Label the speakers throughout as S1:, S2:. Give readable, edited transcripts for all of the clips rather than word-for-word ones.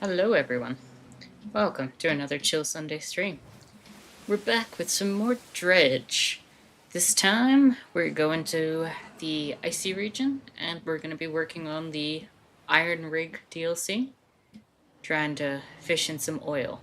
S1: Hello everyone, welcome to another Chill Sunday stream. We're back with some more Dredge. This time we're going to the icy region and we're going to be working on the Iron Rig DLC, trying to fish in some oil.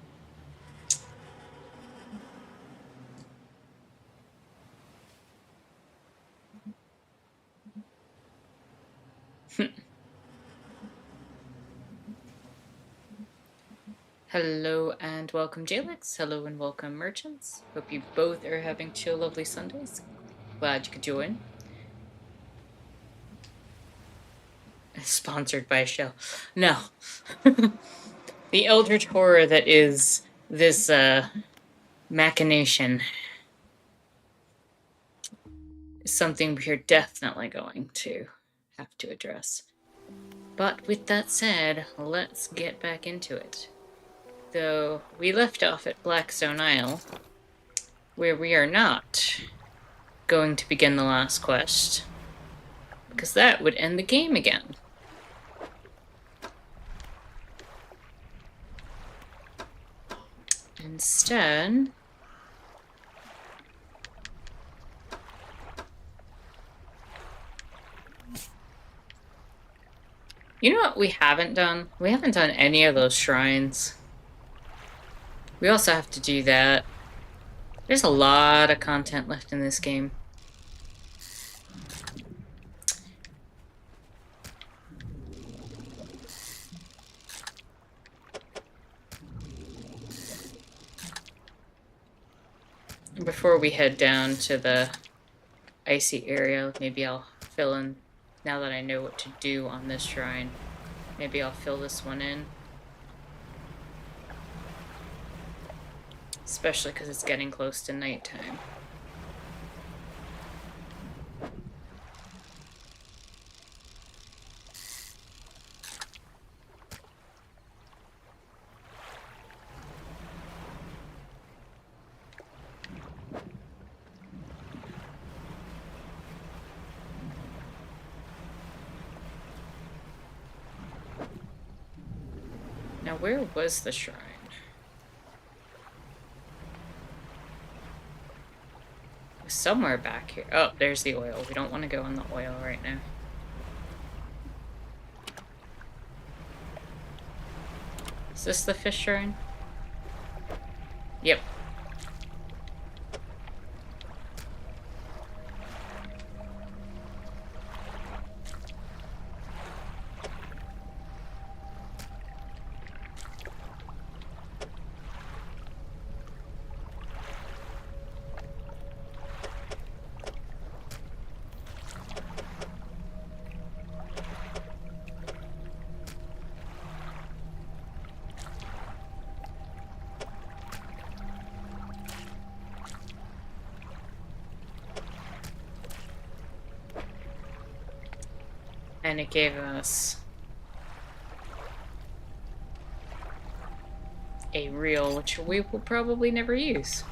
S1: Hello and welcome Jalix, hello and welcome merchants. Hope you both are having chill lovely Sundays. Glad you could join. Sponsored by Shell. No. The eldritch horror that is this machination is something we're definitely going to have to address. But with that said, let's get back into it. Though we left off at Blackstone Isle, where we are not going to begin the last quest, because that would end the game again. Instead, you know what we haven't done? We haven't done any of those shrines. We also have to do that. There's a lot of content left in this game. Before we head down to the icy area, maybe I'll fill in, now that I know what to do on this shrine, maybe I'll fill this one in. Especially because it's getting close to nighttime. Now, where was the shrine? It was somewhere back here. Oh, there's the oil. We don't want to go on the oil right now. Is this the fish shrine? Yep. And it gave us a reel, which we will probably never use.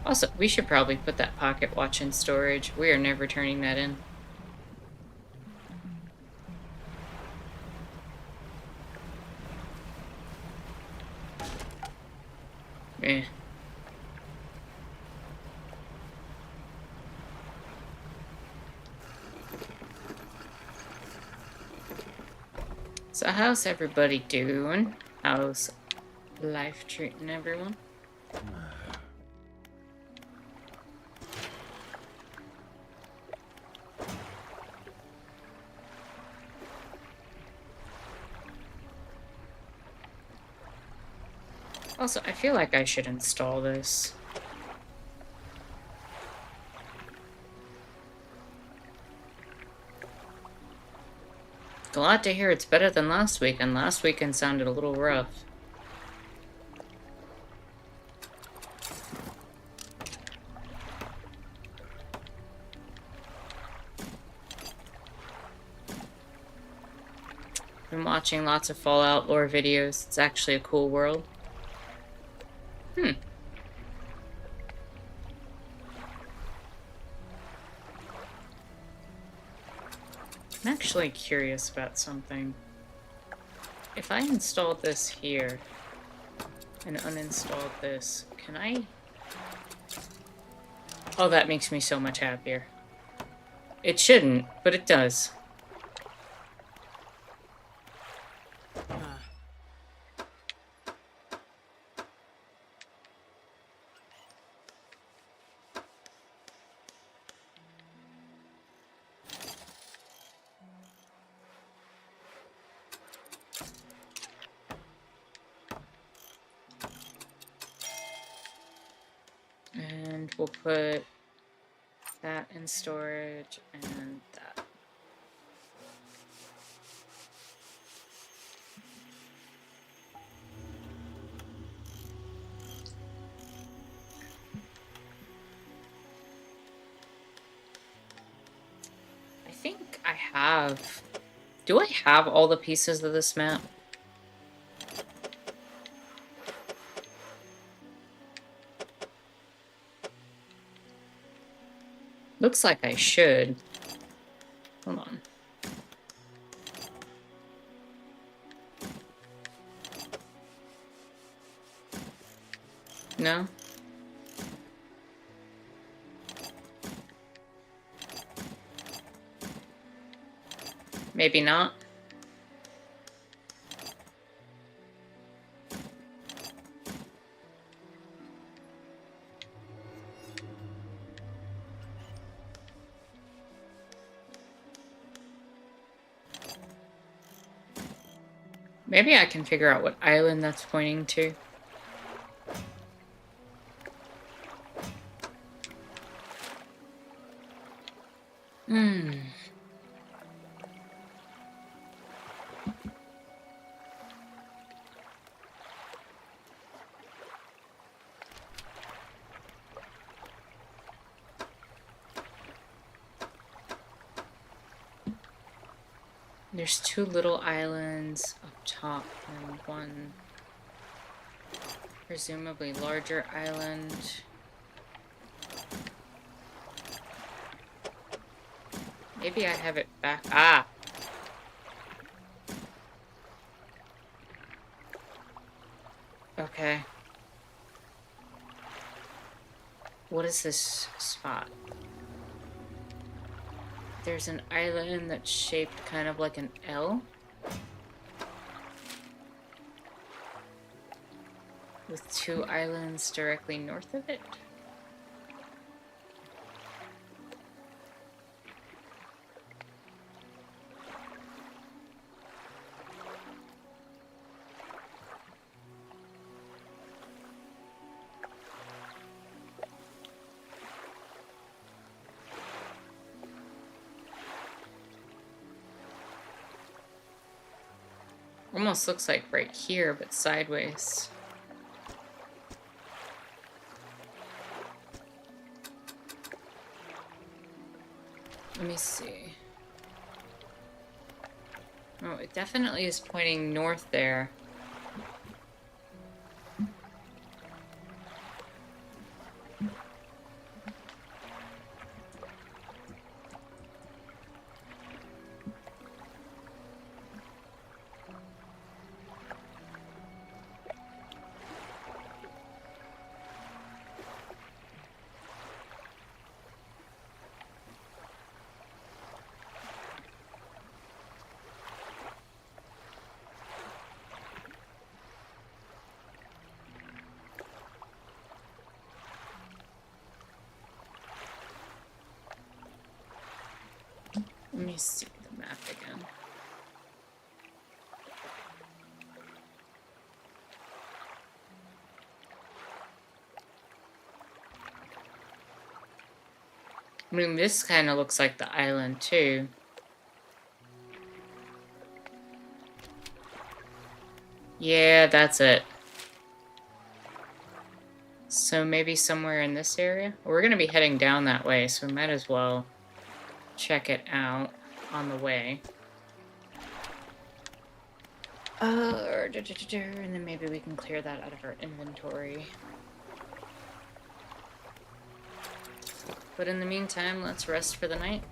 S1: Also, we should probably put that pocket watch in storage. We are never turning that in. Eh. So how's everybody doing? How's life treating everyone? Also, I feel like I should install this. Glad to hear it's better than last weekend. Last weekend sounded a little rough. Been watching lots of Fallout lore videos. It's actually a cool world. I'm actually curious about something. If I installed this here and uninstalled this, can I? Oh, that makes me so much happier. It shouldn't, but it does. And we'll put that in storage and that. I think I have... Do I have all the pieces of this map? Looks like I should. Hold on. No? Maybe not. Maybe I can figure out what island that's pointing to. There's 2 little islands up top and one presumably larger island. Maybe I have it back. Ah! Okay. What is this spot? There's an island that's shaped kind of like an L. With 2 islands directly north of it. Almost looks like right here, but sideways. Let me see. Oh, it definitely is pointing north there. Let me see the map again. I mean, this kind of looks like the island, too. Yeah, that's it. So maybe somewhere in this area? We're going to be heading down that way, so we might as well check it out on the way. And then maybe we can clear that out of our inventory. But in the meantime, let's rest for the night.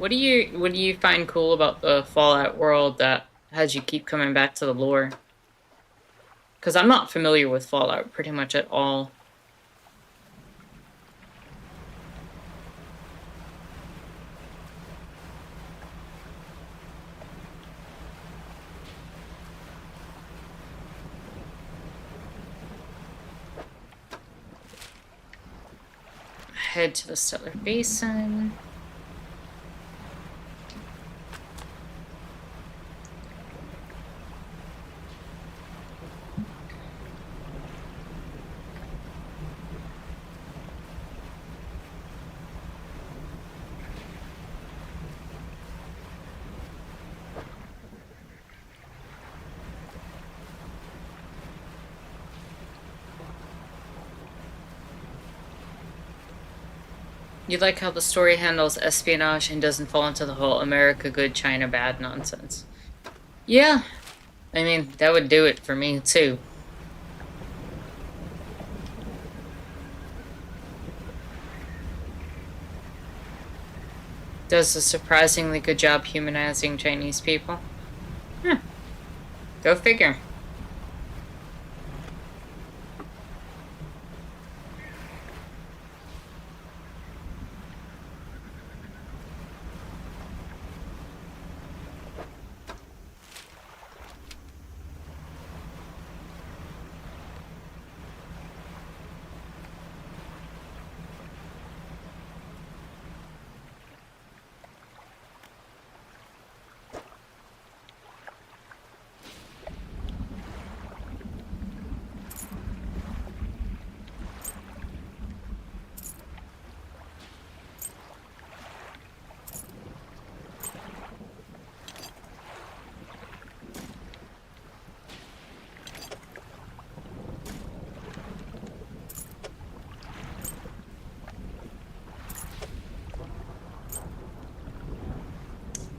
S1: What do you find cool about the Fallout world that has you keep coming back to the lore? Because I'm not familiar with Fallout pretty much at all. Head to the Stellar Basin. You like how the story handles espionage and doesn't fall into the whole America good, China bad nonsense. Yeah, I mean, that would do it for me, too. Does a surprisingly good job humanizing Chinese people. Go figure.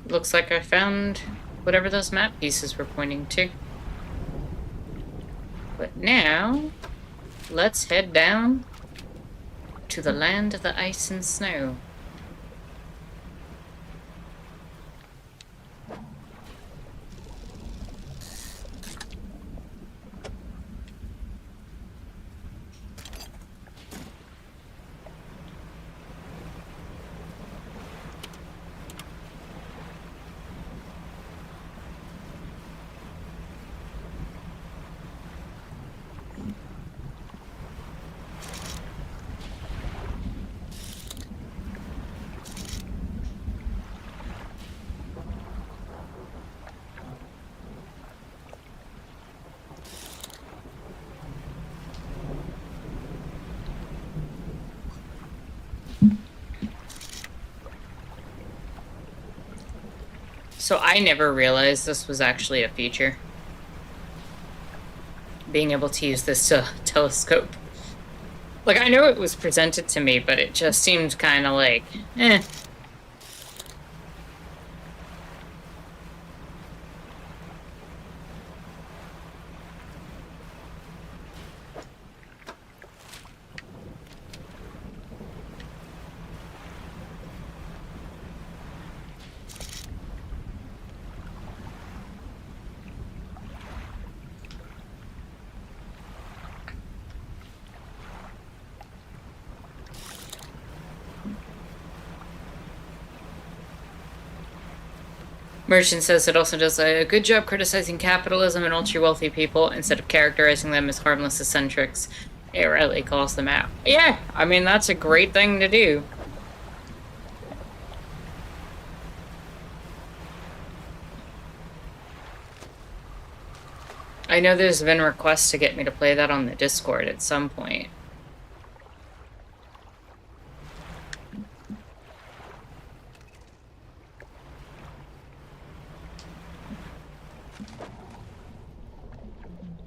S1: Looks like I found whatever those map pieces were pointing to. But now, let's head down to the land of the ice and snow. So I never realized this was actually a feature. Being able to use this telescope. Like, I know it was presented to me, but it just seemed kind of like, eh. Merchant says it also does a good job criticizing capitalism and ultra-wealthy people instead of characterizing them as harmless eccentrics. It really calls them out. Yeah, I mean, that's a great thing to do. I know there's been requests to get me to play that on the Discord at some point.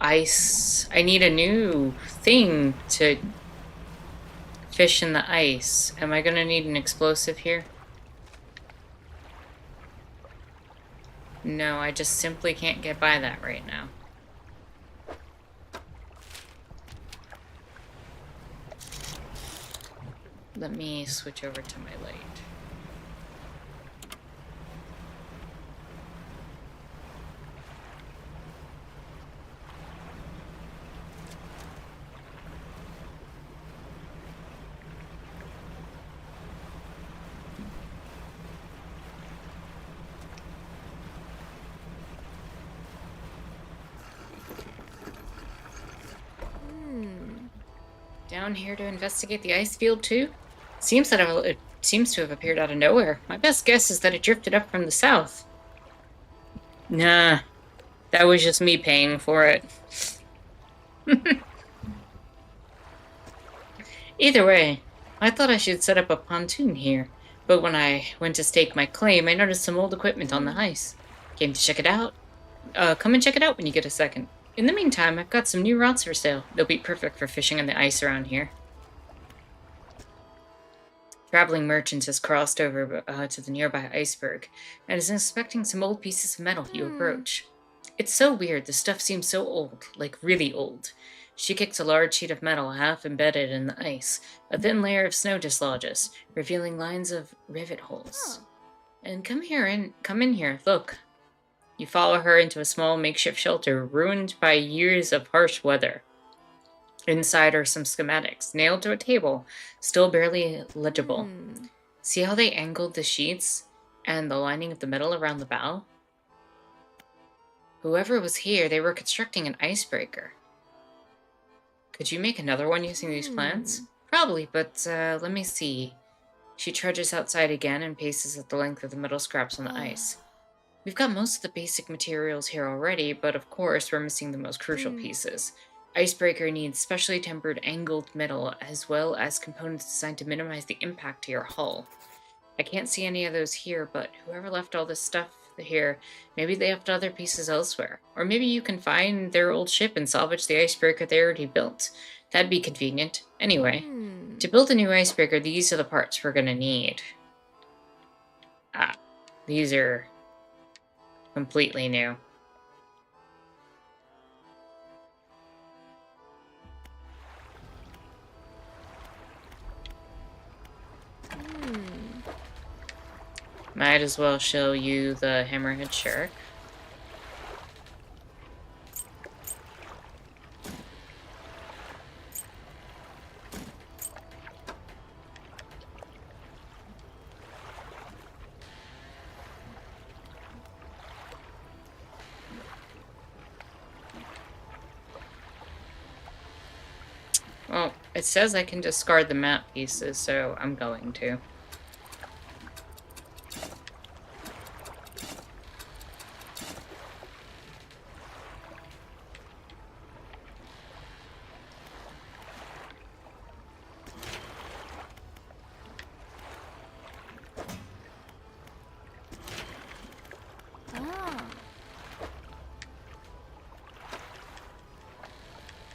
S1: Ice. I need a new thing to fish in the ice. Am I gonna need an explosive here? No, I just simply can't get by that right now. Let me switch over to my light. Down here to investigate the ice field, too? It seems to have appeared out of nowhere. My best guess is that it drifted up from the south. Nah, that was just me paying for it. Either way, I thought I should set up a pontoon here, but when I went to stake my claim, I noticed some old equipment on the ice. Came to check it out. Come and check it out when you get a second. In the meantime, I've got some new rods for sale. They'll be perfect for fishing on the ice around here. Traveling merchant has crossed over to the nearby iceberg and is inspecting some old pieces of metal you approach. It's so weird, the stuff seems so old, like really old. She kicks a large sheet of metal half embedded in the ice. A thin layer of snow dislodges, revealing lines of rivet holes. And come in here, look. You follow her into a small makeshift shelter ruined by years of harsh weather. Inside are some schematics, nailed to a table, still barely legible. See how they angled the sheets and the lining of the metal around the bow? Whoever was here, they were constructing an icebreaker. Could you make another one using these plans? Probably, but let me see. She trudges outside again and paces at the length of the metal scraps on the ice. We've got most of the basic materials here already, but of course we're missing the most crucial pieces. Icebreaker needs specially tempered angled metal as well as components designed to minimize the impact to your hull. I can't see any of those here, but whoever left all this stuff here, maybe they left other pieces elsewhere. Or maybe you can find their old ship and salvage the icebreaker they already built. That'd be convenient. Anyway, to build a new icebreaker, these are the parts we're gonna need. These are completely new. Might as well show you the hammerhead shark. Well, it says I can discard the map pieces, so I'm going to.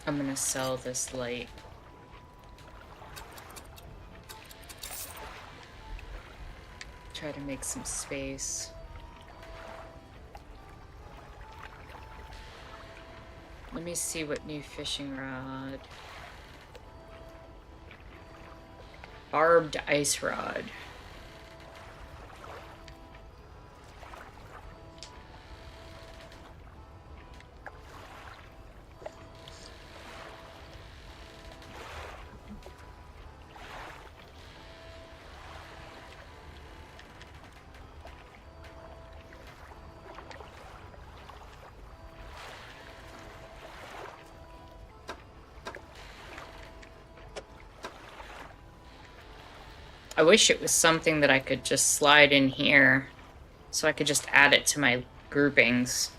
S1: I'm gonna sell this light. Try to make some space. Let me see what new fishing rod. Barbed ice rod. I wish it was something that I could just slide in here, so I could just add it to my groupings.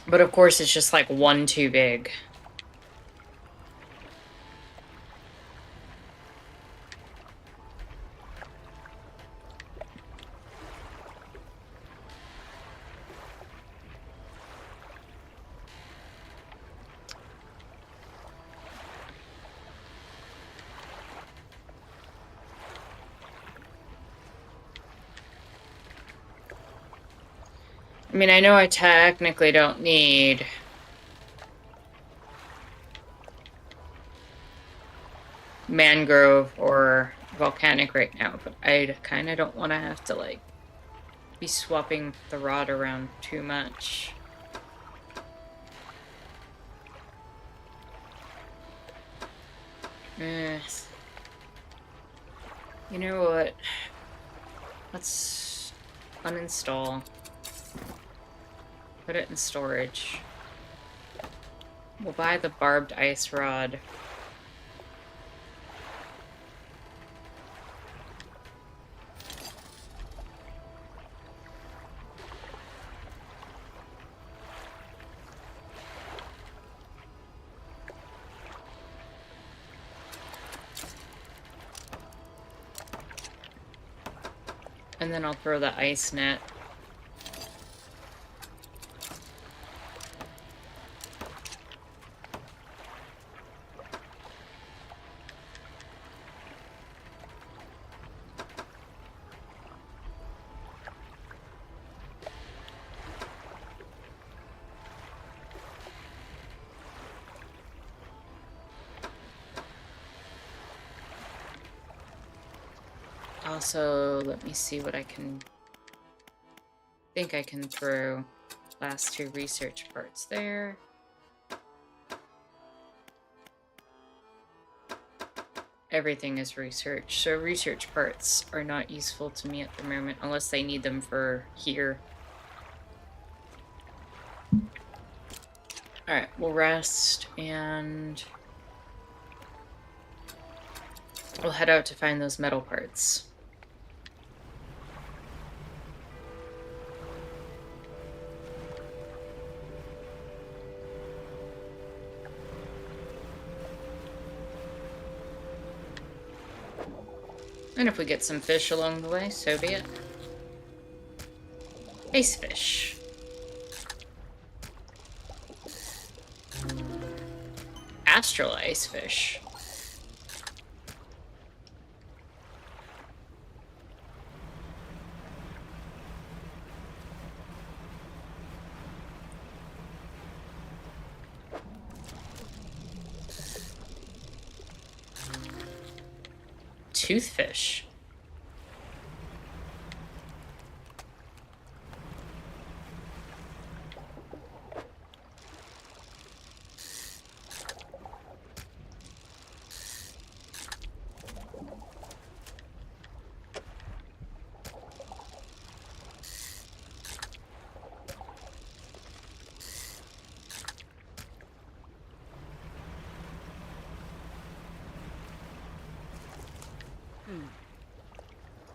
S1: But of course, it's just like one too big. I mean, I know I technically don't need mangrove or volcanic right now, but I kind of don't want to have to, like, be swapping the rod around too much. You know what? Let's uninstall. Put it in storage. We'll buy the barbed ice rod. And then I'll throw the ice net. Also, let me see what I can... think I can throw last 2 research parts there. Everything is research, so research parts are not useful to me at the moment unless they need them for here. Alright, we'll rest and we'll head out to find those metal parts. And if we get some fish along the way, so be it. Ice fish. Astral ice fish. Toothfish.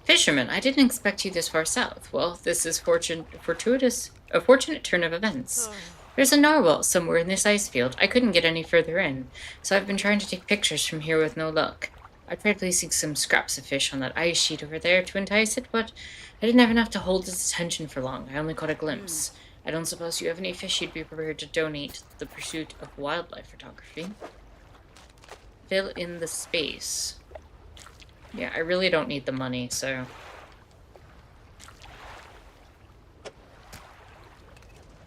S1: Fisherman, I didn't expect you this far south. Well, this is a fortunate turn of events. There's a narwhal somewhere in this ice field. I couldn't get any further in, so I've been trying to take pictures from here with no luck. I tried placing some scraps of fish on that ice sheet over there to entice it, but I didn't have enough to hold its attention for long. I only caught a glimpse. I don't suppose you have any fish you'd be prepared to donate to the pursuit of wildlife photography. Fill in the space. Yeah, I really don't need the money, so...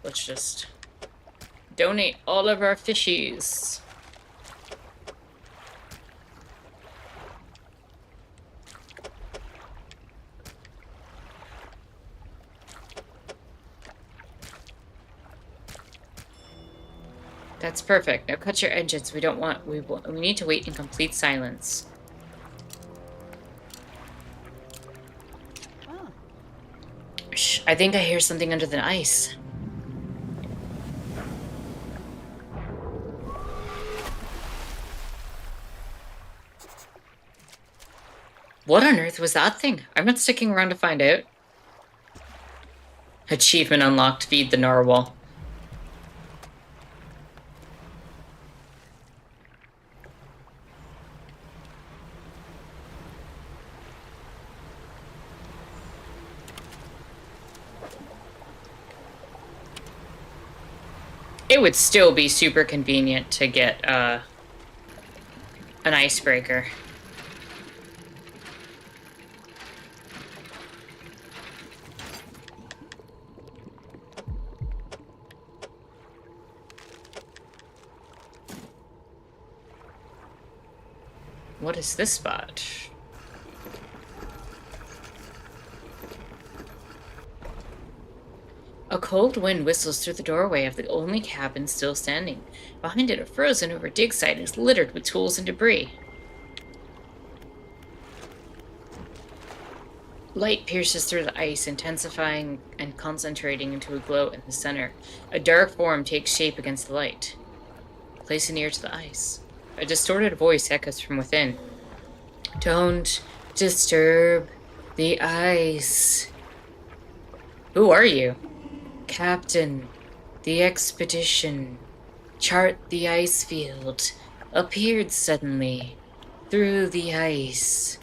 S1: let's just donate all of our fishies. That's perfect. Now cut your engines. We need to wait in complete silence. Shh, I think I hear something under the ice. What on earth was that thing? I'm not sticking around to find out. Achievement unlocked. Feed the narwhal. It would still be super convenient to get an icebreaker. What is this spot? A cold wind whistles through the doorway of the only cabin still standing. Behind it, a frozen-over dig site is littered with tools and debris. Light pierces through the ice, intensifying and concentrating into a glow in the center. A dark form takes shape against the light. Place an ear to the ice. A distorted voice echoes from within. Don't disturb the ice. Who are you? Captain, the expedition. Chart the ice field. Appeared suddenly. Through the ice.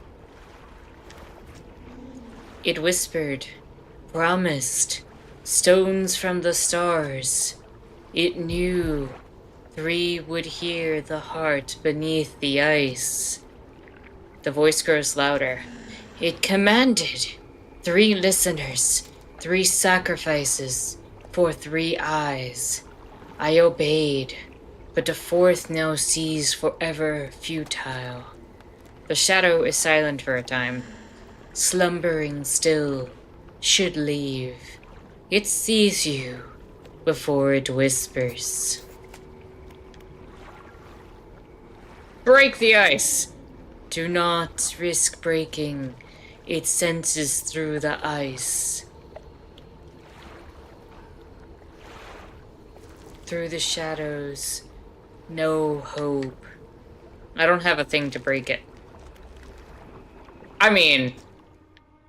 S1: It whispered. Promised. Stones from the stars. It knew. 3 would hear the heart beneath the ice. The voice grows louder. It commanded. 3 listeners. 3 sacrifices. For 3 eyes. I obeyed. But the 4th now sees forever futile. The shadow is silent for a time. Slumbering still. Should leave. It sees you. Before it whispers. Break the ice! Do not risk breaking. It senses through the ice. Through the shadows. No hope. I don't have a thing to break it. I mean,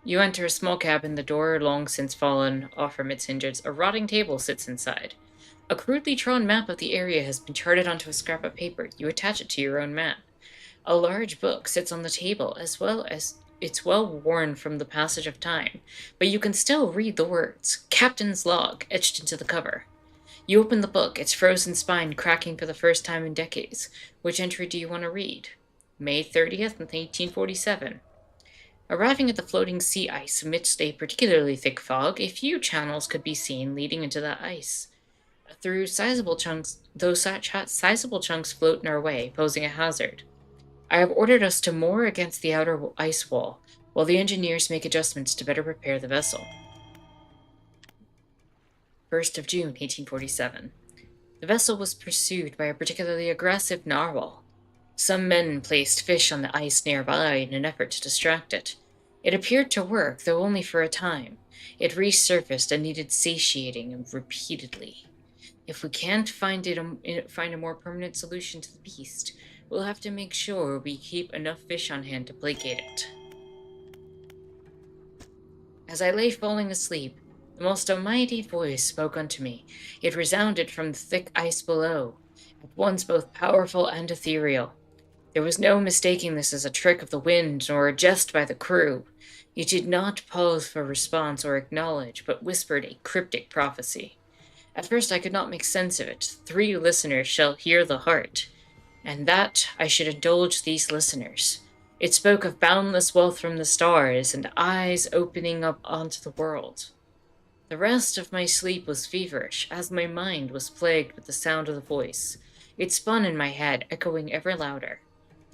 S1: you enter a small cabin, the door long since fallen off from its hinges. A rotting table sits inside. A crudely drawn map of the area has been charted onto a scrap of paper. You attach it to your own map. A large book sits on the table, as well as it's well worn from the passage of time, but you can still read the words, Captain's Log, etched into the cover. You open the book, its frozen spine cracking for the first time in decades. Which entry do you want to read? May 30th, 1847. Arriving at the floating sea ice amidst a particularly thick fog, a few channels could be seen leading into that ice. Through sizable chunks, those sizable chunks float in our way, posing a hazard. I have ordered us to moor against the outer ice wall, while the engineers make adjustments to better prepare the vessel. 1st of June, 1847. The vessel was pursued by a particularly aggressive narwhal. Some men placed fish on the ice nearby in an effort to distract it. It appeared to work, though only for a time. It resurfaced and needed satiating repeatedly. If we can't find a more permanent solution to the beast, we'll have to make sure we keep enough fish on hand to placate it. As I lay falling asleep, the most almighty voice spoke unto me. It resounded from the thick ice below, at once both powerful and ethereal. There was no mistaking this as a trick of the wind, nor a jest by the crew. It did not pause for response or acknowledge, but whispered a cryptic prophecy. At first I could not make sense of it. 3 listeners shall hear the heart, and that I should indulge these listeners. It spoke of boundless wealth from the stars, and eyes opening up onto the world. The rest of my sleep was feverish, as my mind was plagued with the sound of the voice. It spun in my head, echoing ever louder.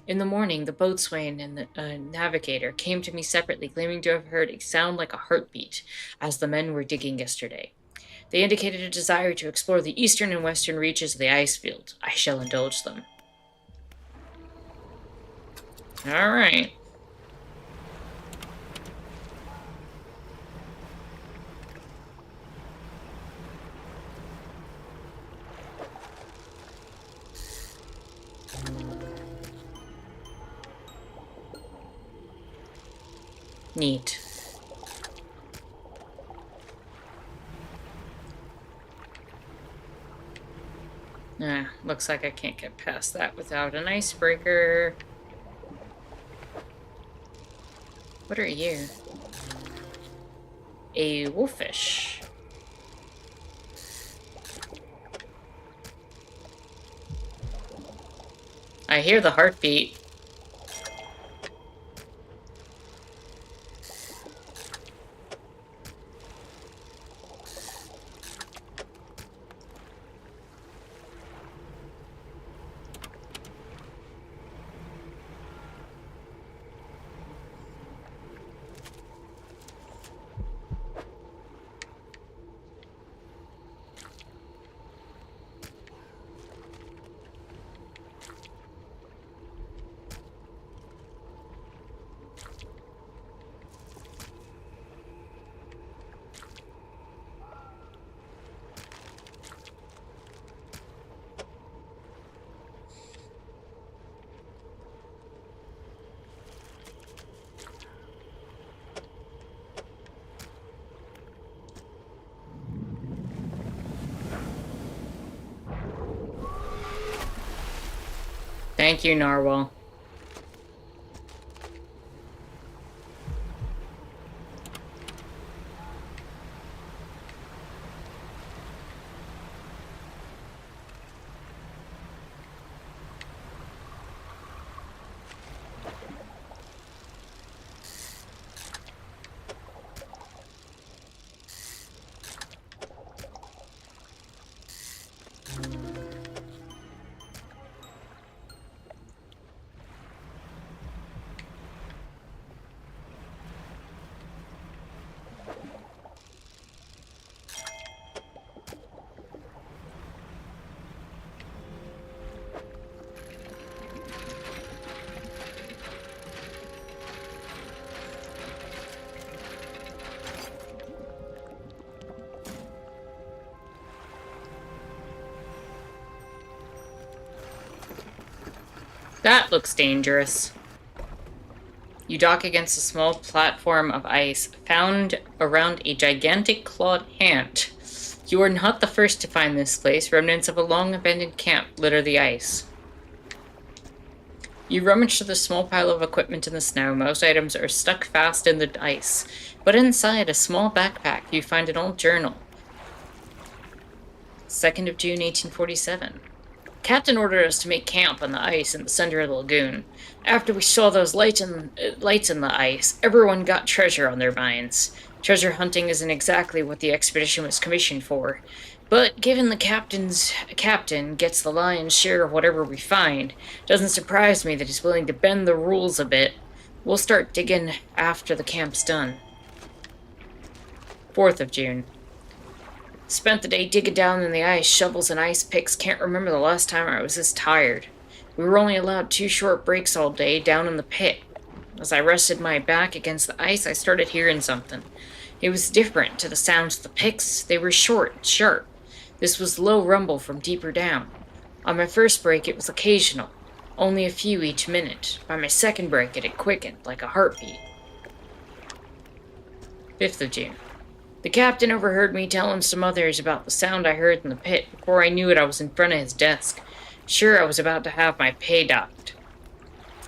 S1: In the morning, the boatswain and the navigator came to me separately, claiming to have heard a sound like a heartbeat, as the men were digging yesterday. They indicated a desire to explore the eastern and western reaches of the ice field. I shall indulge them. All right. Neat. Looks like I can't get past that without an icebreaker. What are you? A wolfish. I hear the heartbeat. Thank you, Narwhal. That looks dangerous. You dock against a small platform of ice found around a gigantic clawed hand. You are not the first to find this place. Remnants of a long-abandoned camp litter the ice. You rummage through the small pile of equipment in the snow. Most items are stuck fast in the ice. But inside a small backpack, you find an old journal. 2nd of June, 1847. Captain ordered us to make camp on the ice in the center of the lagoon. After we saw those lights in the ice, everyone got treasure on their minds. Treasure hunting isn't exactly what the expedition was commissioned for, but given the captain gets the lion's share of whatever we find, doesn't surprise me that he's willing to bend the rules a bit. We'll start digging after the camp's done. 4th of June. Spent the day digging down in the ice, shovels and ice picks. Can't remember the last time I was this tired. We were only allowed 2 short breaks all day down in the pit. As I rested my back against the ice, I started hearing something. It was different to the sounds of the picks. They were short and sharp. This was low rumble from deeper down. On my first break, it was occasional, only a few each minute. By my second break, it had quickened like a heartbeat. 5th of June. The captain overheard me telling some others about the sound I heard in the pit. Before I knew it, I was in front of his desk. Sure, I was about to have my pay docked.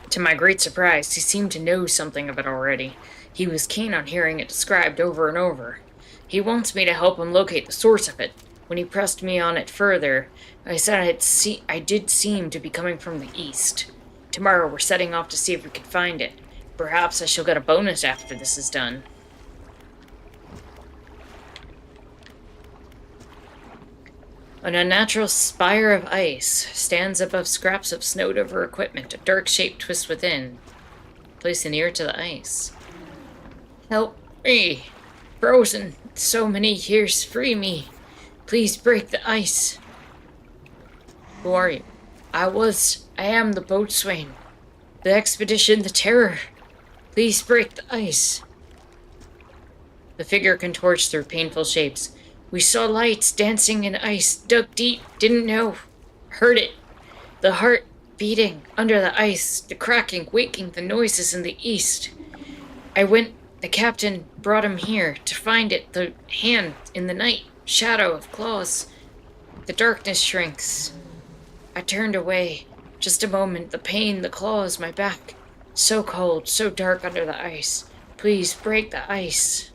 S1: To my great surprise, he seemed to know something of it already. He was keen on hearing it described over and over. He wants me to help him locate the source of it. When he pressed me on it further, I said I did seem to be coming from the east. Tomorrow we're setting off to see if we can find it. Perhaps I shall get a bonus after this is done. An unnatural spire of ice stands above scraps of snowed-over equipment, a dark shape twists within, placing near to the ice. Help me! Frozen so many years, free me! Please break the ice! Who are you? I am the boatswain. The expedition, the terror. Please break the ice. The figure contorts through painful shapes. We saw lights dancing in ice, dug deep, didn't know. Heard it. The heart beating under the ice, the cracking, waking the noises in the east. The captain brought him here to find it, the hand in the night, shadow of claws. The darkness shrinks. I turned away. Just a moment, the pain, the claws, my back. So cold, so dark under the ice. Please break the ice.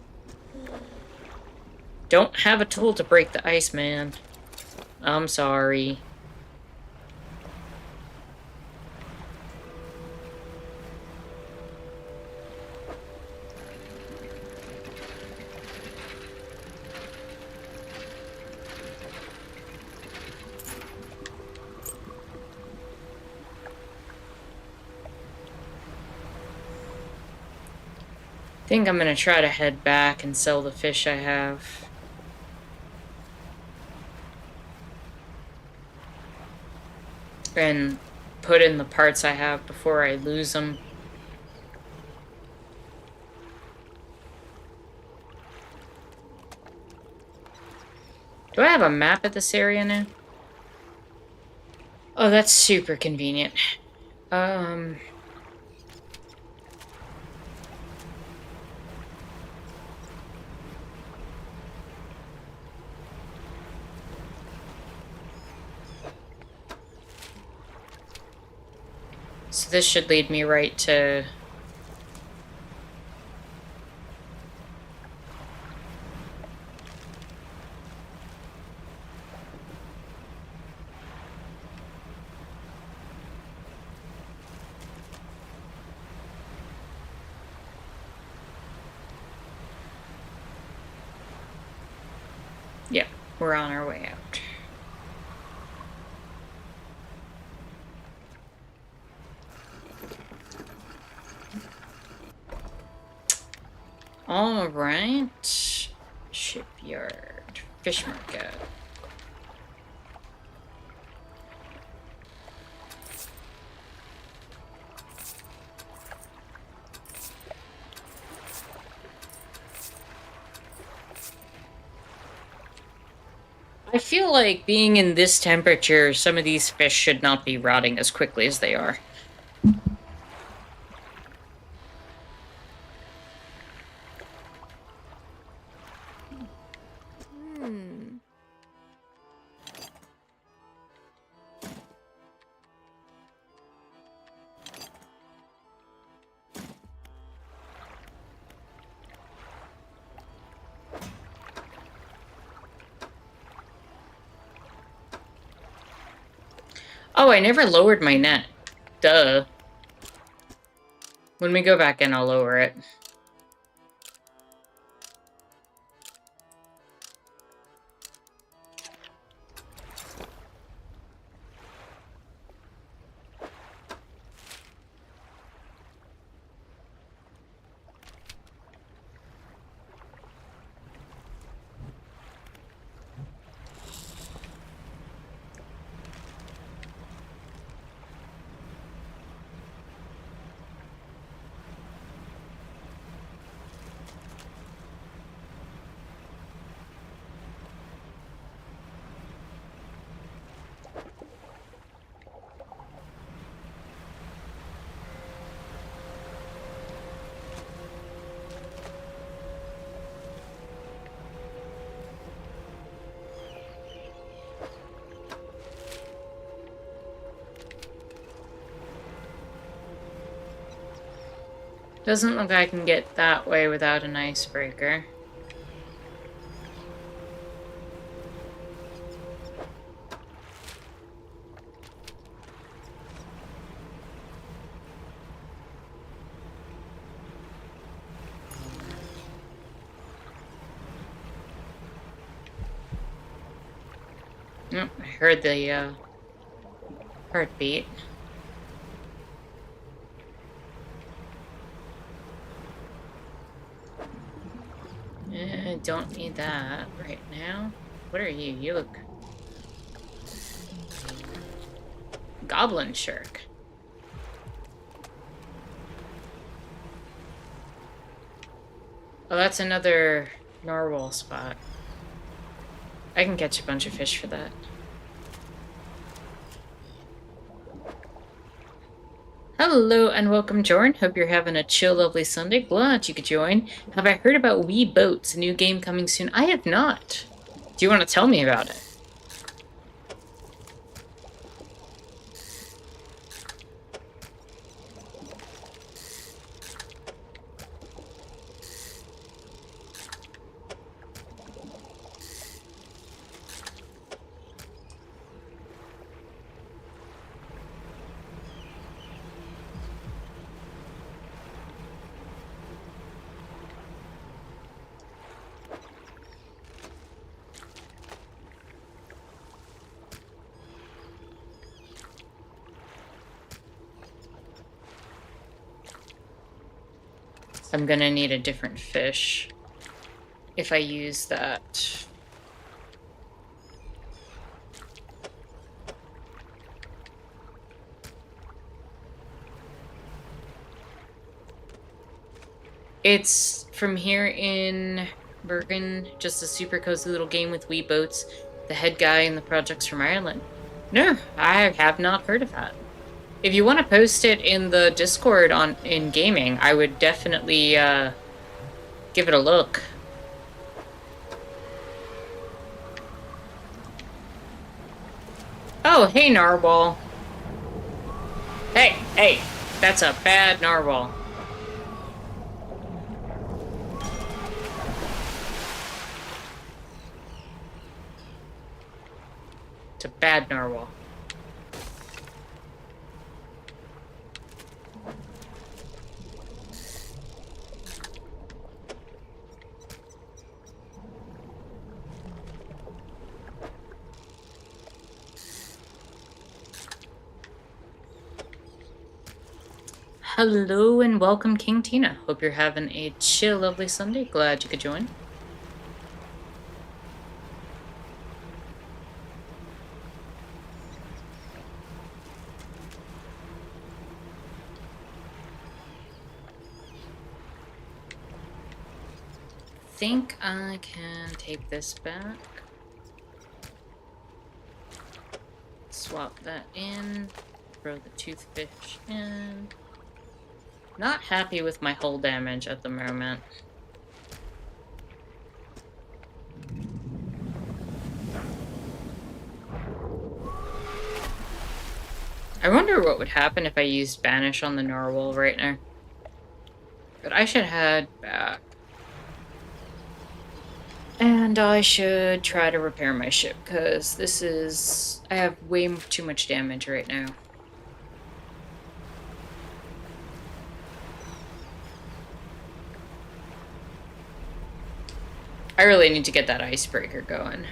S1: Don't have a tool to break the ice, man. I'm sorry. I think I'm gonna try to head back and sell the fish I have. And put in the parts I have before I lose them. Do I have a map of this area now? Oh, that's super convenient. So this should lead me right to... Yep, we're on our way out. All right. Shipyard. Fish market. I feel like being in this temperature, some of these fish should not be rotting as quickly as they are. Oh, I never lowered my net. Duh. When we go back in, I'll lower it. Doesn't look like I can get that way without an icebreaker. Oh, I heard the heartbeat. Don't need that right now. What are you? You look... Goblin shark. Oh, that's another narwhal spot. I can catch a bunch of fish for that. Hello and welcome, Jorn. Hope you're having a chill, lovely Sunday. Glad you could join. Have I heard about Wee Boats, a new game coming soon? I have not. Do you want to tell me about it? I'm gonna need a different fish if I use that. It's from here in Bergen, just a super cozy little game with wee boats. The head guy in the project's from Ireland. No, I have not heard of that. If you want to post it in the Discord in gaming, I would definitely give it a look. Oh, hey, narwhal. Hey, hey, That's a bad narwhal. It's a bad narwhal. Hello and welcome, King Tina. Hope you're having a chill, lovely Sunday. Glad you could join. Think I can take this back. Swap that in. Throw the toothfish in. Not happy with my hull damage at the moment. I wonder what would happen if I used Banish on the narwhal right now. But I should head back. And I should try to repair my ship, because this is... I have way too much damage right now. I really need to get that icebreaker going.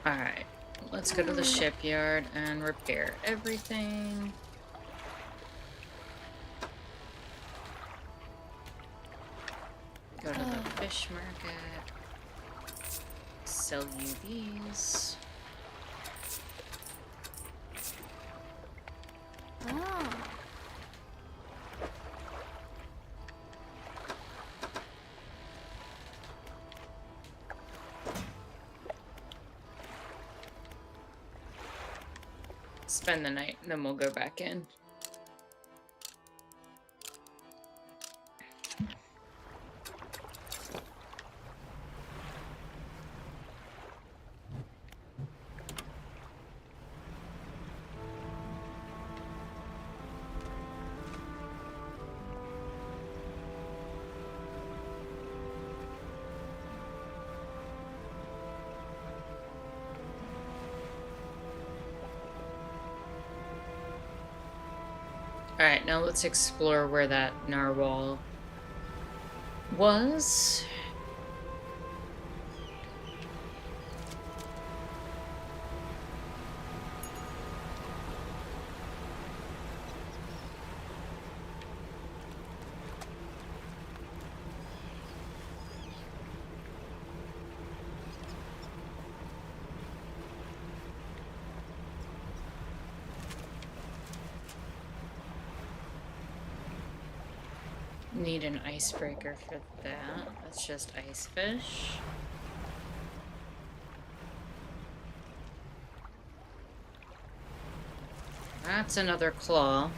S1: Alright, let's go to the shipyard and repair everything. Go to the fish market. Sell you these. Spend the night, and then we'll go back in. Alright, now let's explore where that narwhal was. Need an icebreaker for that. That's just ice fish. That's another claw.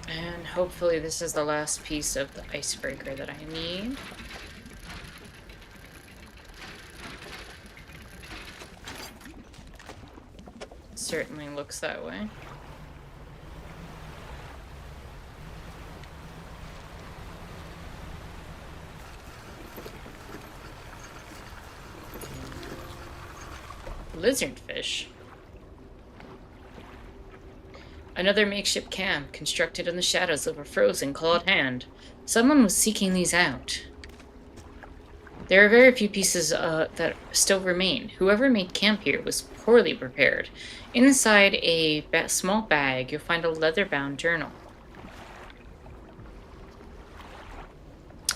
S1: And hopefully this is the last piece of the icebreaker that I need. Certainly looks that way. Lizardfish. Another makeshift camp constructed in the shadows of a frozen, clawed hand. Someone was seeking these out. There are very few pieces that still remain. Whoever made camp here was poorly prepared. Inside a small bag, you'll find a leather-bound journal.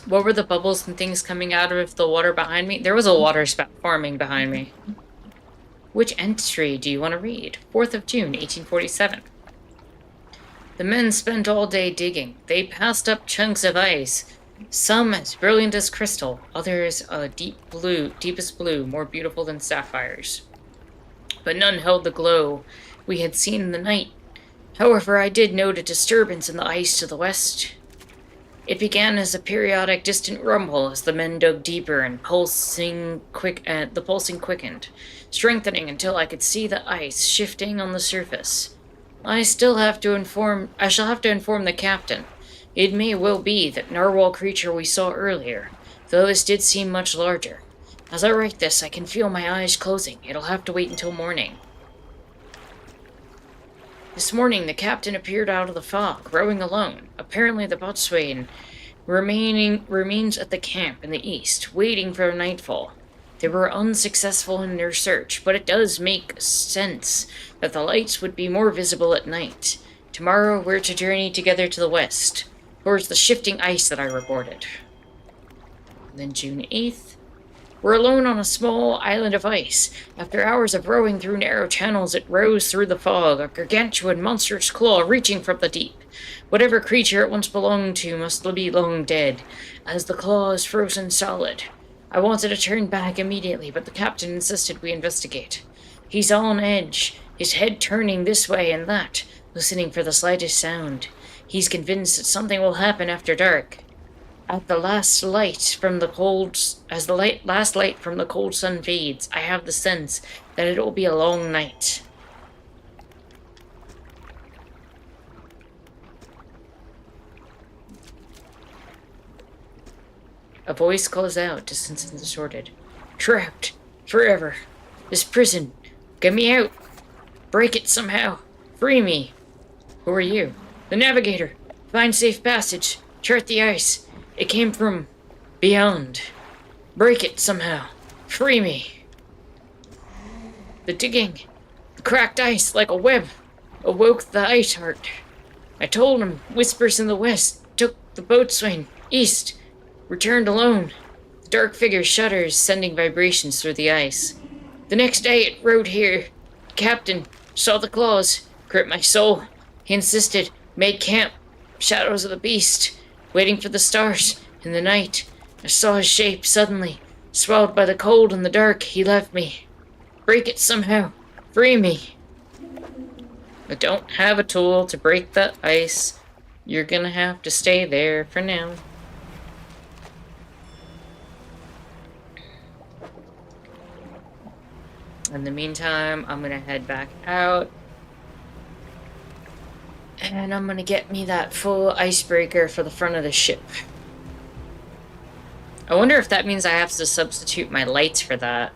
S1: What were the bubbles and things coming out of the water behind me? There was a water spout forming behind me. Which entry do you want to read? 4th of June, 1847. The men spent all day digging. They passed up chunks of ice, some as brilliant as crystal, others a deepest blue, more beautiful than sapphires. But none held the glow we had seen in the night. However, I did note a disturbance in the ice to the west. It began as a periodic distant rumble as the men dug deeper and the pulsing quickened, strengthening until I could see the ice shifting on the surface. I shall have to inform the captain. It may well be that narwhal creature we saw earlier, though this did seem much larger. As I write this, I can feel my eyes closing. It'll have to wait until morning. This morning, the captain appeared out of the fog, rowing alone. Apparently the boatswain remains at the camp in the east, waiting for nightfall. They were unsuccessful in their search, but it does make sense that the lights would be more visible at night. Tomorrow we're to journey together to the west, towards the shifting ice that I reported. Then June 8th, we're alone on a small island of ice. After hours of rowing through narrow channels, it rose through the fog, a gargantuan, monstrous claw reaching from the deep. Whatever creature it once belonged to must be long dead, as the claw is frozen solid. I wanted to turn back immediately, but the captain insisted we investigate. He's on edge, his head turning this way and that, listening for the slightest sound. He's convinced that something will happen after dark. As the last light from the cold sun fades, I have the sense that it will be a long night. A voice calls out, distant and distorted. Trapped. Forever. This prison. Get me out. Break it somehow. Free me. Who are you? The navigator. Find safe passage. Chart the ice. It came from beyond. Break it somehow. Free me. The digging. The cracked ice like a web. Awoke the ice heart. I told him. Whispers in the west. Took the boatswain. East. Returned alone. The dark figure shudders, sending vibrations through the ice. The next day it rode here. The captain saw the claws. Gripped my soul. He insisted. Made camp. Shadows of the beast. Waiting for the stars. In the night, I saw his shape suddenly. Swallowed by the cold and the dark, he left me. Break it somehow. Free me. I don't have a tool to break the ice. You're gonna have to stay there for now. In the meantime, I'm gonna head back out. And I'm gonna get me that full icebreaker for the front of the ship. I wonder if that means I have to substitute my lights for that.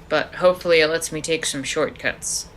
S1: But hopefully it lets me take some shortcuts.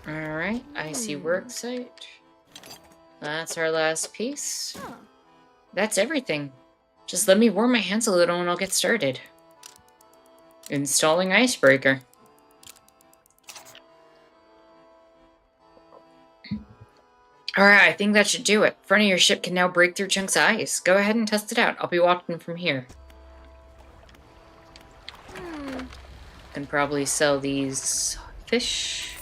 S1: Alright, I see worksite. That's our last piece. That's everything. Just let me warm my hands a little and I'll get started. Installing icebreaker. Alright, I think that should do it. Front of your ship can now break through chunks of ice. Go ahead and test it out. I'll be watching from here. Can probably sell these fish.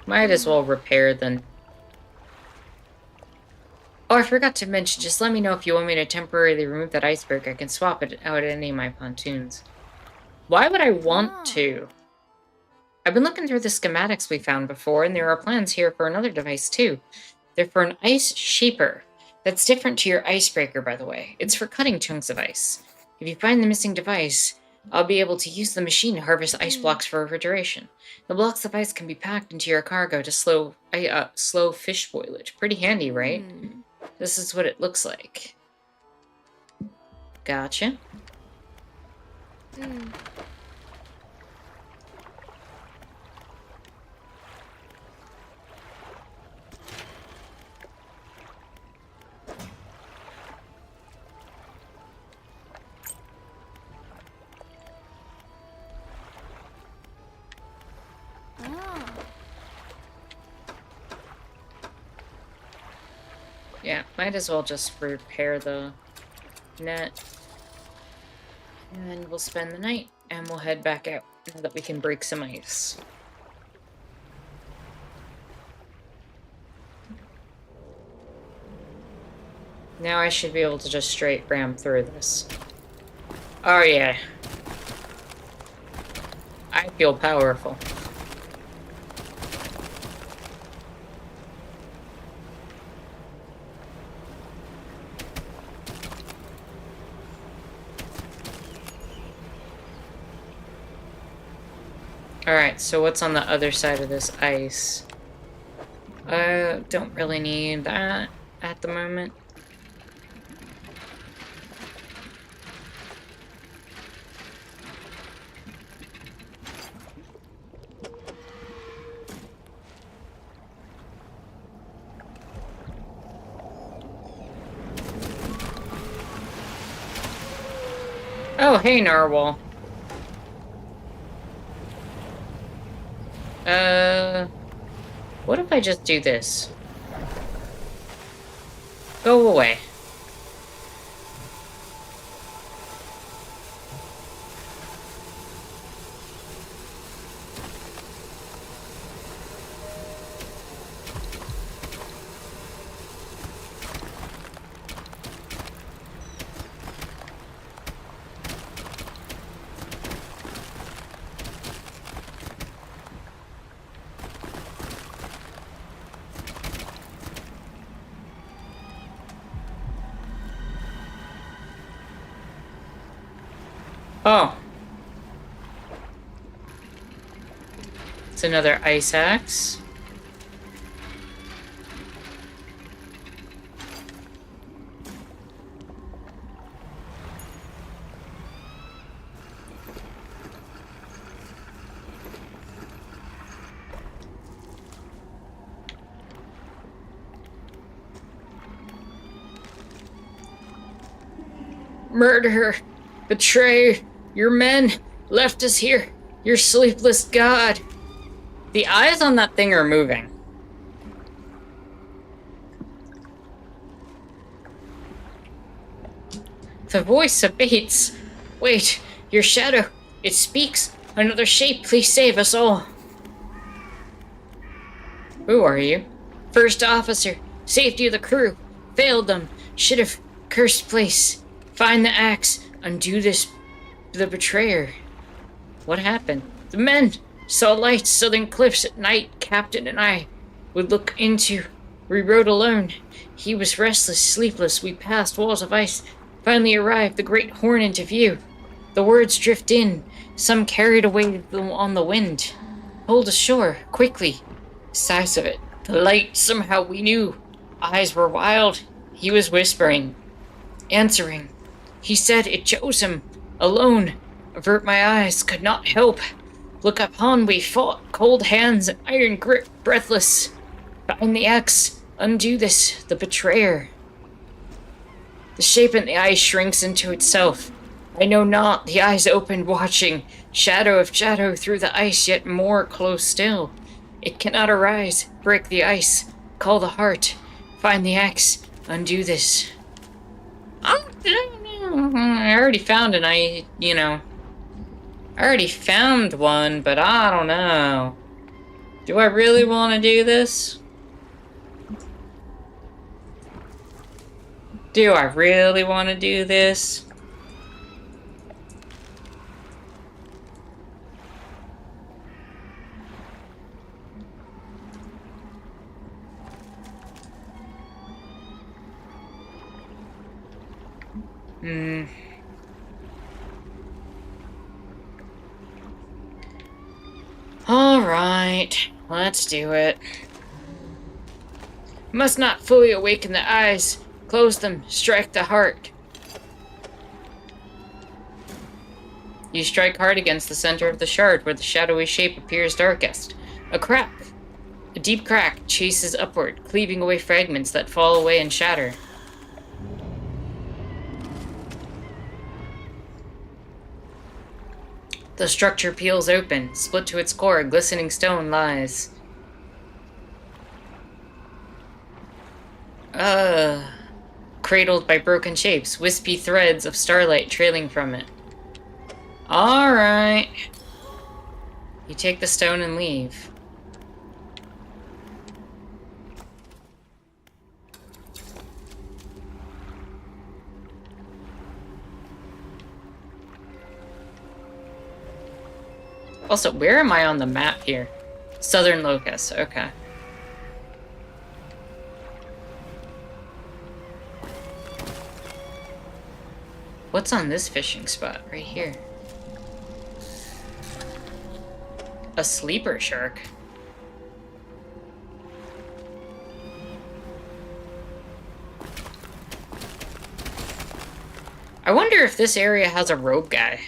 S1: Might as well repair then. Oh, I forgot to mention, just let me know if you want me to temporarily remove that iceberg. I can swap it out at any of my pontoons. Why would I want to? I've been looking through the schematics we found before, and there are plans here for another device too. They're for an ice shaper. That's different to your icebreaker, by the way. It's for cutting chunks of ice. If you find the missing device, I'll be able to use the machine to harvest ice blocks for refrigeration. The blocks of ice can be packed into your cargo to slow fish spoilage. Pretty handy, right? This is what it looks like. Gotcha. Yeah, might as well just repair the net. And then we'll spend the night, and we'll head back out now that we can break some ice. Now I should be able to just straight ram through this. Oh yeah. I feel powerful. Alright, so what's on the other side of this ice? Don't really need that at the moment. Oh, hey, Narwhal. What if I just do this? Go away. Oh. It's another ice axe. Murder! Betray! Your men left us here. Your sleepless god. The eyes on that thing are moving. The voice abates. Wait, your shadow. It speaks. Another shape. Please save us all. Who are you? First officer. Safety of the crew. Failed them. Should have. Cursed place. Find the axe. Undo this. The betrayer. What happened? The men saw lights, southern cliffs at night. Captain and I would look into. We rode alone. He was restless, sleepless. We passed walls of ice. Finally arrived, the great horn into view. The words drift in. Some carried away on the wind. Pulled ashore, quickly. Size of it. The light, somehow we knew. Eyes were wild. He was whispering. Answering. He said it chose him. Alone, avert my eyes, could not help. Look upon, we fought, cold hands, iron grip, breathless. Find the axe, undo this, the betrayer. The shape in the eye shrinks into itself. I know not, the eyes opened, watching. Shadow of shadow through the ice, yet more close still. It cannot arise, break the ice, call the heart. Find the axe, undo this. Oh, no. I already found I already found one, but I don't know. Do I really want to do this? Do I really want to do this? Alright, let's do it. Must not fully awaken the eyes. Close them, strike the heart. You strike hard against the center of the shard where the shadowy shape appears darkest. A crack. A deep crack chases upward, cleaving away fragments that fall away and shatter. The structure peels open. Split to its core, a glistening stone lies. Cradled by broken shapes, wispy threads of starlight trailing from it. Alright. You take the stone and leave. Also, where am I on the map here? Southern Locust, okay. What's on this fishing spot right here? A sleeper shark. I wonder if this area has a rogue guy.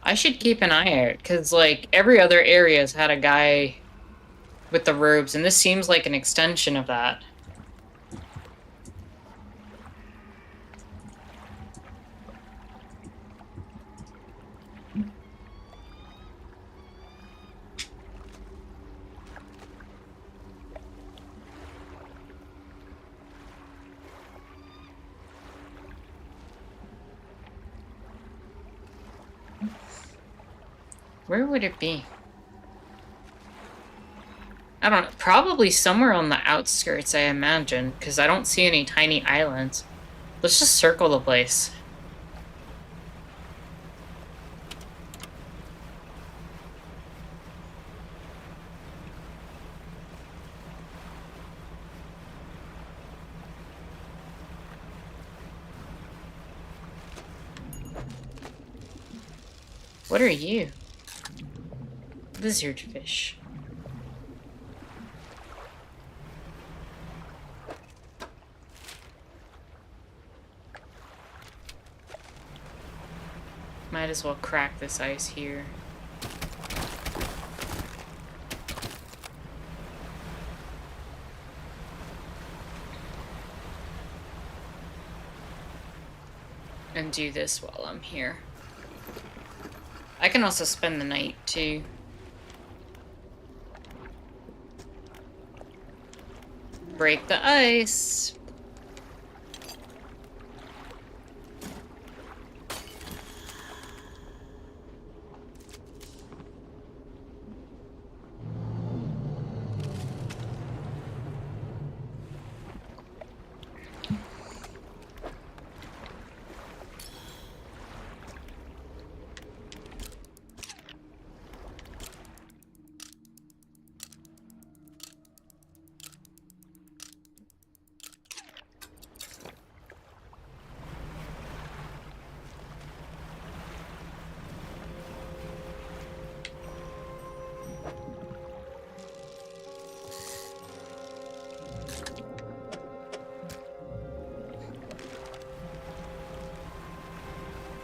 S1: I should keep an eye out, because, like, every other area's had a guy with the robes, and this seems like an extension of that. Where would it be? I don't know. Probably somewhere on the outskirts, I imagine, because I don't see any tiny islands. Let's just circle the place. What are you? Lizard fish. Might as well crack this ice here. And do this while I'm here. I can also spend the night, too. Break the ice.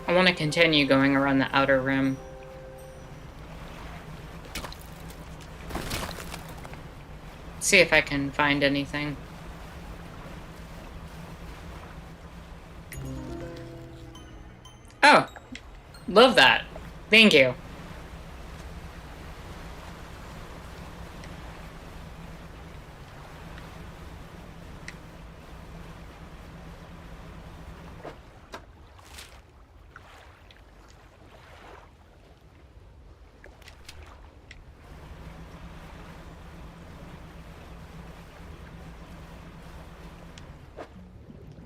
S1: I want to continue going around the outer rim. See if I can find anything. Oh, love that. Thank you.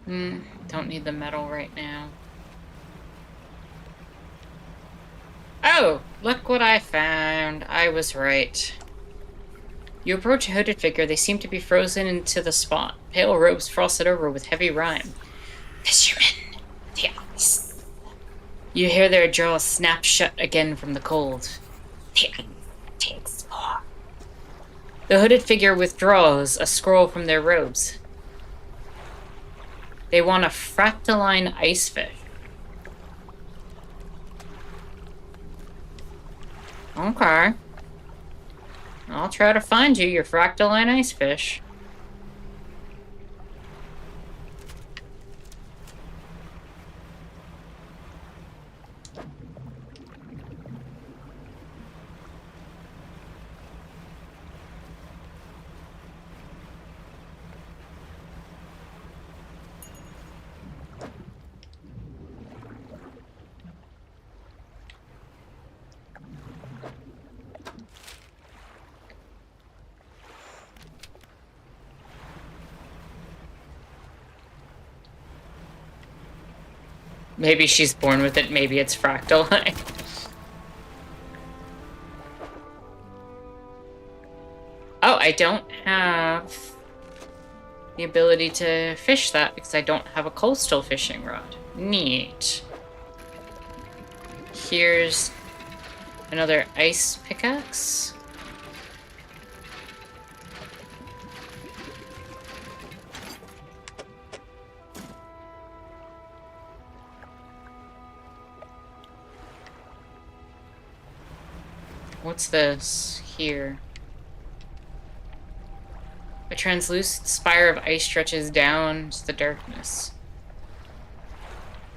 S1: Don't need the metal right now. Oh, look what I found. I was right. You approach a hooded figure. They seem to be frozen into the spot. Pale robes frosted over with heavy rime. Fishermen, the ice. You hear their jaws snap shut again from the cold. The ice takes more. The hooded figure withdraws a scroll from their robes. They want a fractaline ice fish. Okay. I'll try to find you your fractaline ice fish. Maybe she's born with it, maybe it's fractaline. Oh, I don't have the ability to fish that because I don't have a coastal fishing rod. Neat. Here's another ice pickaxe. What's this here? A translucent spire of ice stretches down to the darkness.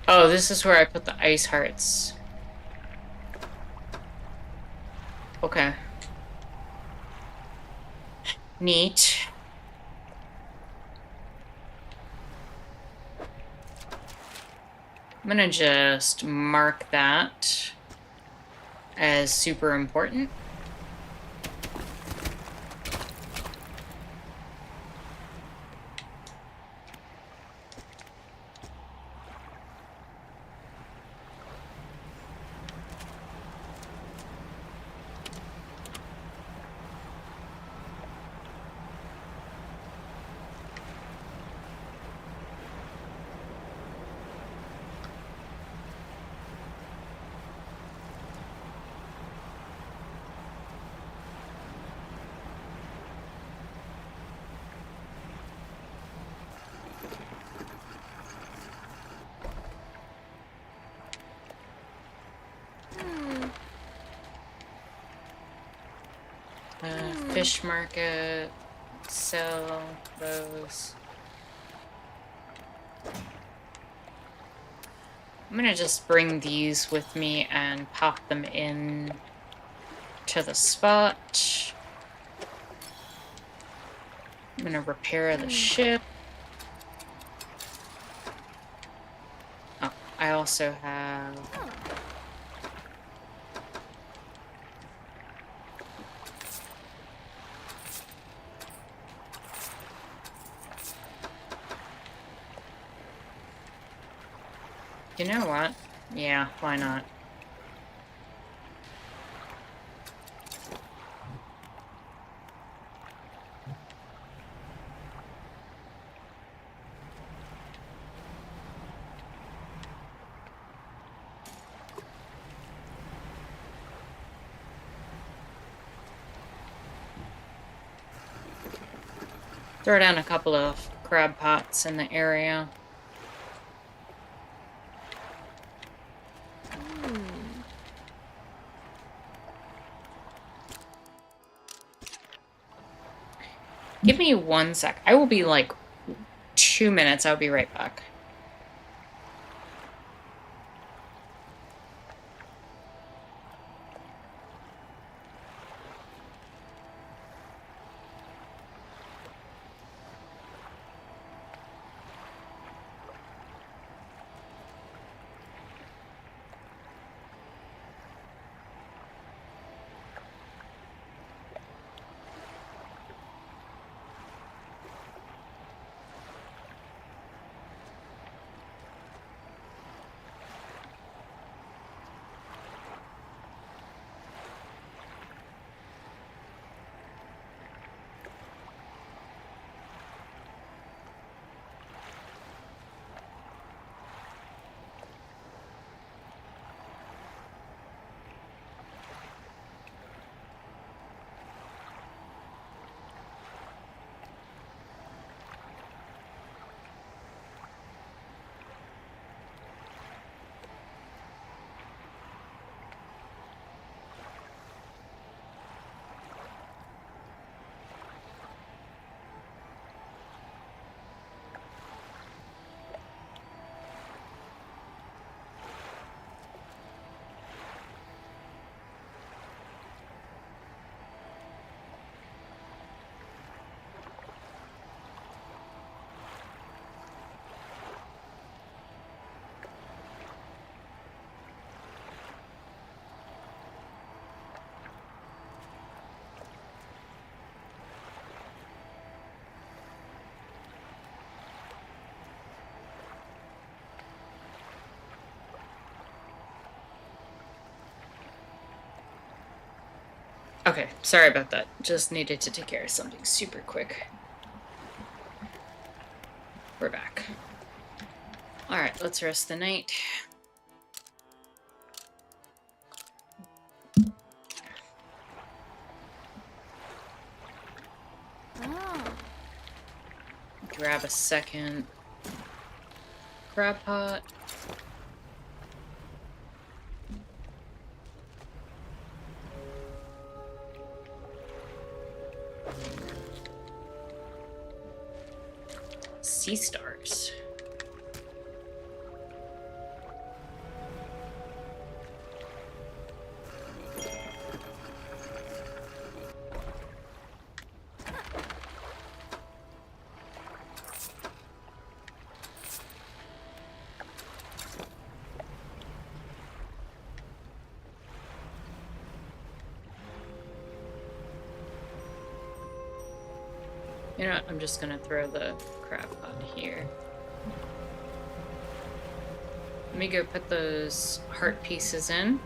S1: Oh, this is where I put the ice hearts. Okay. Neat. I'm gonna just mark that as super important. Fish market, sell those. I'm gonna just bring these with me and pop them in to the spot. I'm gonna repair the ship. Oh, I also have... You know what? Yeah, why not? Throw down a couple of crab pots in the area. Give me 1 sec. I will be like 2 minutes. I'll be right back. Okay, sorry about that. Just needed to take care of something super quick. We're back. Alright, let's rest the night. Grab a second crab pot. Sea stars. You know what? I'm just gonna throw the crab pot here. Let me go put those heart pieces in.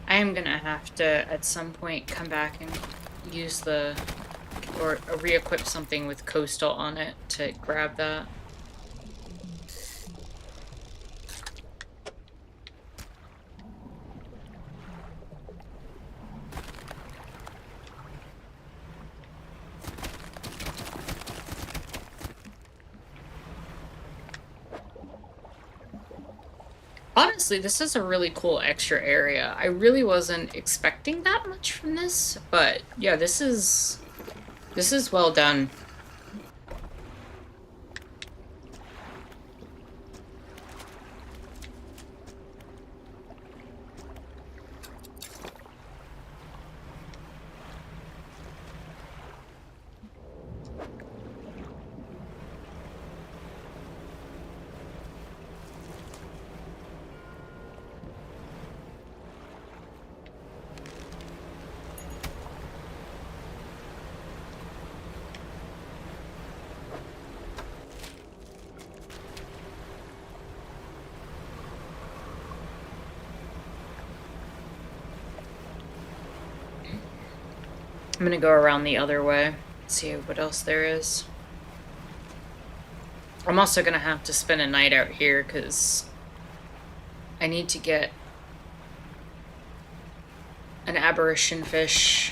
S1: I am gonna have to, at some point, come back and use the, or re-equip something with coastal on it to grab that. Honestly, this is a really cool extra area. I really wasn't expecting that much from this, but yeah, this is well done. I'm gonna go around the other way, see what else there is. I'm also gonna have to spend a night out here because I need to get an aberration fish.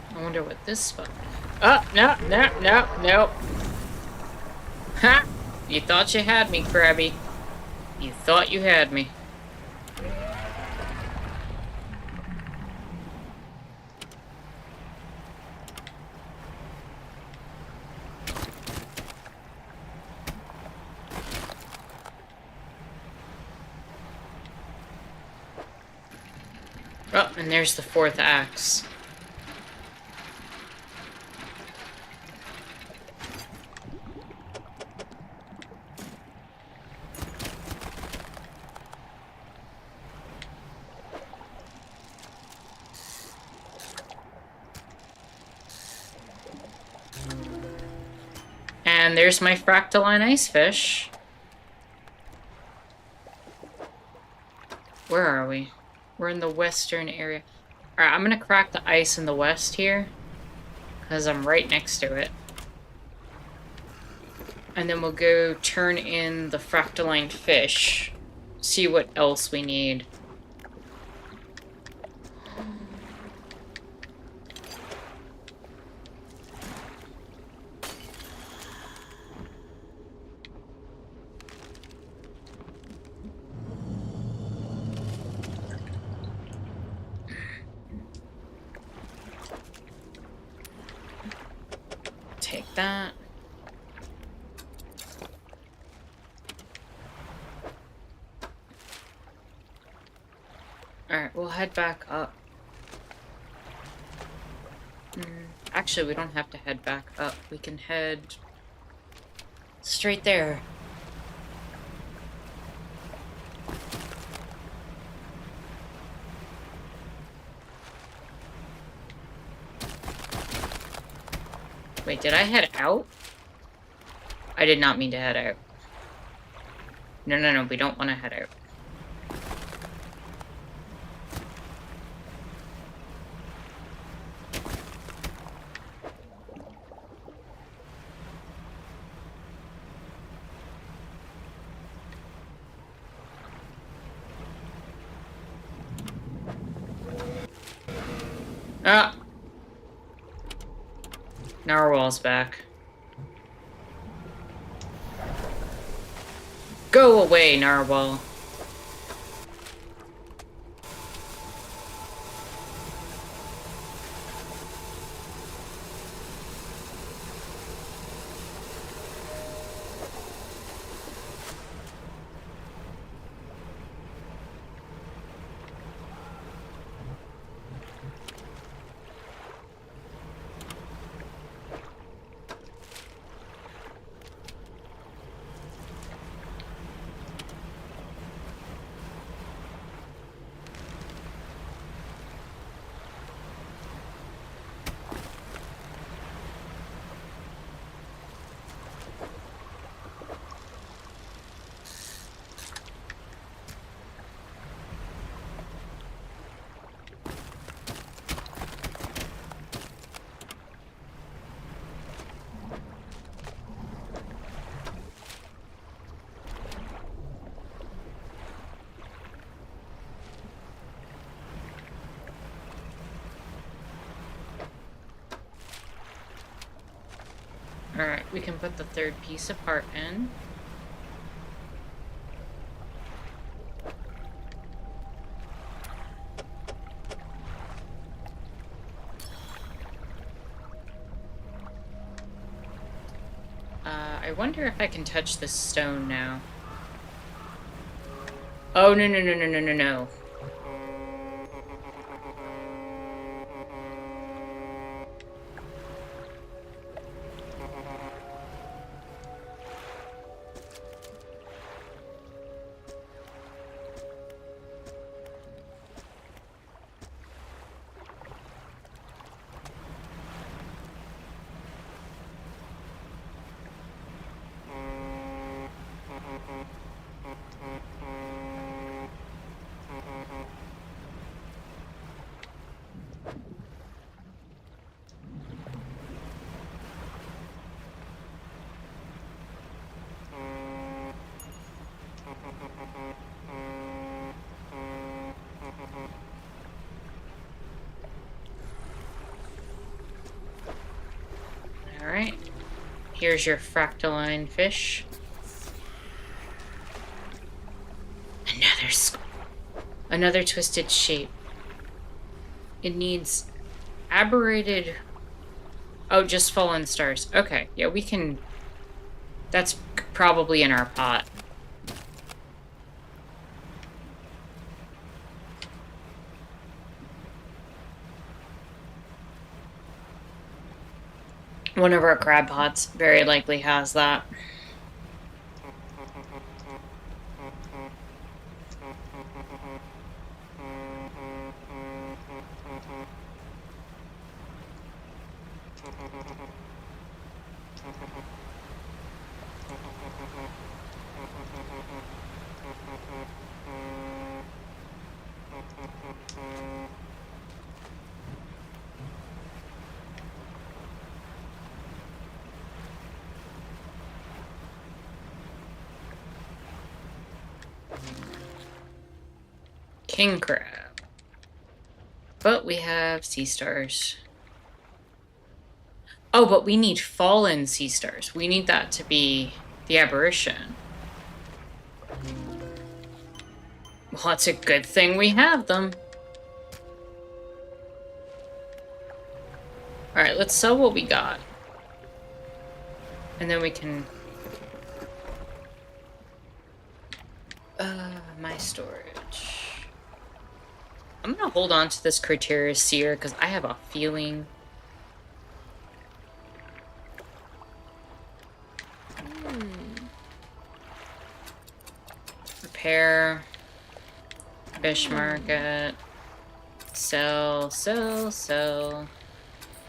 S1: I wonder what this spot. Oh, no. Ha! You thought you had me, Krabby. You thought you had me. Oh, and there's the fourth axe. And there's my fractaline ice fish. Where are we? We're in the western area. Alright, I'm gonna crack the ice in the west here, because I'm right next to it. And then we'll go turn in the fractaline fish. See what else we need. Take that. Alright, we'll head back up. Actually, we don't have to head back up. We can head straight there. Wait, did I head out? I did not mean to head out. No, we don't want to head out. Ah! Narwhal's back. Go away, Narwhal. Alright, we can put the third piece of part in. I wonder if I can touch this stone now. Oh, no. Alright. Here's your fractaline fish. Another twisted shape. It needs aberrated... Oh, just fallen stars. Okay, yeah, we can... That's probably in our pot. One of our crab pots very likely has that. King crab. But we have sea stars. Oh, but we need fallen sea stars. We need that to be the aberration. Well, it's a good thing we have them. Alright, let's sell what we got. And then we can... my storage. I'm gonna hold on to this Criteria Seer because I have a feeling... Repair. Fish market. Sell, sell, sell.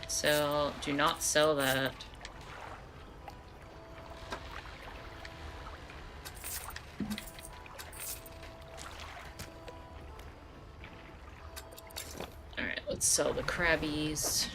S1: Sell. Do not sell that. Alright, let's sell the crabbies.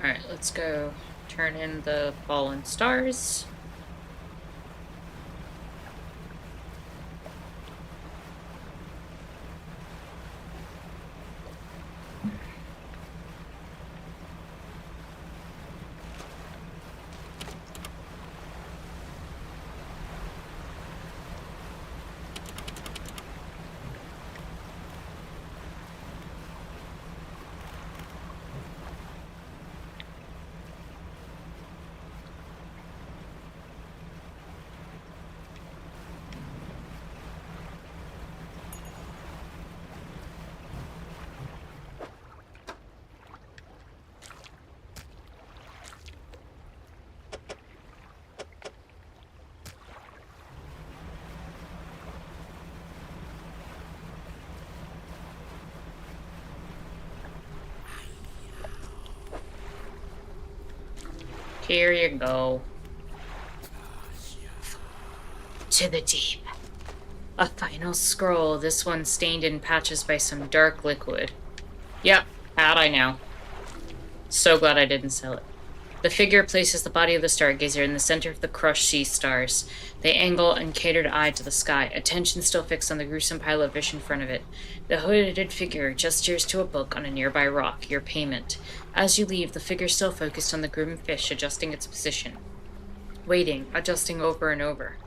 S1: Alright, let's go turn in the fallen stars. Here you go. To the deep. A final scroll, this one stained in patches by some dark liquid. Yep, that I know. So glad I didn't sell it. The figure places the body of the stargazer in the center of the crushed sea stars. They angle and catered eye to the sky, attention still fixed on the gruesome pile of fish in front of it. The hooded figure gestures to a book on a nearby rock, your payment. As you leave, the figure still focused on the grim fish, adjusting its position. Waiting, adjusting over and over.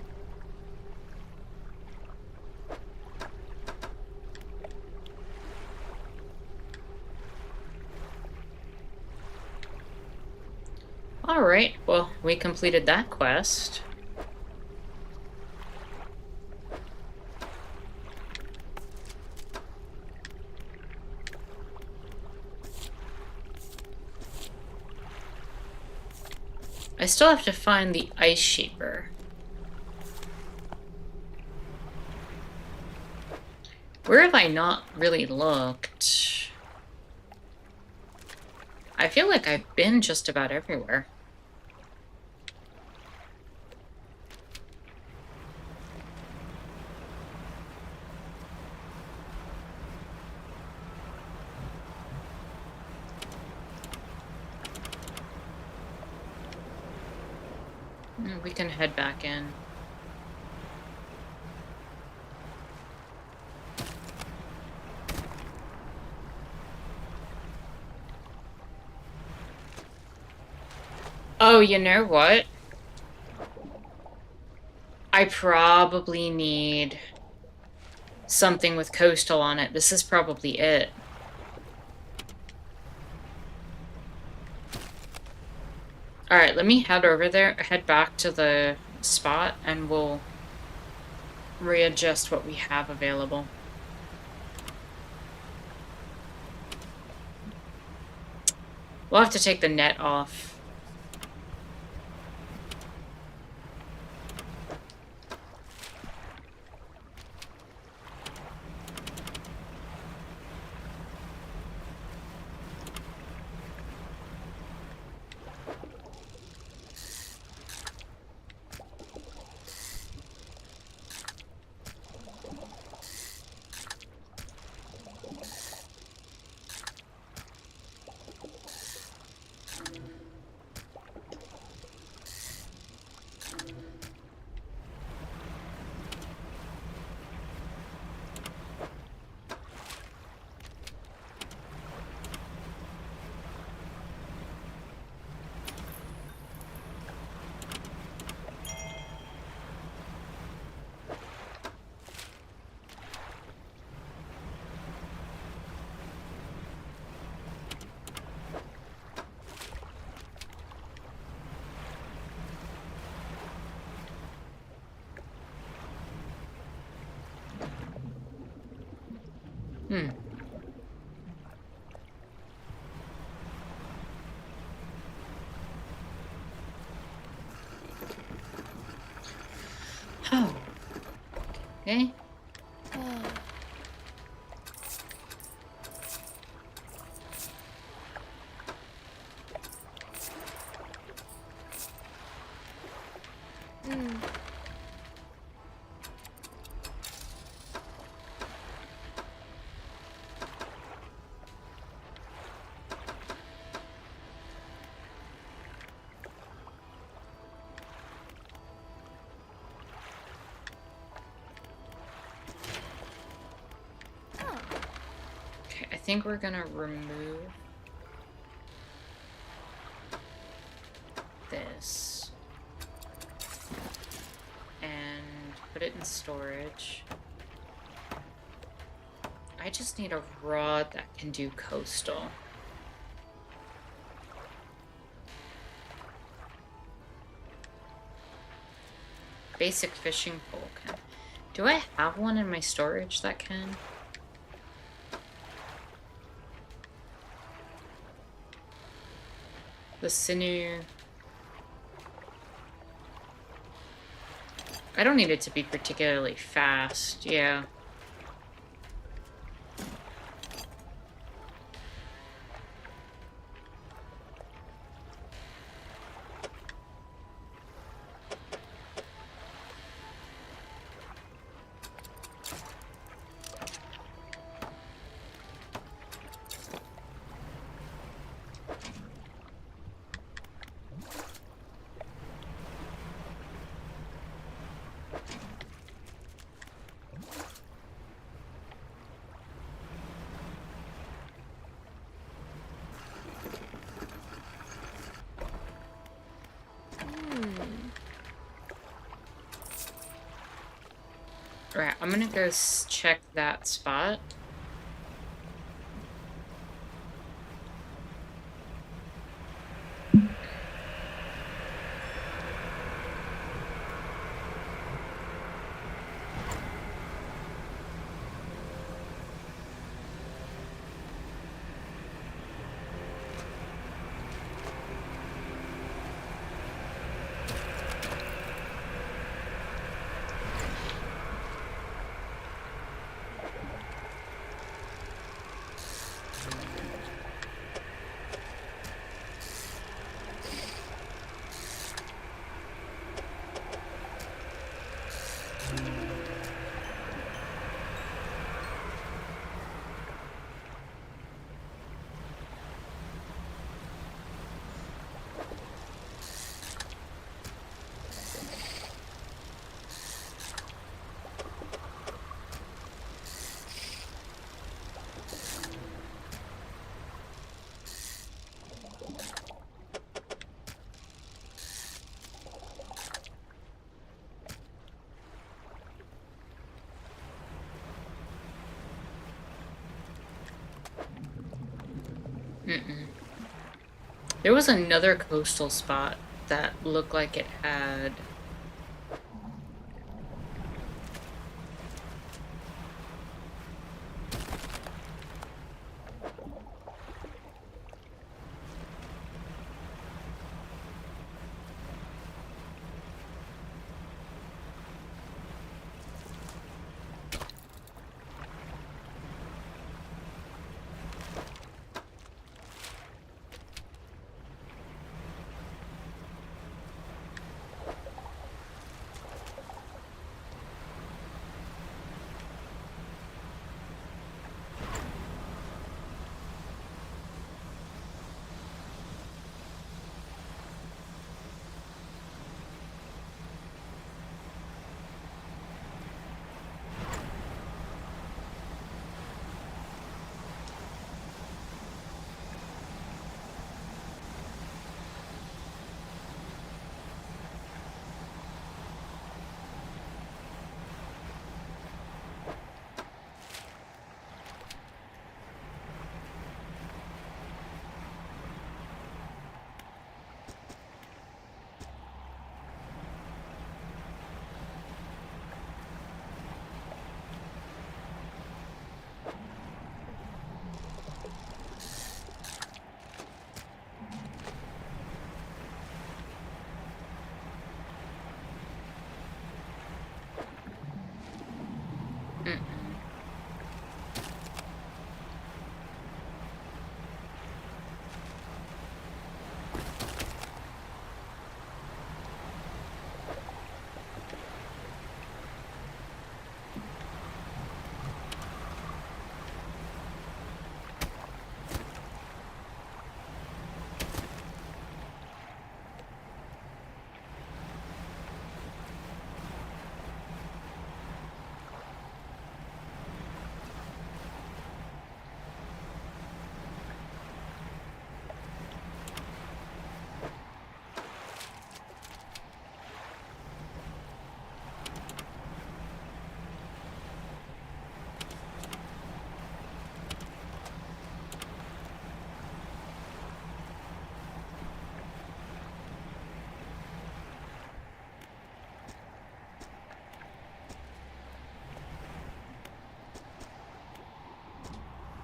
S1: Alright, well, we completed that quest. I still have to find the ice shaper. Where have I not really looked? I feel like I've been just about everywhere. We can head back in. Oh, you know what? I probably need something with coastal on it. This is probably it. Alright, let me head over there, head back to the spot, and we'll readjust what we have available. We'll have to take the net off. Oh. Okay. I think we're gonna remove this and put it in storage. I just need a rod that can do coastal. Basic fishing pole can. Do I have one in my storage that can? The sinew. I don't need it to be particularly fast, yeah. Right, I'm gonna go check that spot. There was another coastal spot that looked like it had...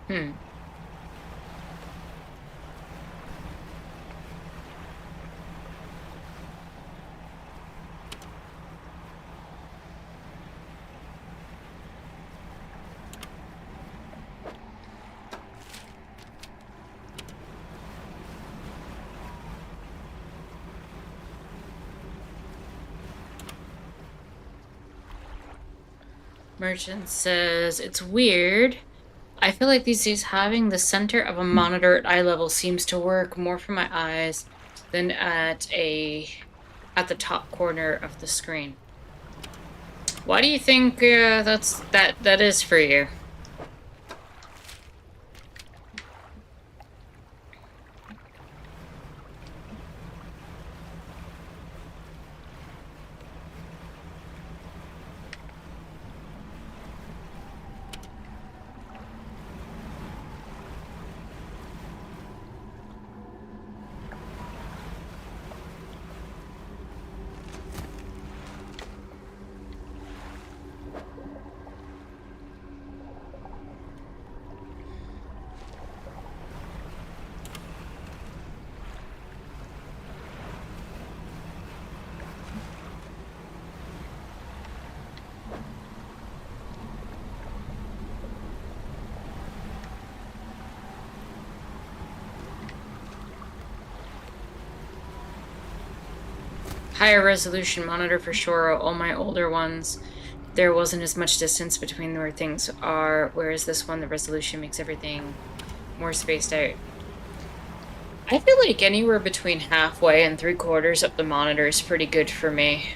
S1: Hmm. Merchant says, it's weird. I feel like these days having the center of a monitor at eye level seems to work more for my eyes than at the top corner of the screen. Why do you think that is for you? Higher resolution monitor for sure. All my older ones, there wasn't as much distance between where things are, whereas this one, the resolution makes everything more spaced out. I feel like anywhere between halfway and 3/4 of the monitor is pretty good for me.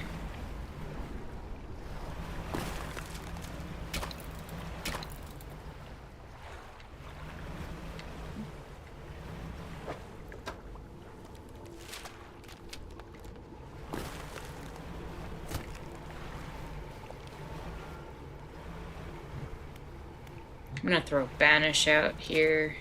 S1: I'm gonna throw Banish out here.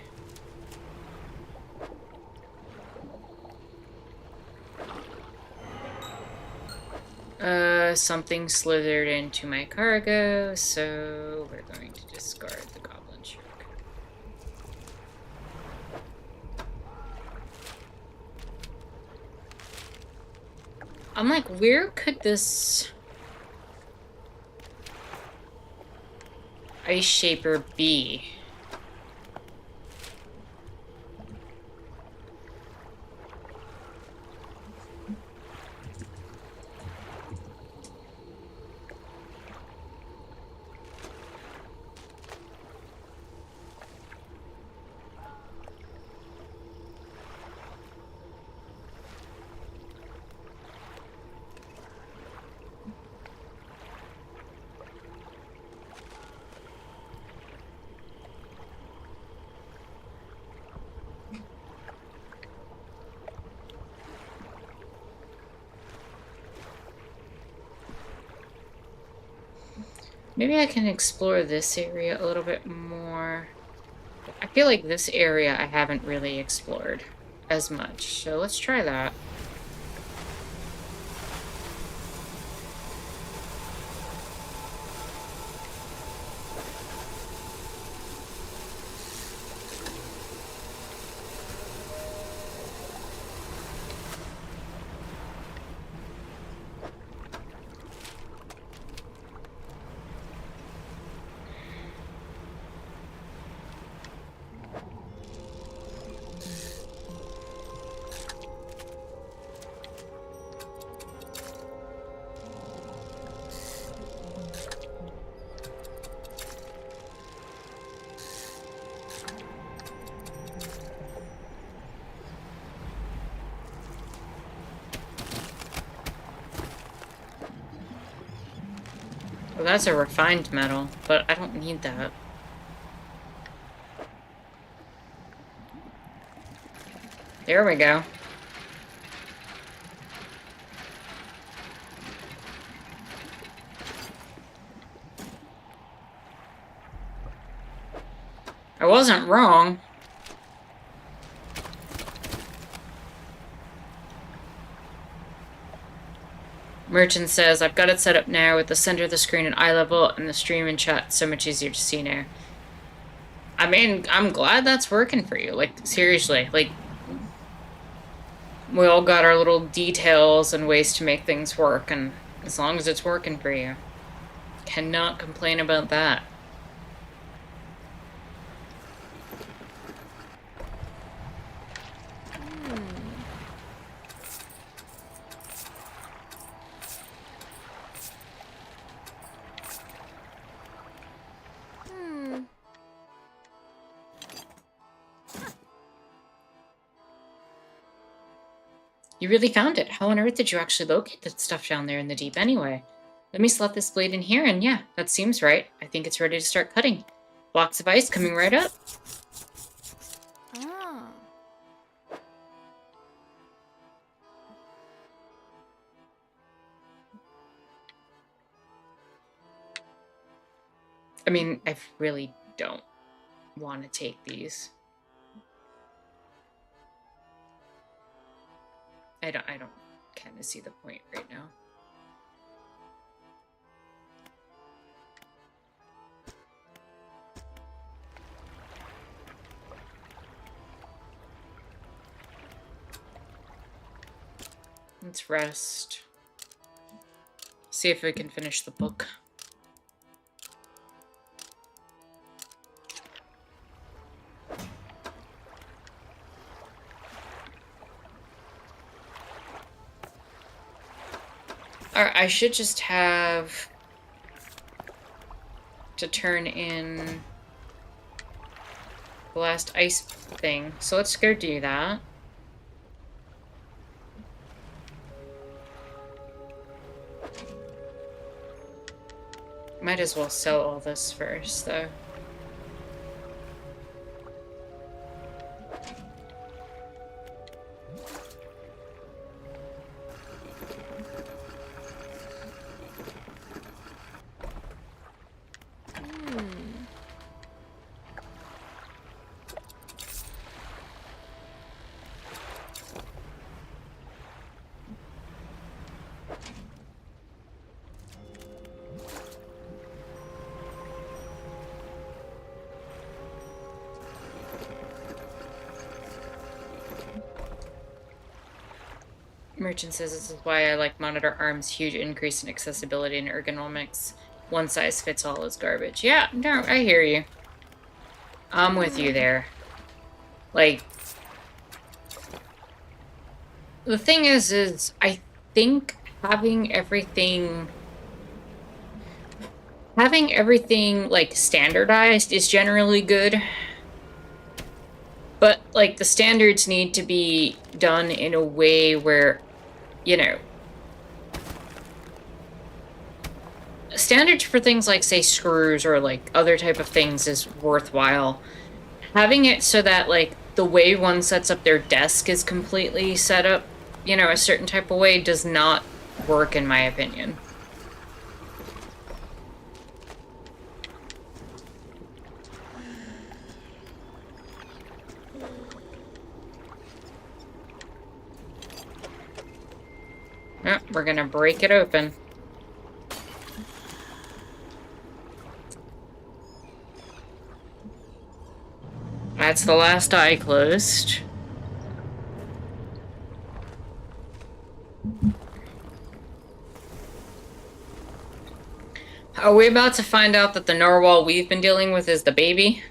S1: Something slithered into my cargo, so we're going to discard the Goblin Shark. I'm like, where could this Ice Shaper be? Maybe I can explore this area a little bit more. I feel like this area I haven't really explored as much, so let's try that. Well, that's a refined metal, but I don't need that. There we go. I wasn't wrong. Merchant says, I've got it set up now with the center of the screen at eye level and the stream and chat so much easier to see now. I mean, I'm glad that's working for you. Like, seriously, like, we all got our little details and ways to make things work, and as long as it's working for you, cannot complain about that. You really found it. How on earth did you actually locate that stuff down there in the deep anyway? Let me slot this blade in here, and yeah, that seems right. I think it's ready to start cutting. Blocks of ice coming right up. I mean, I really don't want to take these. I don't kind of see the point right now. Let's rest. See if we can finish the book. Alright, I should just have to turn in the last ice thing. So let's go do that. Might as well sell all this first, though. Merchant says this is why I like Monitor Arm's huge increase in accessibility and ergonomics. One size fits all is garbage. Yeah, no, I hear you. I'm with you there. Like, the thing is I think having everything like standardized is generally good. But like the standards need to be done in a way where, you know, standards for things like, say, screws or like other type of things is worthwhile. Having it so that like the way one sets up their desk is completely set up, you know, a certain type of way does not work in my opinion. Oh, we're gonna break it open. That's the last eye closed. Are we about to find out that the narwhal we've been dealing with is the baby?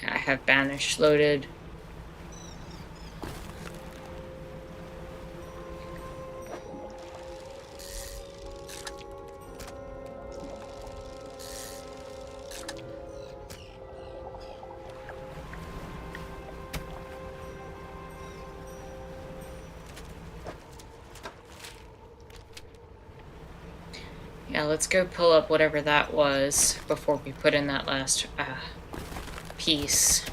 S1: I have Banish loaded. Yeah, let's go pull up whatever that was before we put in that last piece.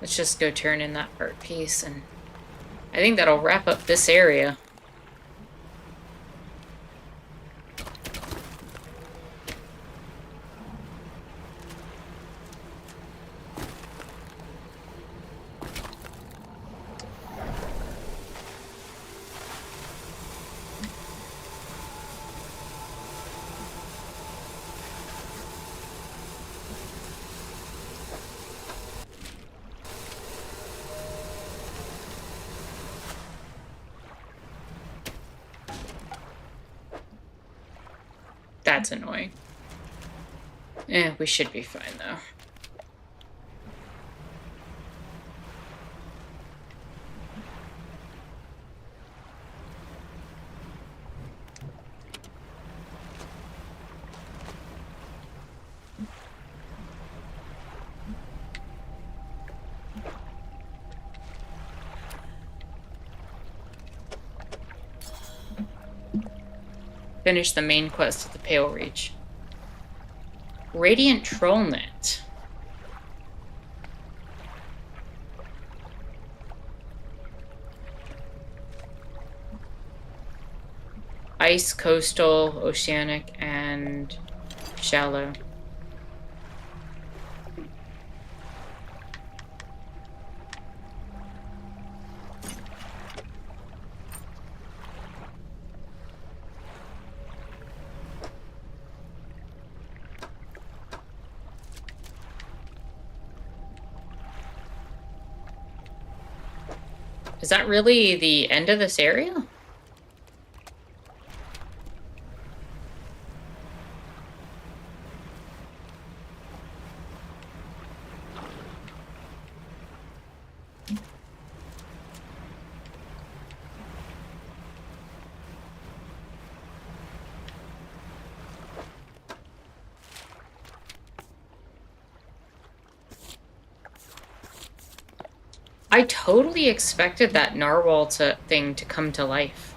S1: Let's just go turn in that art piece, and I think that'll wrap up this area. That's annoying. We should be fine, though. Finish the main quest of the Pale Reach. Radiant Trollnet. Ice, coastal, oceanic, and shallow. Is that really the end of this area? I totally expected that narwhal thing to come to life.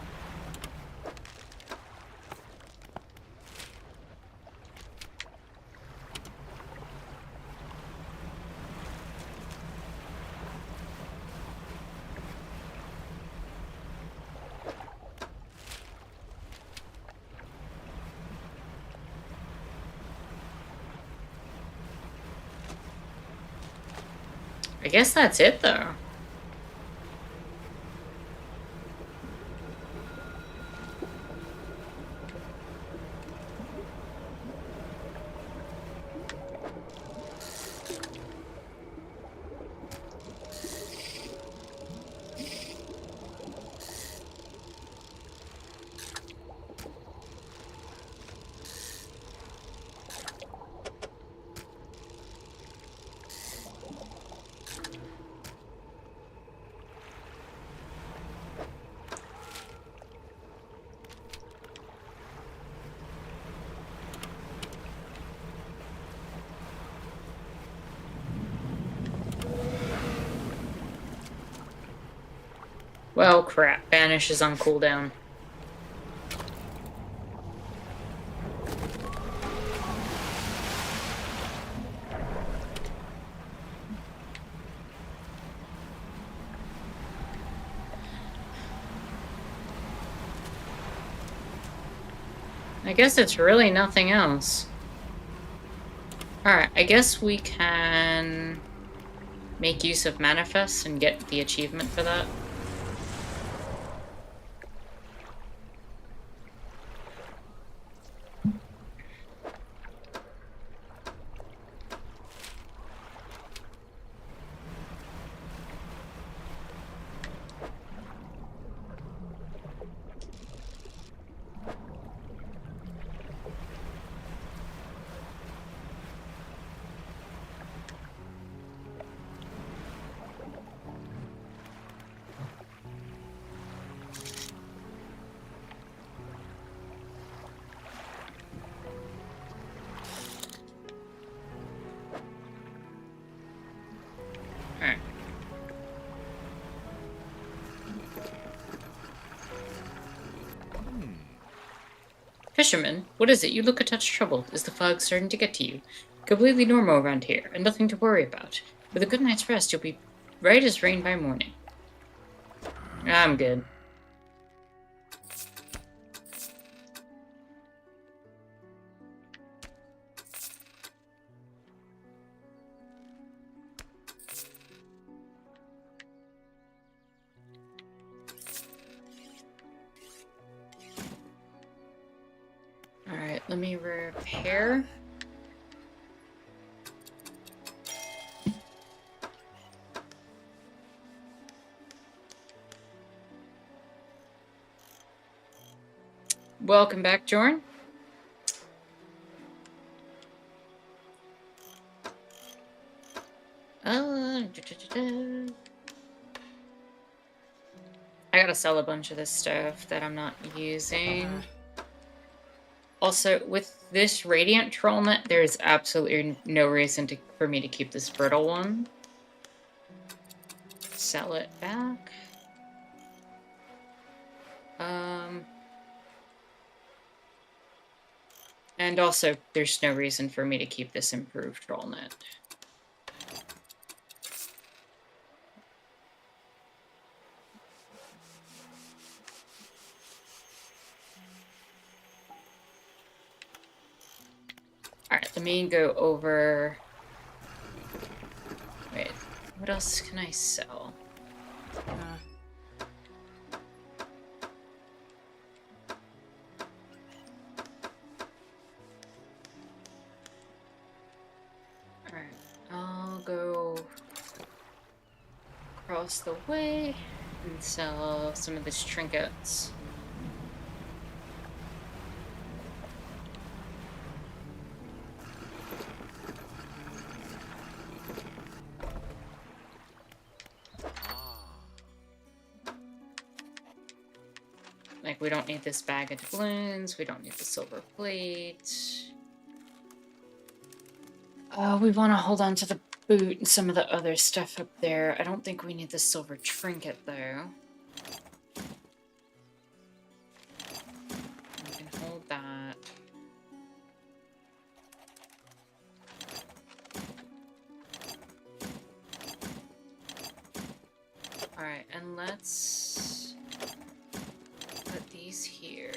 S1: I guess that's it, though. Well, crap. Banish is on cooldown. I guess it's really nothing else. Alright, I guess we can make use of Manifest and get the achievement for that. Fisherman, what is it? You look a touch troubled. Is the fog starting to get to you? Completely normal around here, and nothing to worry about. With a good night's rest, you'll be Right as rain by morning. I'm good. Alright, let me repair. Welcome back, Jorn. I gotta sell a bunch of this stuff that I'm not using. Also, with this Radiant Troll Net, there's absolutely no reason for me to keep this brittle one. Sell it back. And also, there's no reason for me to keep this improved Troll Net. Alright, let me go over... Wait, what else can I sell? Alright, I'll go across the way and sell some of these trinkets. Like, we don't need this bag of doubloons, we don't need the silver plate. We want to hold on to the boot and some of the other stuff up there. I don't think we need the silver trinket, though. We can hold that. Alright, and let's put these here.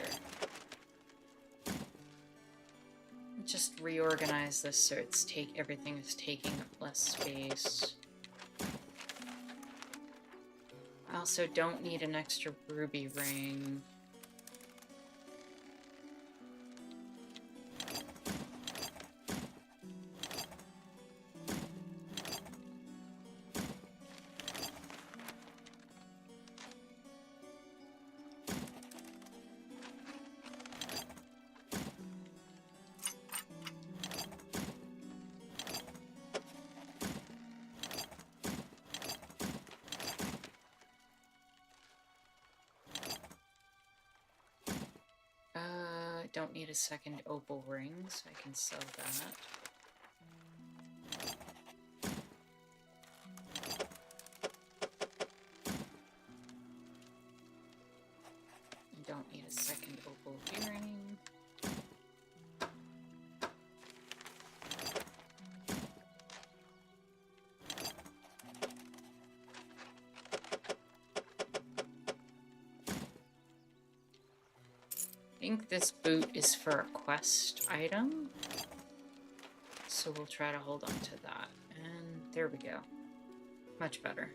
S1: Just reorganize this so it's everything is taking up less space. I also don't need an extra ruby ring. Don't need a second opal ring, so I can sell that. Don't need a second opal earring. I think this boot is for a quest item, so we'll try to hold on to that. And there we go. Much better.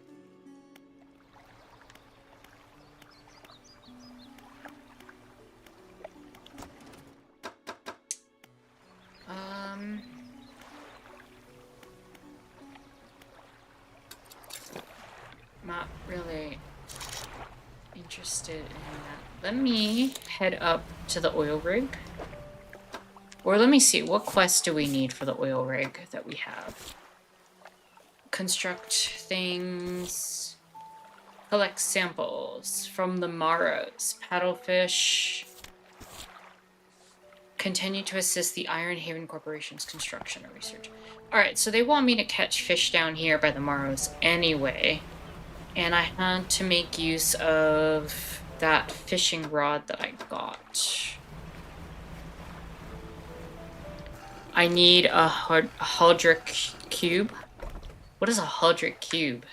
S1: Not really interested in that. Let me head up to the oil rig. Or let me see, what quest do we need for the oil rig that we have? Construct things. Collect samples from the Maros. Paddlefish. Continue to assist the Iron Haven Corporation's construction and research. Alright, so they want me to catch fish down here by the Maros anyway. And I had to make use of that fishing rod that I got. I need a Huldrick cube. What is a Huldrick cube?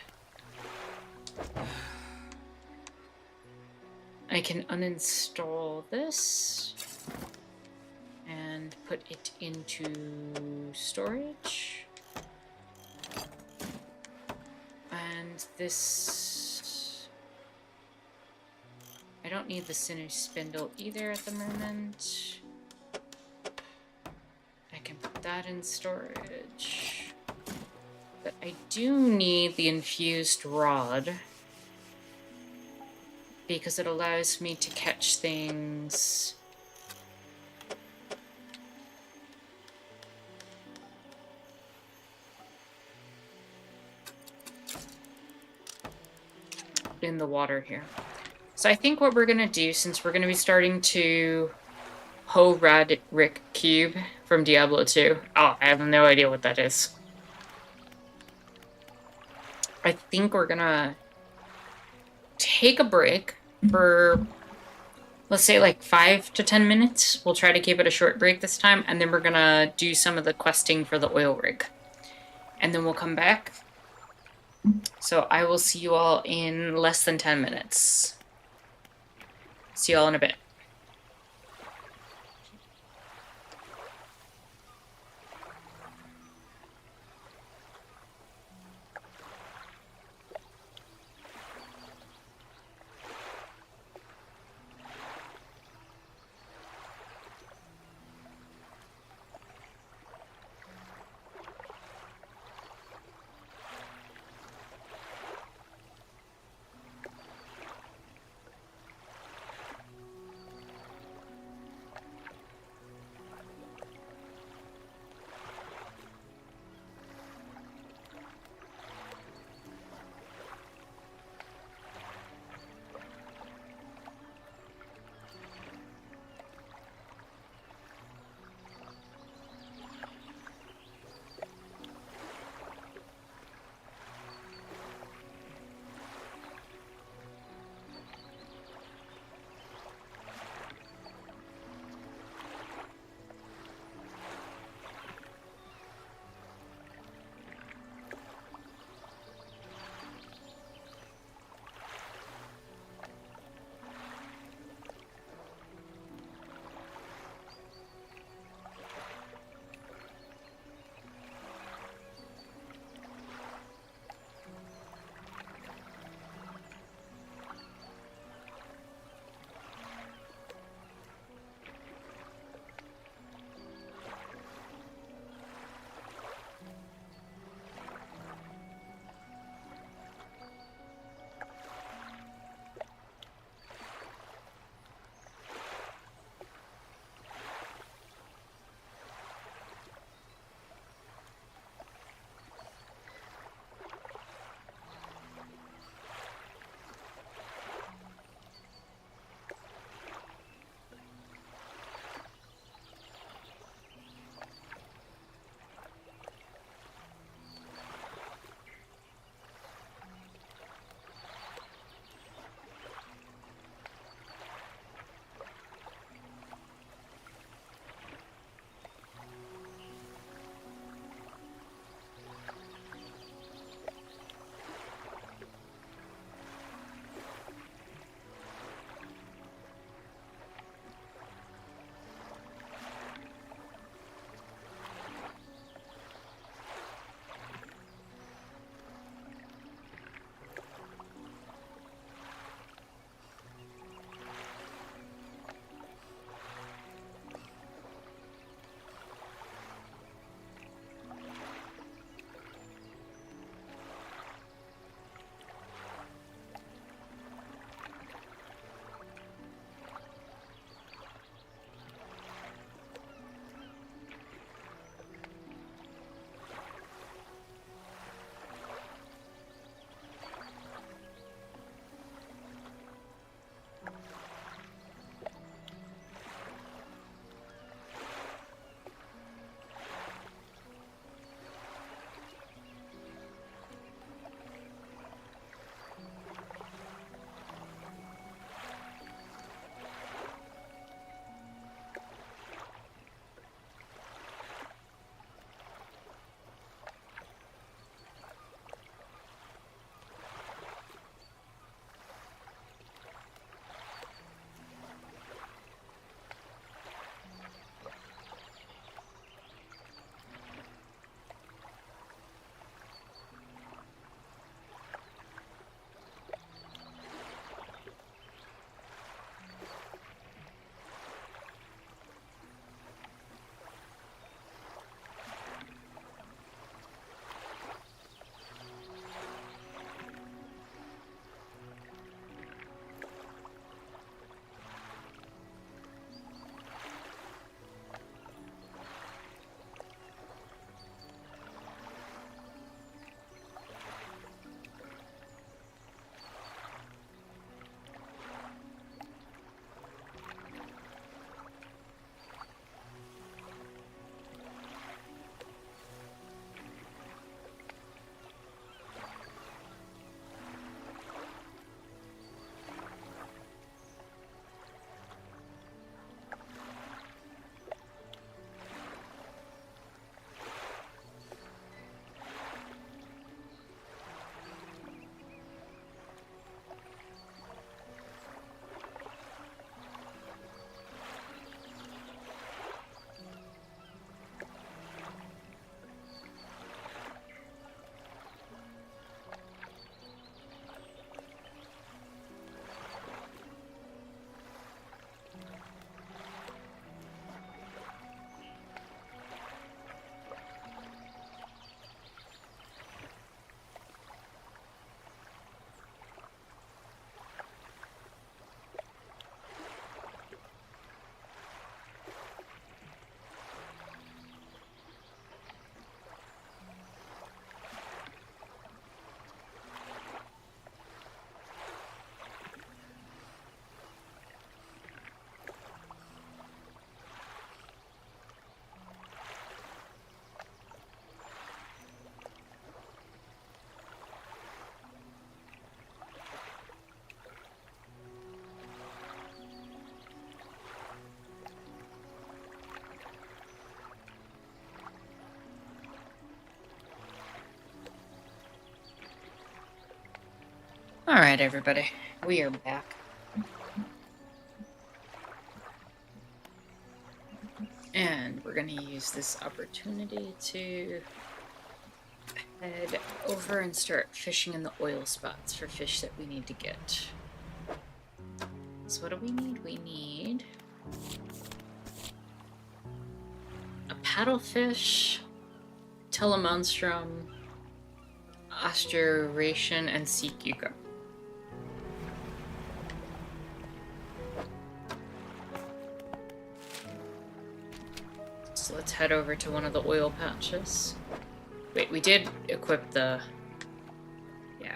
S1: I can uninstall this and put it into storage. And this... I don't need the sinew spindle either at the moment. I can put that in storage. But I do need the infused rod, because it allows me to catch things in the water here. So I think what we're gonna do, since we're gonna be starting to Ho Rad Rick Cube from Diablo 2. Oh, I have no idea what that is. I think we're gonna take a break for, let's say, like 5 to 10 minutes. We'll try to keep it a short break this time, and then we're gonna do some of the questing for the oil rig. And then we'll come back. So I will see you all in less than 10 minutes. See you all in a bit. Alright, everybody. We are back. And we're going to use this opportunity to head over and start fishing in the oil spots for fish that we need to get. So what do we need? We need a paddlefish, telemonstrum, osteiration, and sea cucumber. So let's head over to one of the oil patches. Wait, we did equip the... Yeah.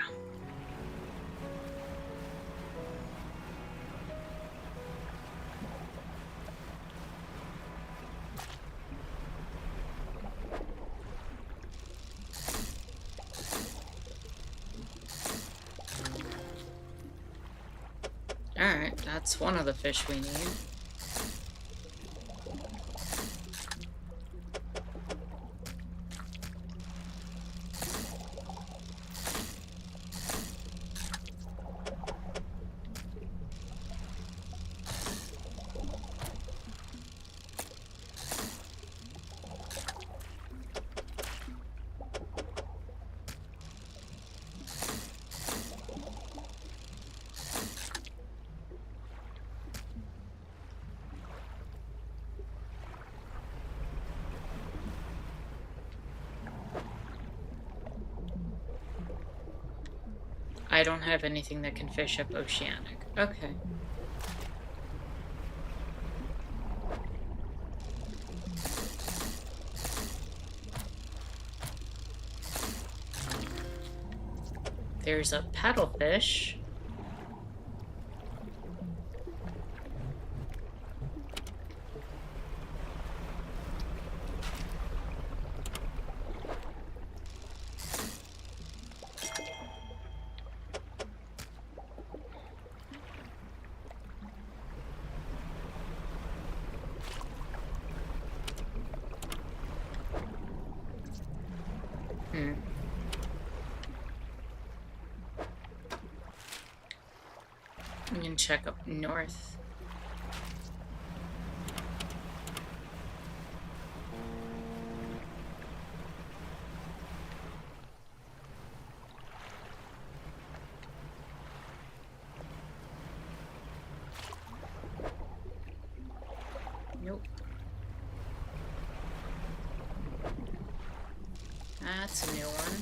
S1: Alright, that's one of the fish we need. I don't have anything that can fish up oceanic. Okay. There's a paddlefish. We can check up north. Nope. That's a new one.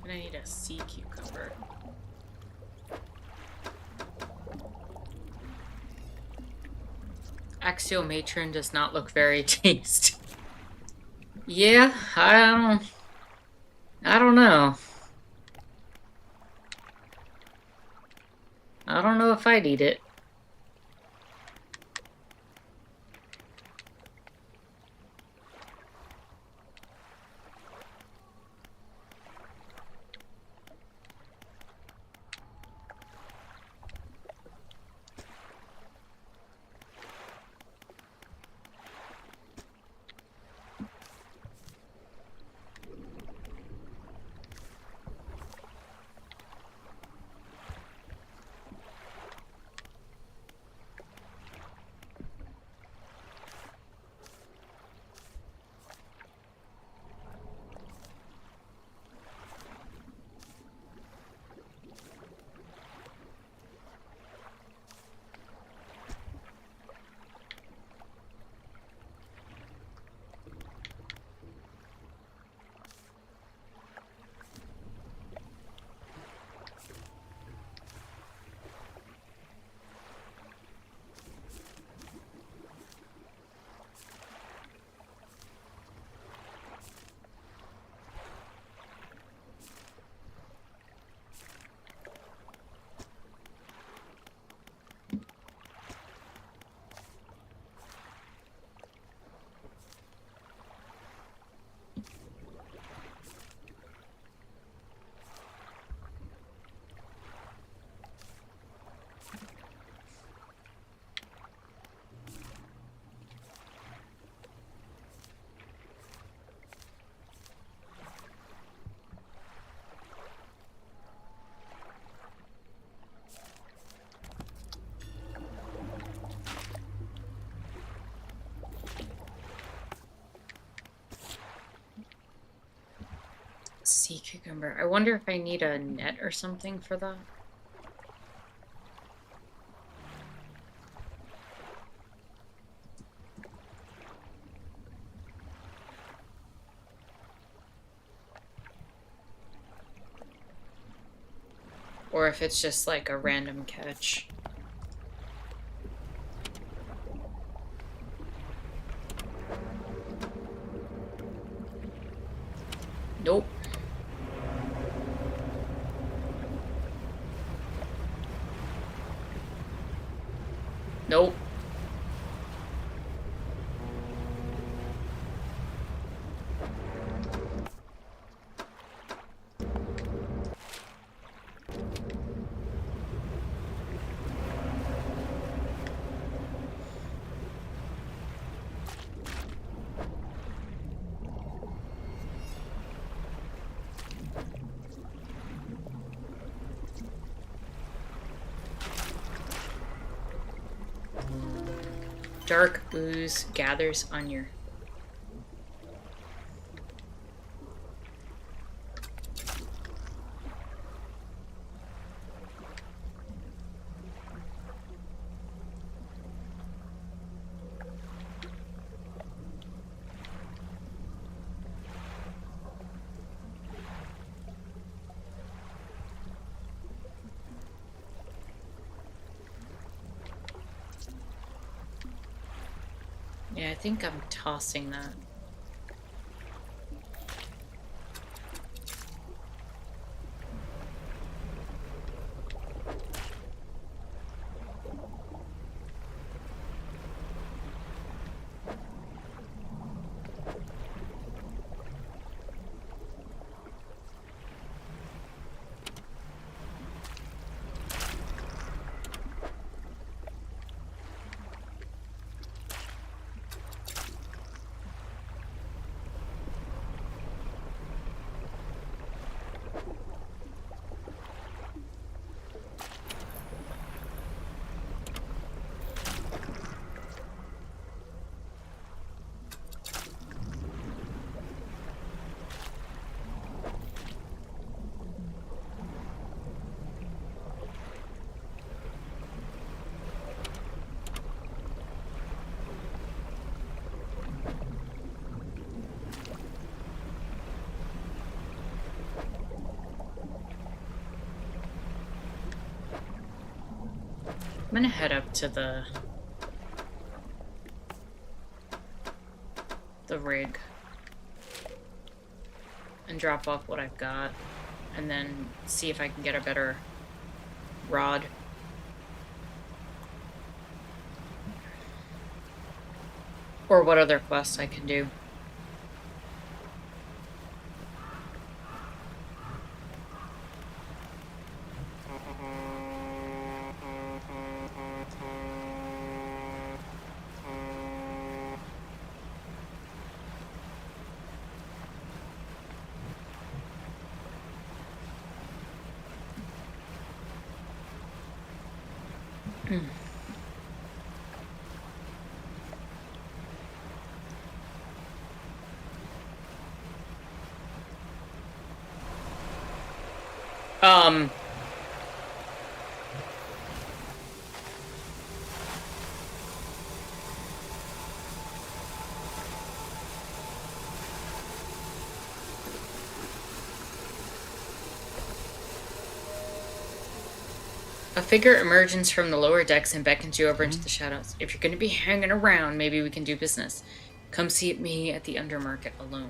S1: I need a sea cucumber. Axiomatron does not look very tasty. Yeah, I don't know. I don't know if I'd eat it. sea cucumber. I wonder if I need a net or something for that. Or if it's just like a random catch. Nope. Nope. Dark ooze gathers on your... Yeah, I think I'm tossing that. I'm gonna head up to the rig and drop off what I've got, and then see if I can get a better rod. Or what other quests I can do. A figure emerges from the lower decks and beckons you over into the shadows. If you're going to be hanging around, maybe we can do business. Come see me at the Undermarket alone.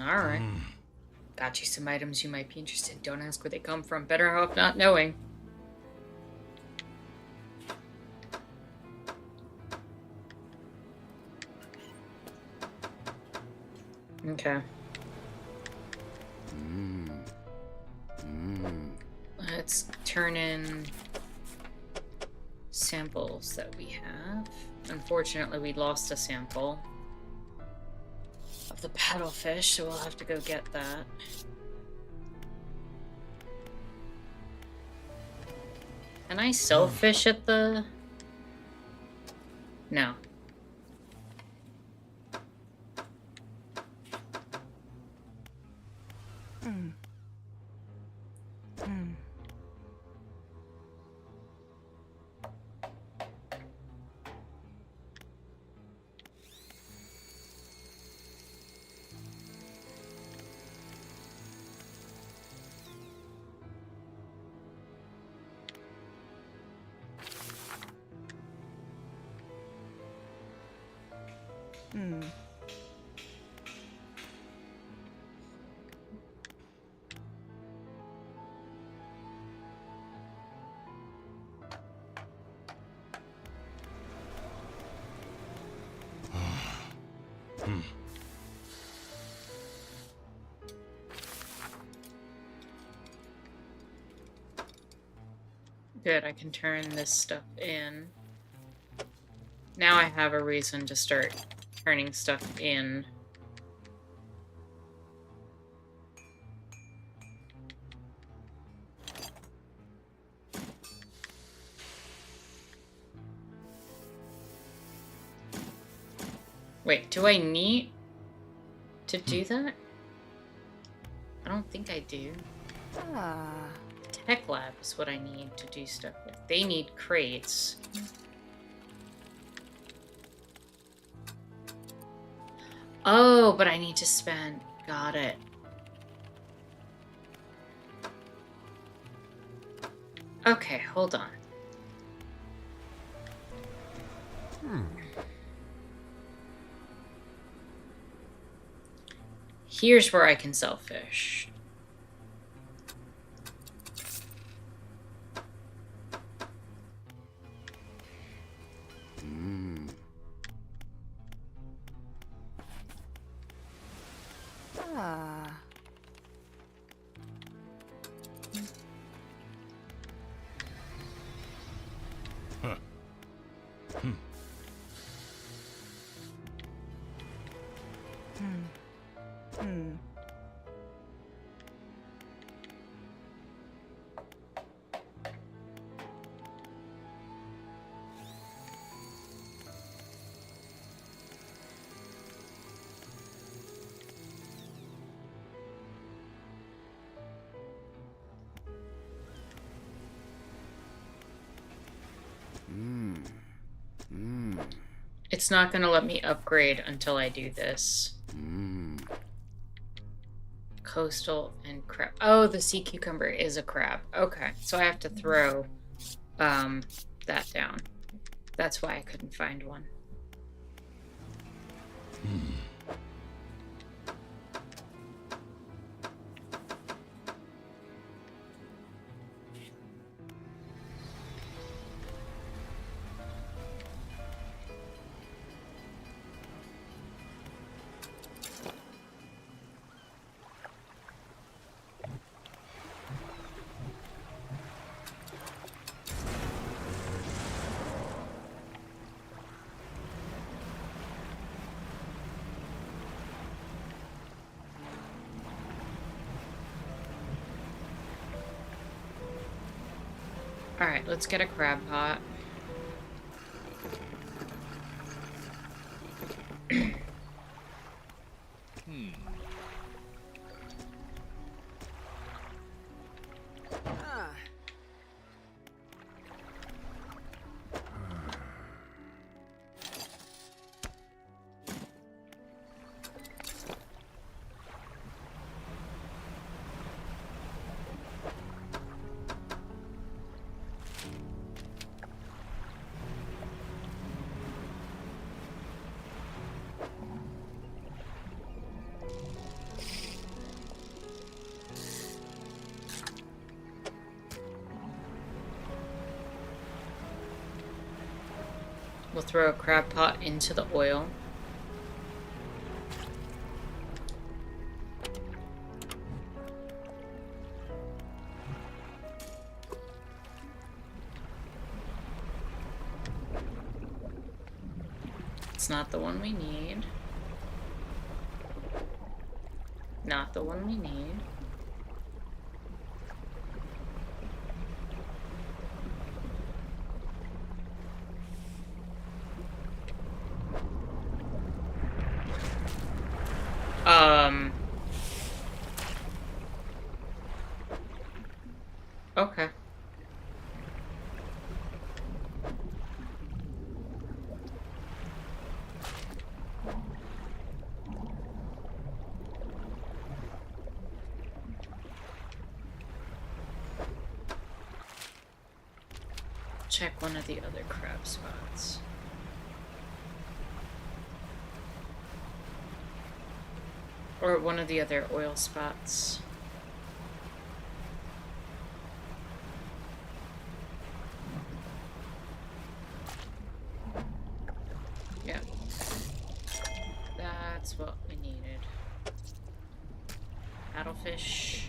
S1: Alright. Got you some items you might be interested in. Don't ask where they come from. Better off not knowing. Okay. Let's turn in samples that we have. Unfortunately, we lost a sample of the paddlefish, so we'll have to go get that. Can I sell fish at the... No. Good, I can turn this stuff in. Now I have a reason to start turning stuff in. Wait, do I need to do that? I don't think I do. Tech lab is what I need to do stuff with. They need crates. Oh, but I need to spend... Got it. Okay, hold on. Here's where I can sell fish. It's not going to let me upgrade until I do this. Coastal and crab. Oh, the sea cucumber is a crab. Okay, so I have to throw that down. That's why I couldn't find one. Alright, let's get a crab pot. We'll throw a crab pot into the oil. It's not the one we need. Not the one we need. check one of the other crab spots. Or one of the other oil spots. Yep. That's what we needed. Paddlefish.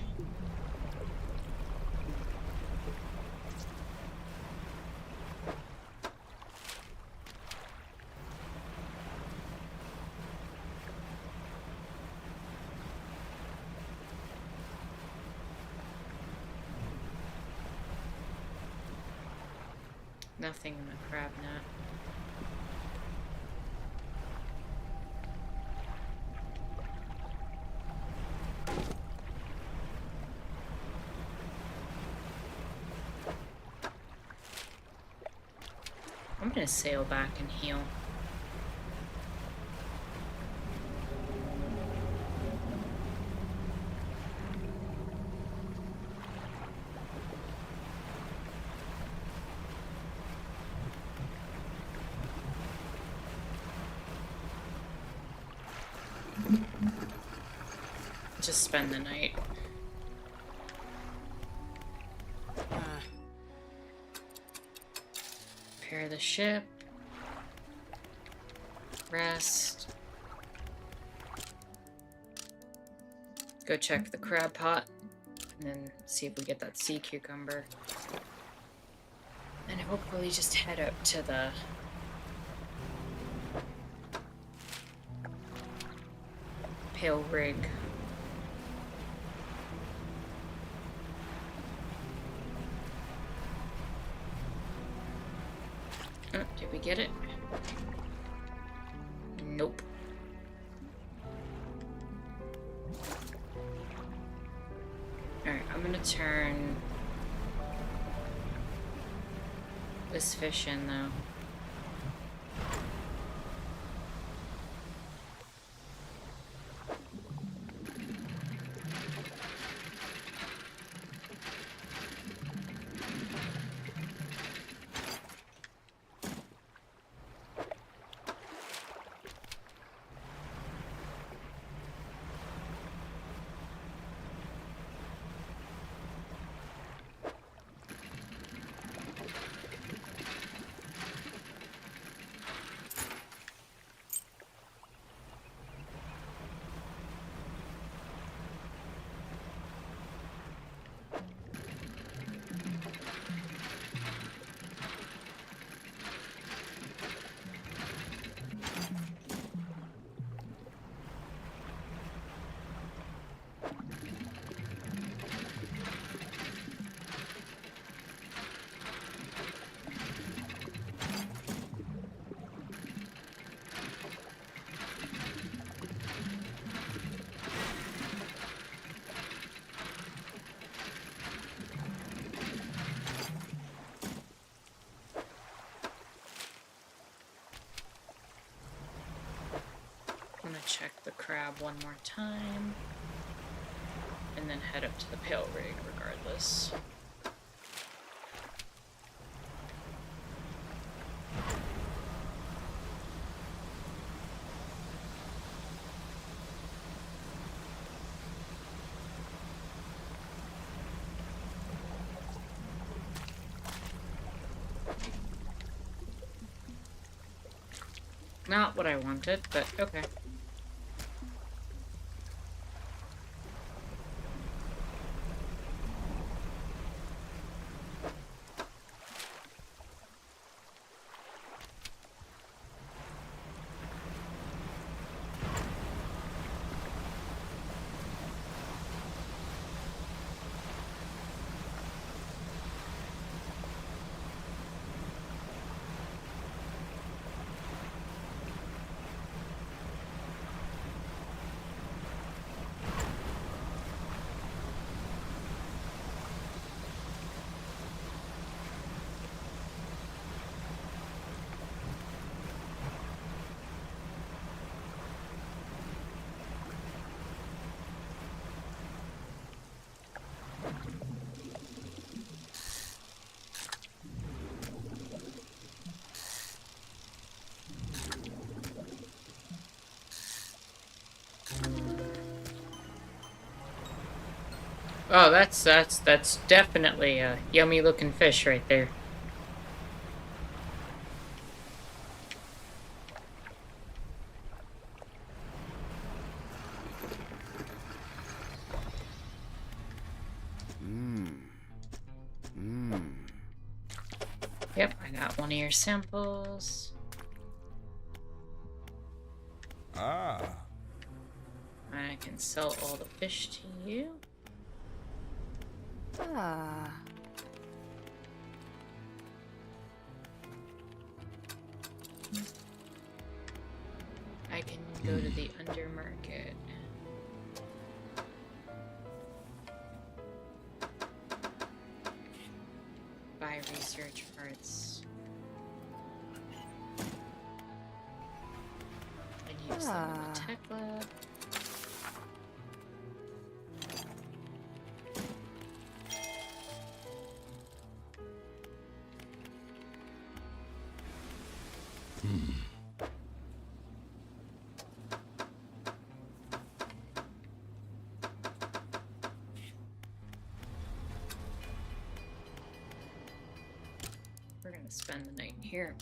S1: Nothing in the crab net. I'm gonna sail back and heal. Just spend the night. Repair the ship. Rest. Go check the crab pot. And then see if we get that sea cucumber. And hopefully just head up to the pale rig. Oh, did we get it? Nope. Alright, I'm gonna turn this fish in though. I'm gonna check the crab one more time. And then head up to the pale rig regardless. Not what I wanted, but okay. Oh, that's definitely a yummy looking fish right there. Yep, I got one of your samples.
S2: Ah.
S1: I can sell all the fish to you.
S3: Ah.
S1: I can go to the undermarket. Buy research parts. And use them in the tech lab. We're gonna spend the night here.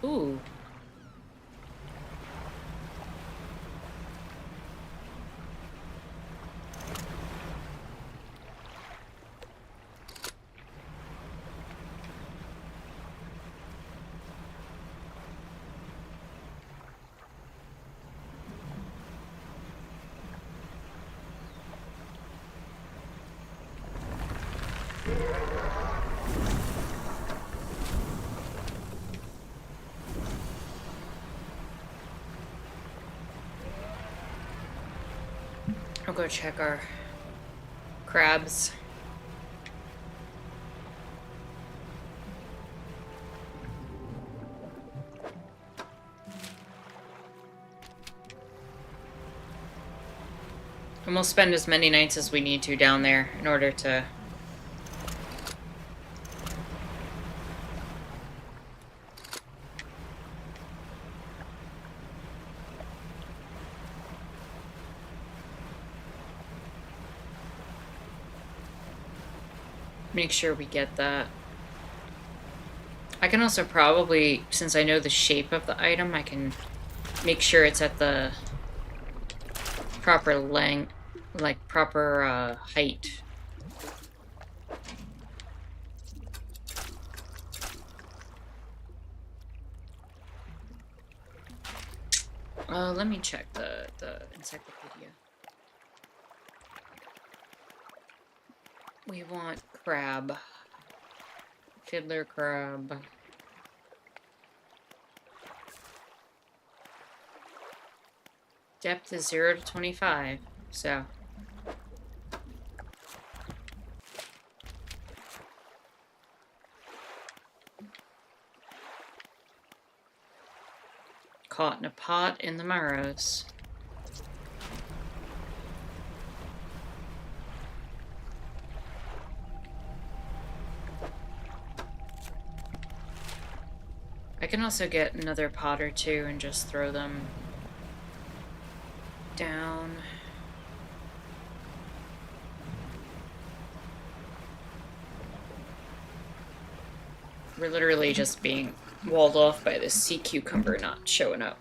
S1: Ooh. I'll go check our crabs. And we'll spend as many nights as we need to down there in order to make sure we get that. I can also probably, since I know the shape of the item, I can make sure it's at the proper length, like proper height. Let me check the encyclopedia. We want crab. Fiddler crab. Depth is 0 to 25, so. Caught in a pot in the Maros. I can also get another pot or two and just throw them down. We're literally just being walled off by this sea cucumber not showing up.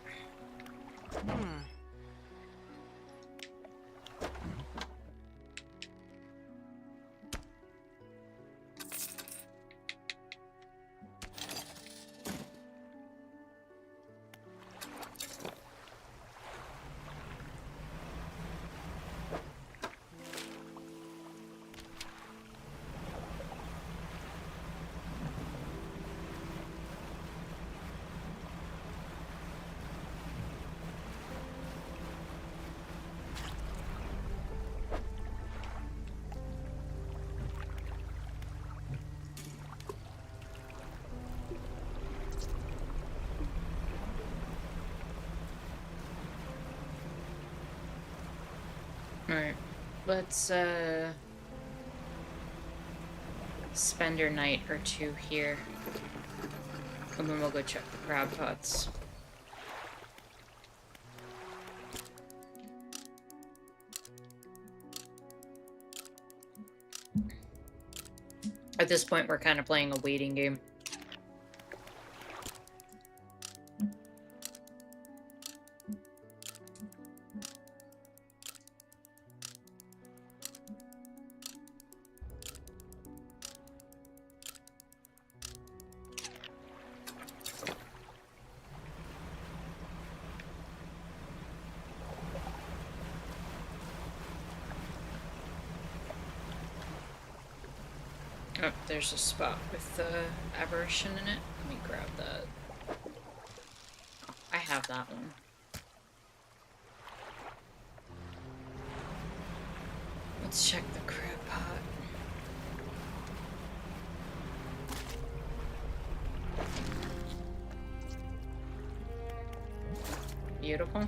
S1: Alright, let's spend a night or two here. And then we'll go check the crab pots. At this point, we're kind of playing a waiting game. Oh, there's a spot with the aberration in it. Let me grab that. Oh, I have that one. Let's check the crab pot. Beautiful.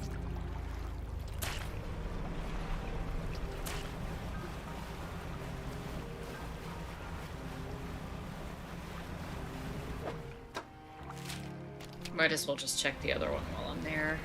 S1: Might as well just check the other one while I'm there.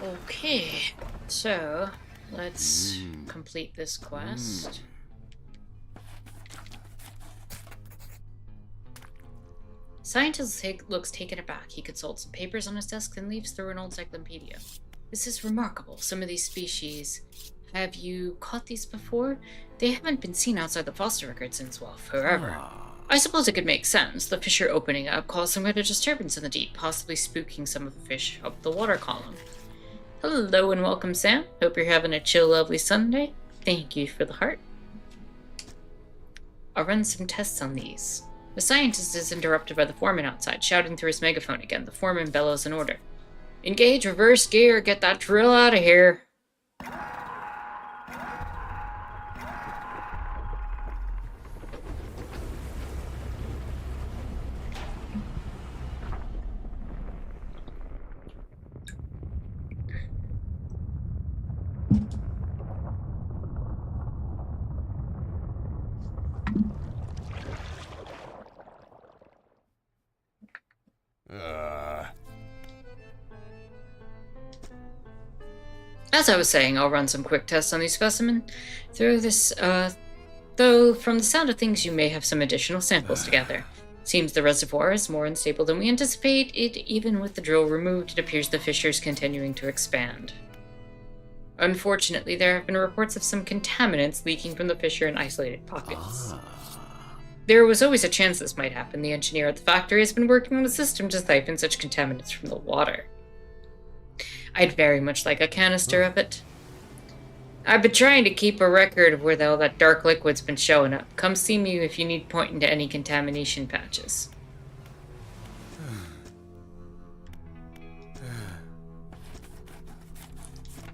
S1: Okay, so let's complete this quest. Scientist looks taken aback. He consults some papers on his desk, then leaves through an old encyclopedia. This is remarkable. Some of these species. Have you caught these before? They haven't been seen outside the fossil record since, well, forever. I suppose it could make sense. The fissure opening up caused some kind of disturbance in the deep, possibly spooking some of the fish up the water column. Hello and welcome, Sam. Hope you're having a chill, lovely Sunday. Thank you for the heart. I'll run some tests on these. The scientist is interrupted by the foreman outside, shouting through his megaphone again. The foreman bellows an order. Engage, reverse gear, get that drill out of here. As I was saying, I'll run some quick tests on these specimens. Though from the sound of things, you may have some additional samples to gather. Seems the reservoir is more unstable than we anticipated. Even with the drill removed, it appears the fissure is continuing to expand. Unfortunately, there have been reports of some contaminants leaking from the fissure in isolated pockets. There was always a chance this might happen. The engineer at the factory has been working on a system to siphon such contaminants from the water. I'd very much like a canister of it. I've been trying to keep a record of where all that dark liquid's been showing up. Come see me if you need pointing to any contamination patches.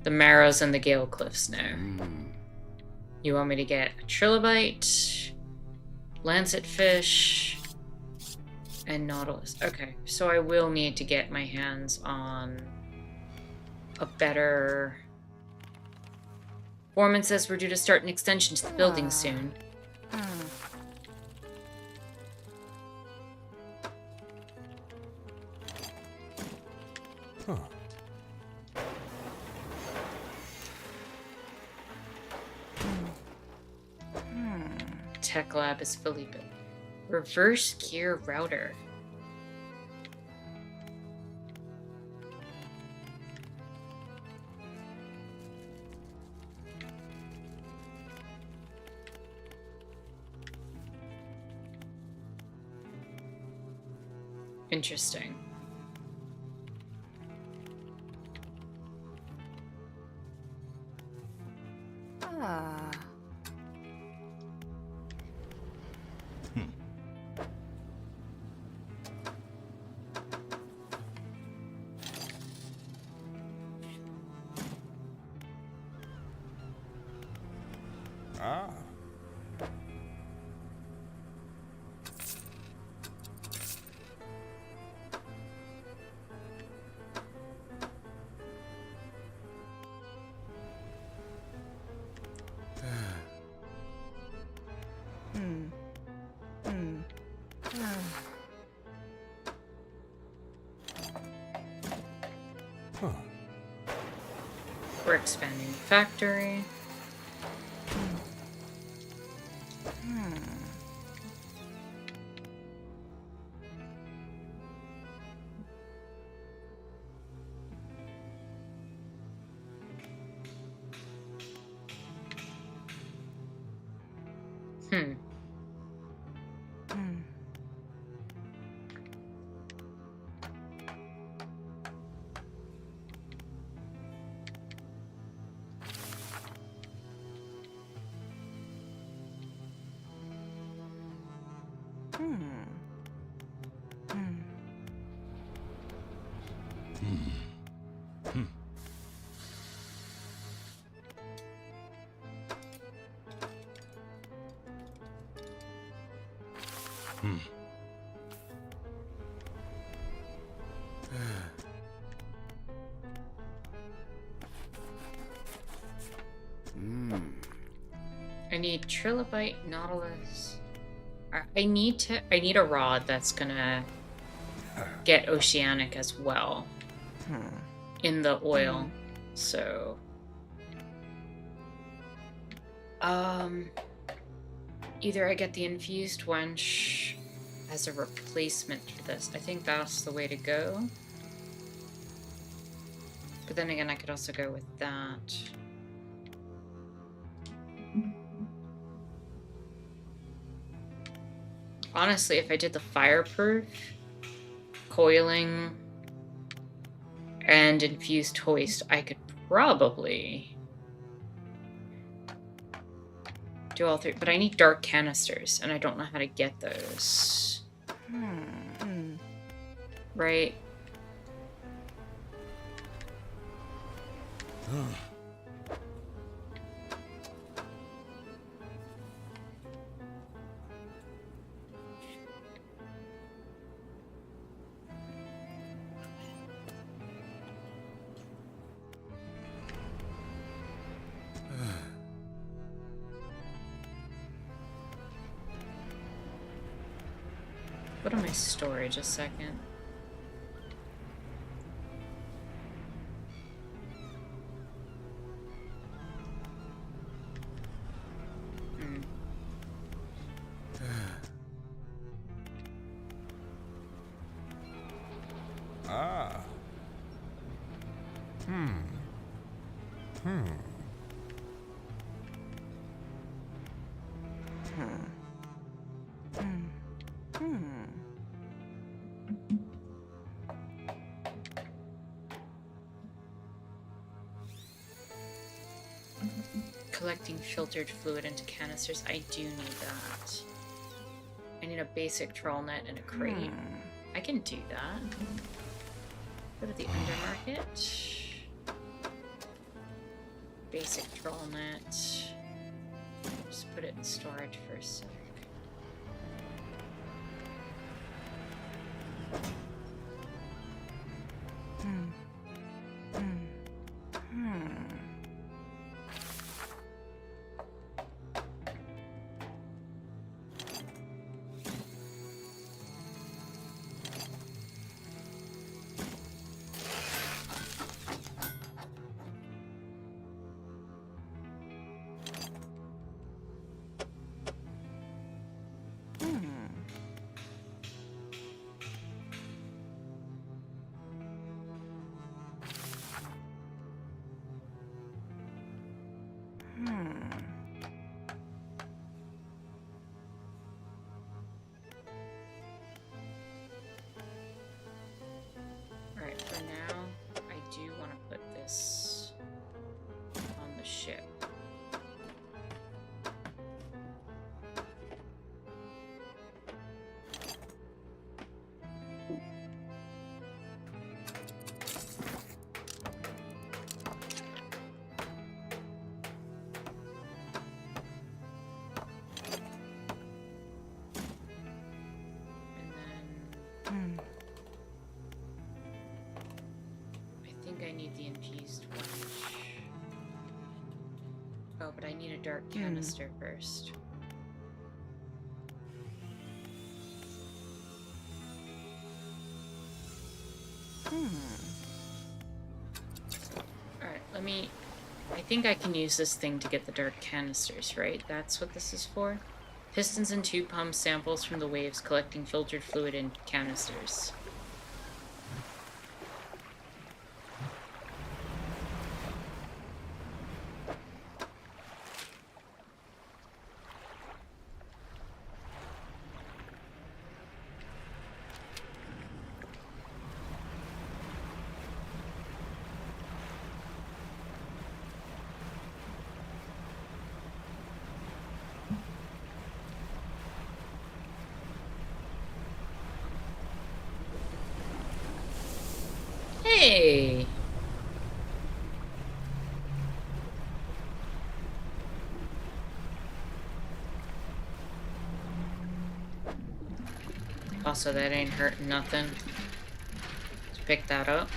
S1: The Marrows and the Gale Cliffs now. You want me to get a trilobite, lancetfish, and nautilus. Okay, so I will need to get my hands on a better... Foreman says we're due to start an extension to the building soon.
S2: Huh.
S1: Tech lab is fully built. Reverse gear router. Interesting.
S2: Ah. Huh.
S1: We're expanding the factory. I need trilobite, nautilus. I need a rod that's gonna get oceanic as well in the oil. So either I get the infused wench as a replacement for this. I think that's the way to go. But then again, I could also go with that. Honestly, if I did the fireproof, coiling, and infused hoist, I could probably do all three. But I need dark canisters, and I don't know how to get those. Right? Go to my storage a second.
S2: Ah. Hmm. Hmm.
S1: Collecting filtered fluid into canisters. I do need that. I need a basic trawl net and a crate. I can do that. Go to the undermarket. Basic trawl net. Just put it in storage for a sec. Alright, for now, I do want to put this on the ship. I need the infused wench. Oh, but I need a dark canister first. Alright, I think I can use this thing to get the dark canisters, right? That's what this is for? Pistons and tube pumps, samples from the waves, collecting filtered fluid in canisters. Hey! Also, that ain't hurting nothing. Let's pick that up.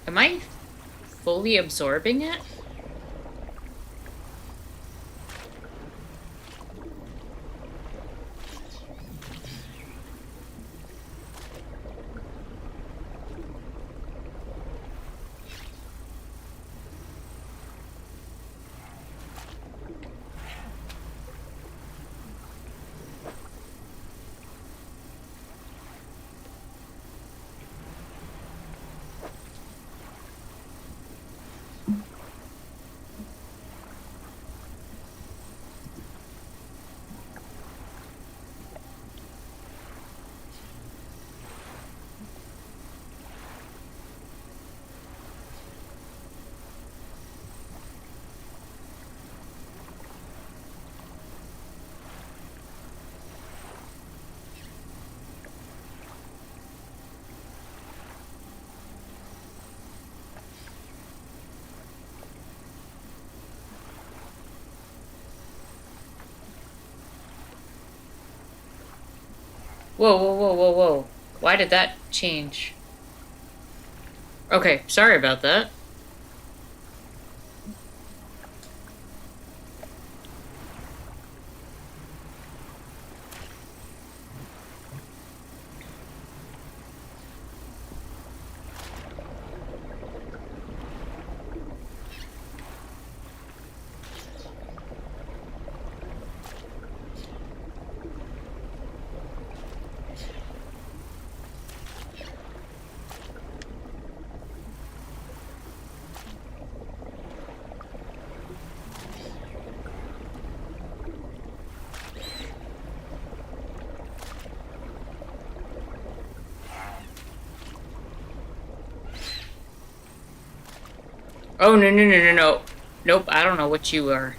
S1: Am I fully absorbing it? Whoa, whoa, whoa, whoa, whoa. Why did that change? Okay, sorry about that. Oh, no, no, no, no, no. Nope, I don't know what you are.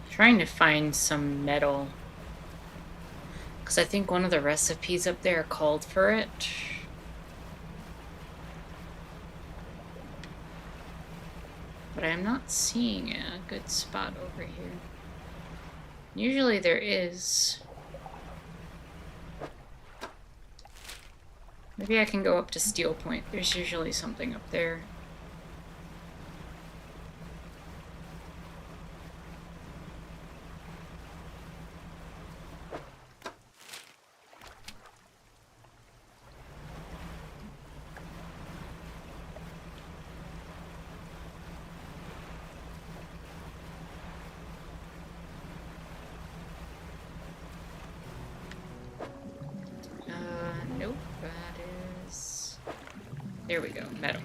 S1: Trying to find some metal. Because I think one of the recipes up there called for it. But I'm not seeing a good spot over here. Usually there is. Maybe I can go up to Steel Point. There's usually something up there. Nope, that is... There we go, metal.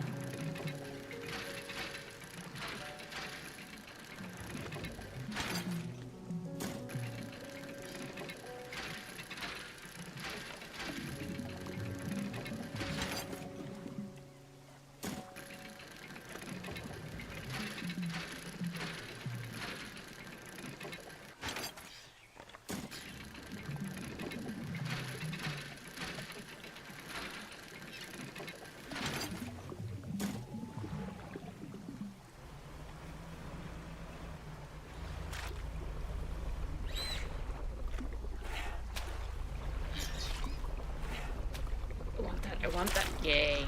S1: want that. Yay.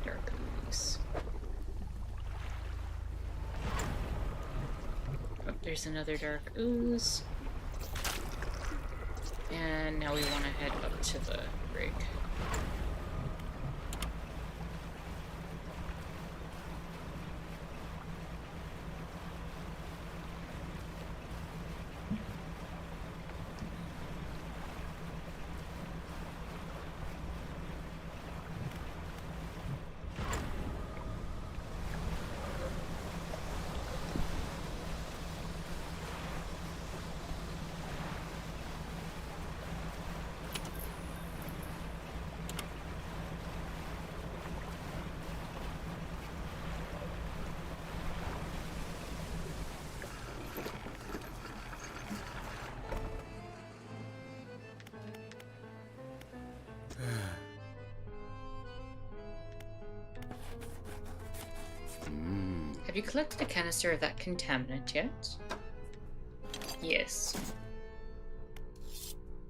S1: Dark ooze. Oh, there's another dark ooze. And now we want to head up to the rig. Have you collected a canister of that contaminant yet? Yes.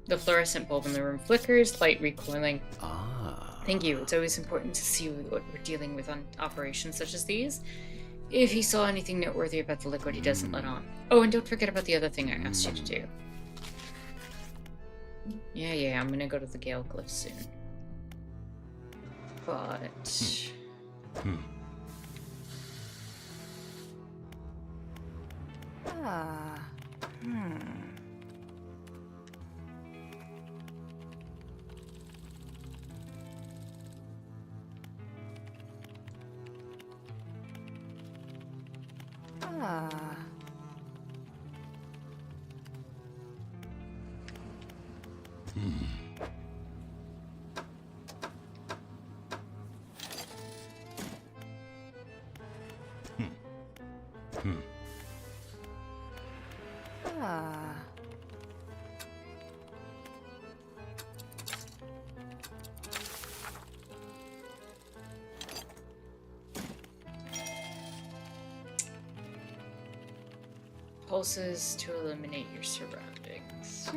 S1: The fluorescent bulb in the room flickers, light recoiling.
S2: Ah.
S1: Thank you. It's always important to see what we're dealing with on operations such as these. If he saw anything noteworthy about the liquid, he doesn't let on. Oh, and don't forget about the other thing I asked you to do. Yeah, I'm gonna go to the Gale Cliff soon. But... Pulses to eliminate your surroundings.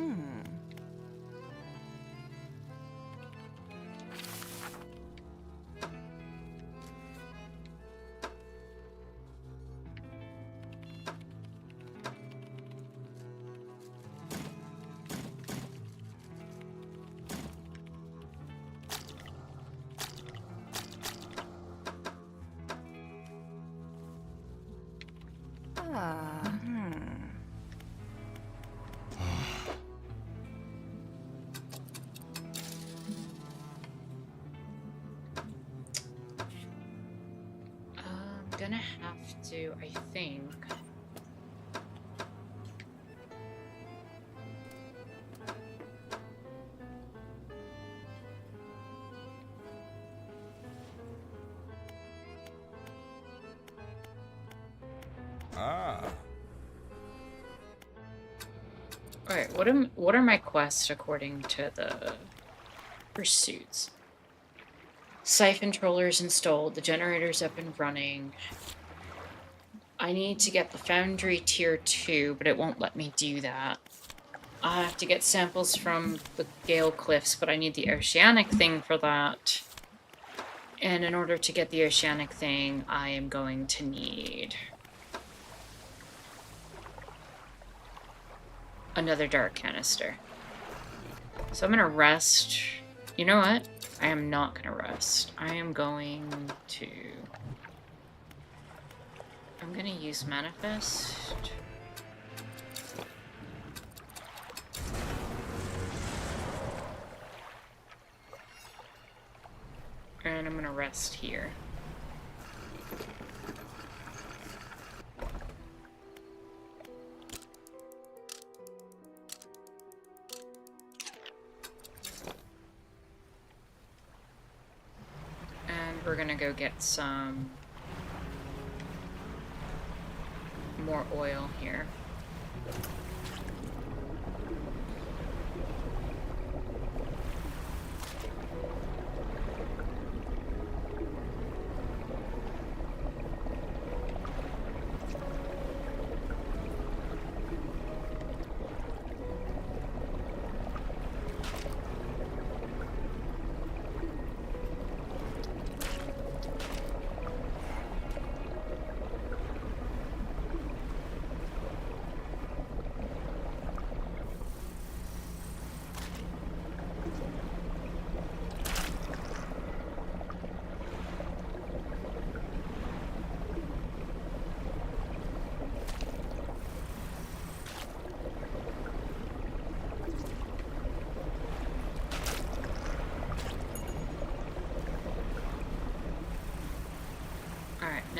S1: Gonna have to, I think. Alright, what are my quests according to the pursuits? Siphon trollers installed, the generator's up and running. I need to get the foundry tier 2, but it won't let me do that. I have to get samples from the Gale Cliffs, but I need the oceanic thing for that. And in order to get the oceanic thing, I am going to need another dark canister. So I'm gonna rest. You know what? I am not gonna rest. I am going to... I'm gonna use Manifest. And I'm gonna rest here. We're gonna go get some more oil here.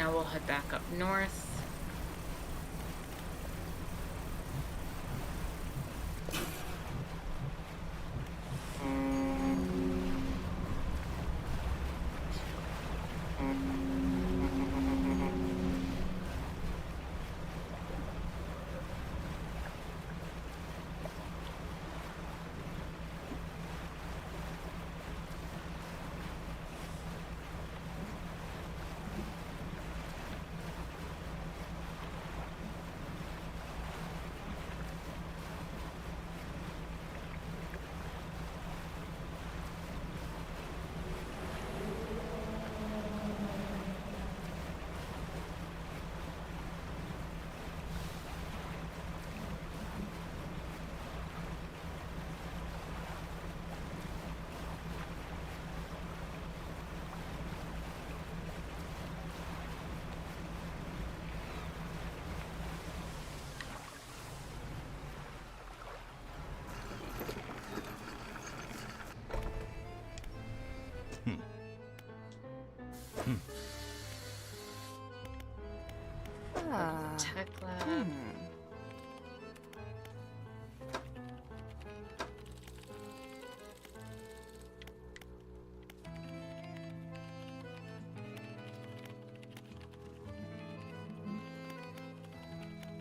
S1: Now we'll head back up north. Tech lab.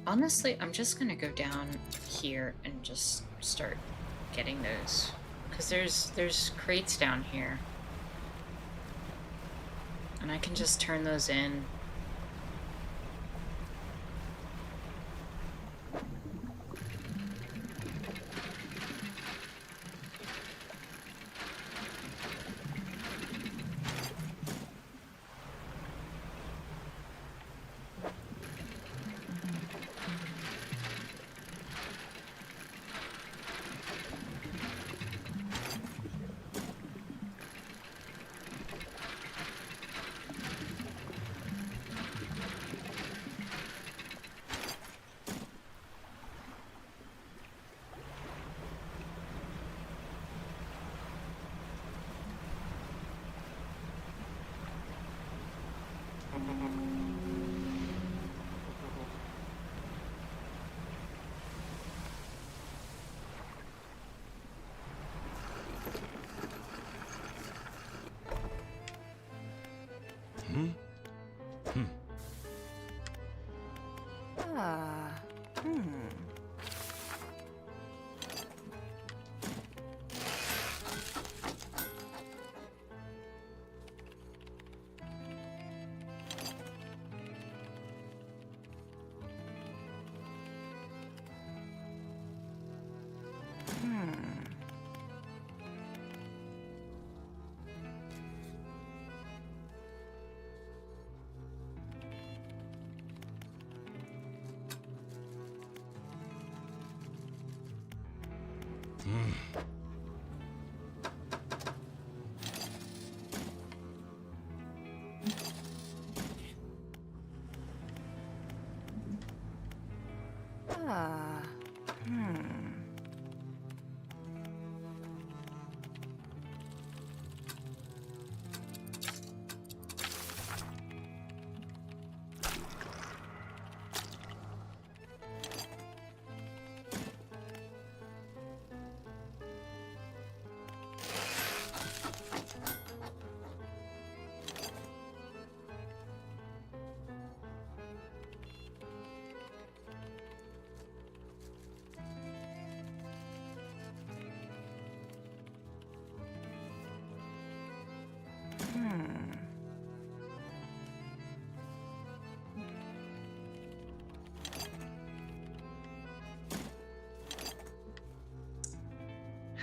S1: Honestly, I'm just gonna go down here and just start getting those. Because there's crates down here. And I can just turn those in.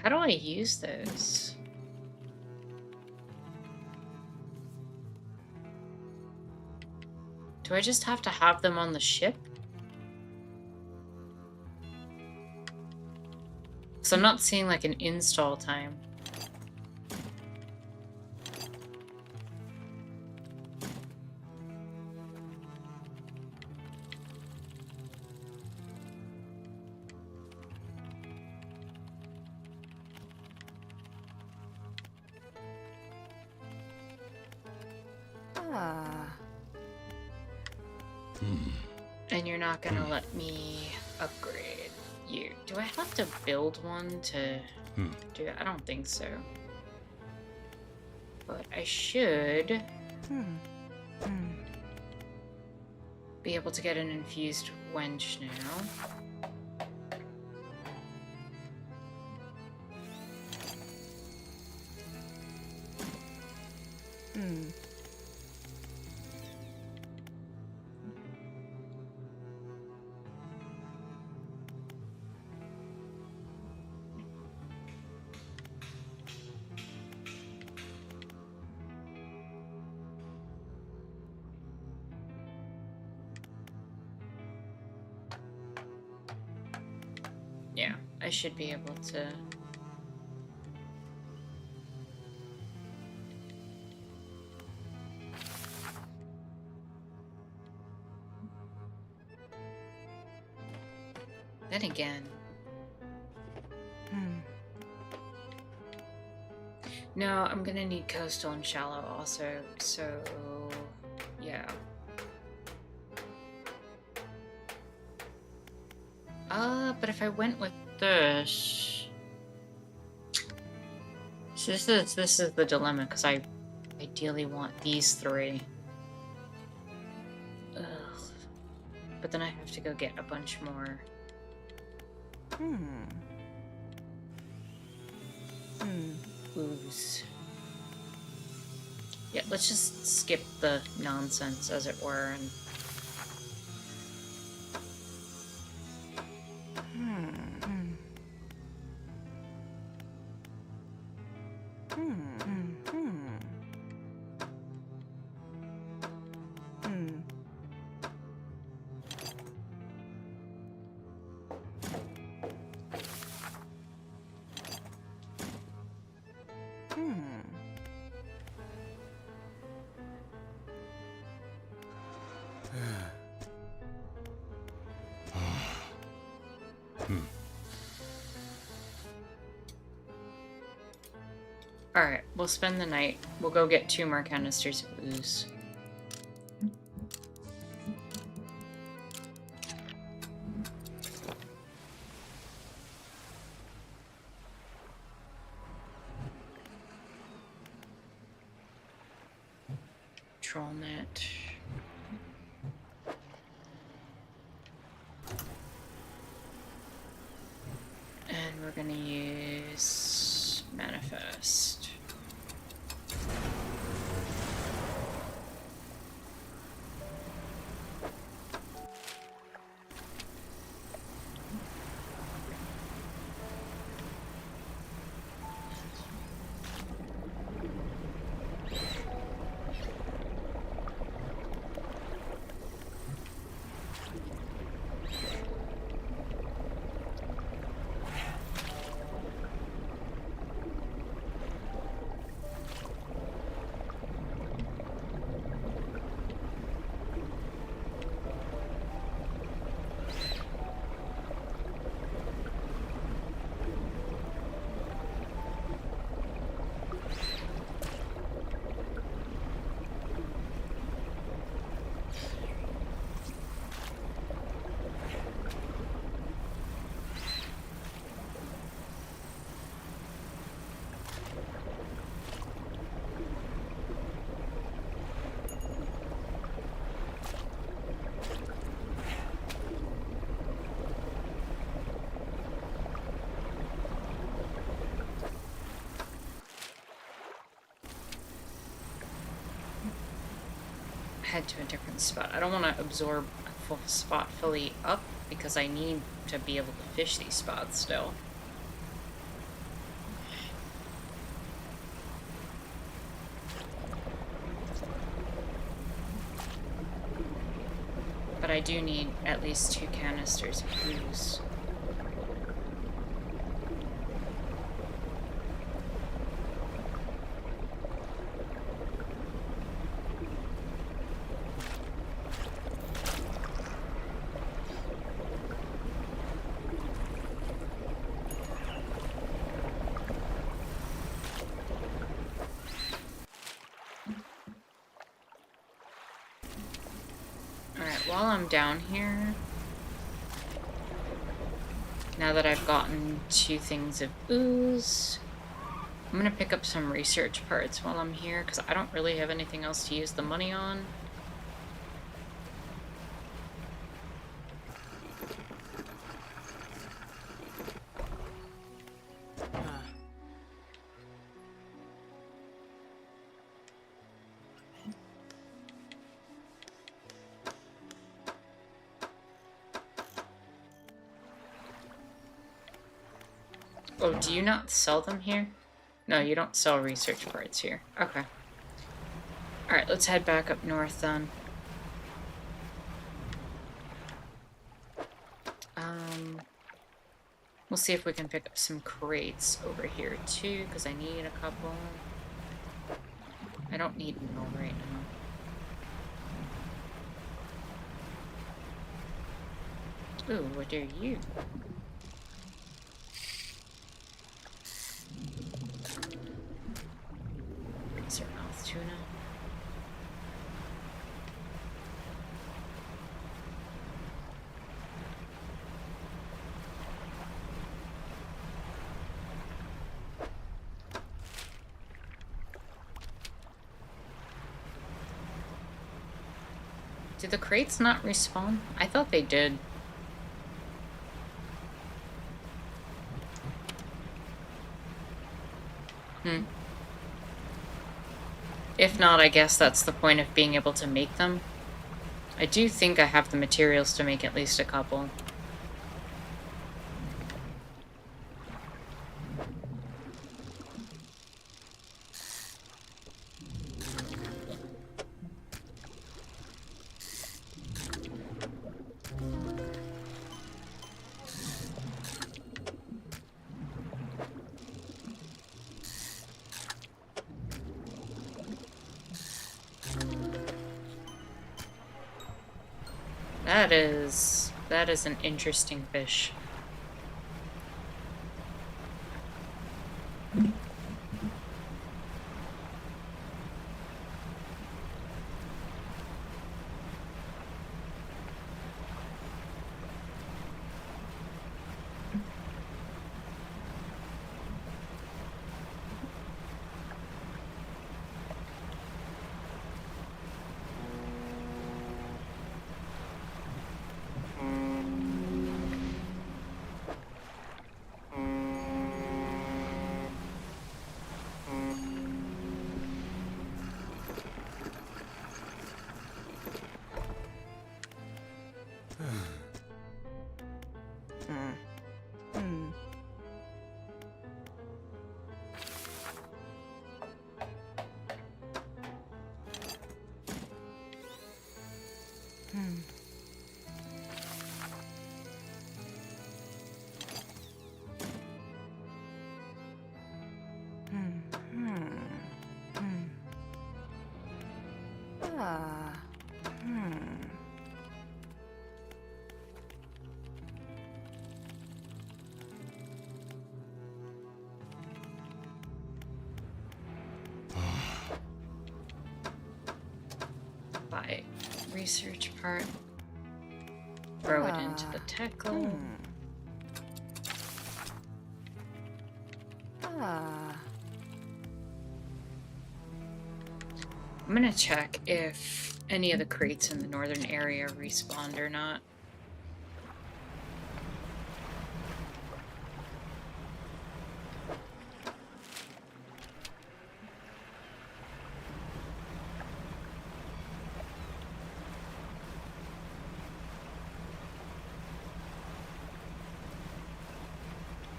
S1: How do I use those? Do I just have to have them on the ship? So I'm not seeing like an install time. And you're not gonna let me upgrade you. Do I have to build one to do that? I don't think so. But I should be able to get an infused wench now. Yeah, I should be able to. Then again. No, I'm gonna need coastal and shallow also, so yeah. But if I went with this, so this is the dilemma, because I ideally want these three. Ugh. But then I have to go get a bunch more. Ooze. Yeah, let's just skip the nonsense, as it were, and alright, we'll spend the night. We'll go get 2 more canisters of ooze. Troll net. And we're gonna use manifest. Head to a different spot. I don't want to absorb a full spot fully up because I need to be able to fish these spots still. But I do need at least 2 canisters of ooze. while I'm down here, now that I've gotten 2 things of ooze, I'm gonna pick up some research parts while I'm here, because I don't really have anything else to use the money on. Oh, do you not sell them here? No, you don't sell research parts here. Okay. Alright, let's head back up north then. We'll see if we can pick up some crates over here too, because I need a couple. I don't need metal right now. Ooh, what are you? Razor mouth tuna. Did the crates not respawn? I thought they did. If not, I guess that's the point of being able to make them. I do think I have the materials to make at least a couple. That is an interesting fish. Buy research part. Throw it into the tackle. I'm gonna check if any of the crates in the northern area respawned or not.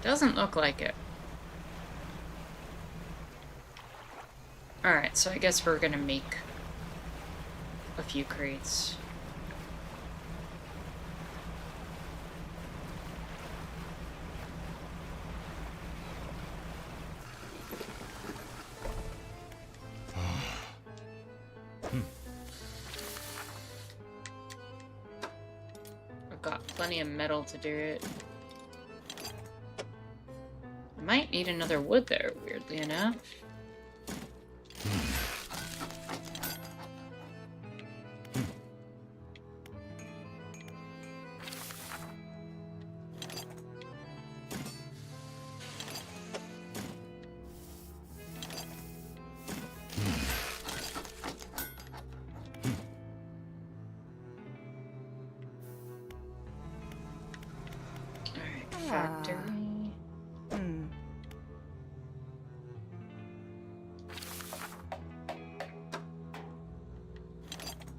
S1: Doesn't look like it. Alright, so I guess we're gonna make a few crates. I've got plenty of metal to do it. I might need another wood there, weirdly enough. factory.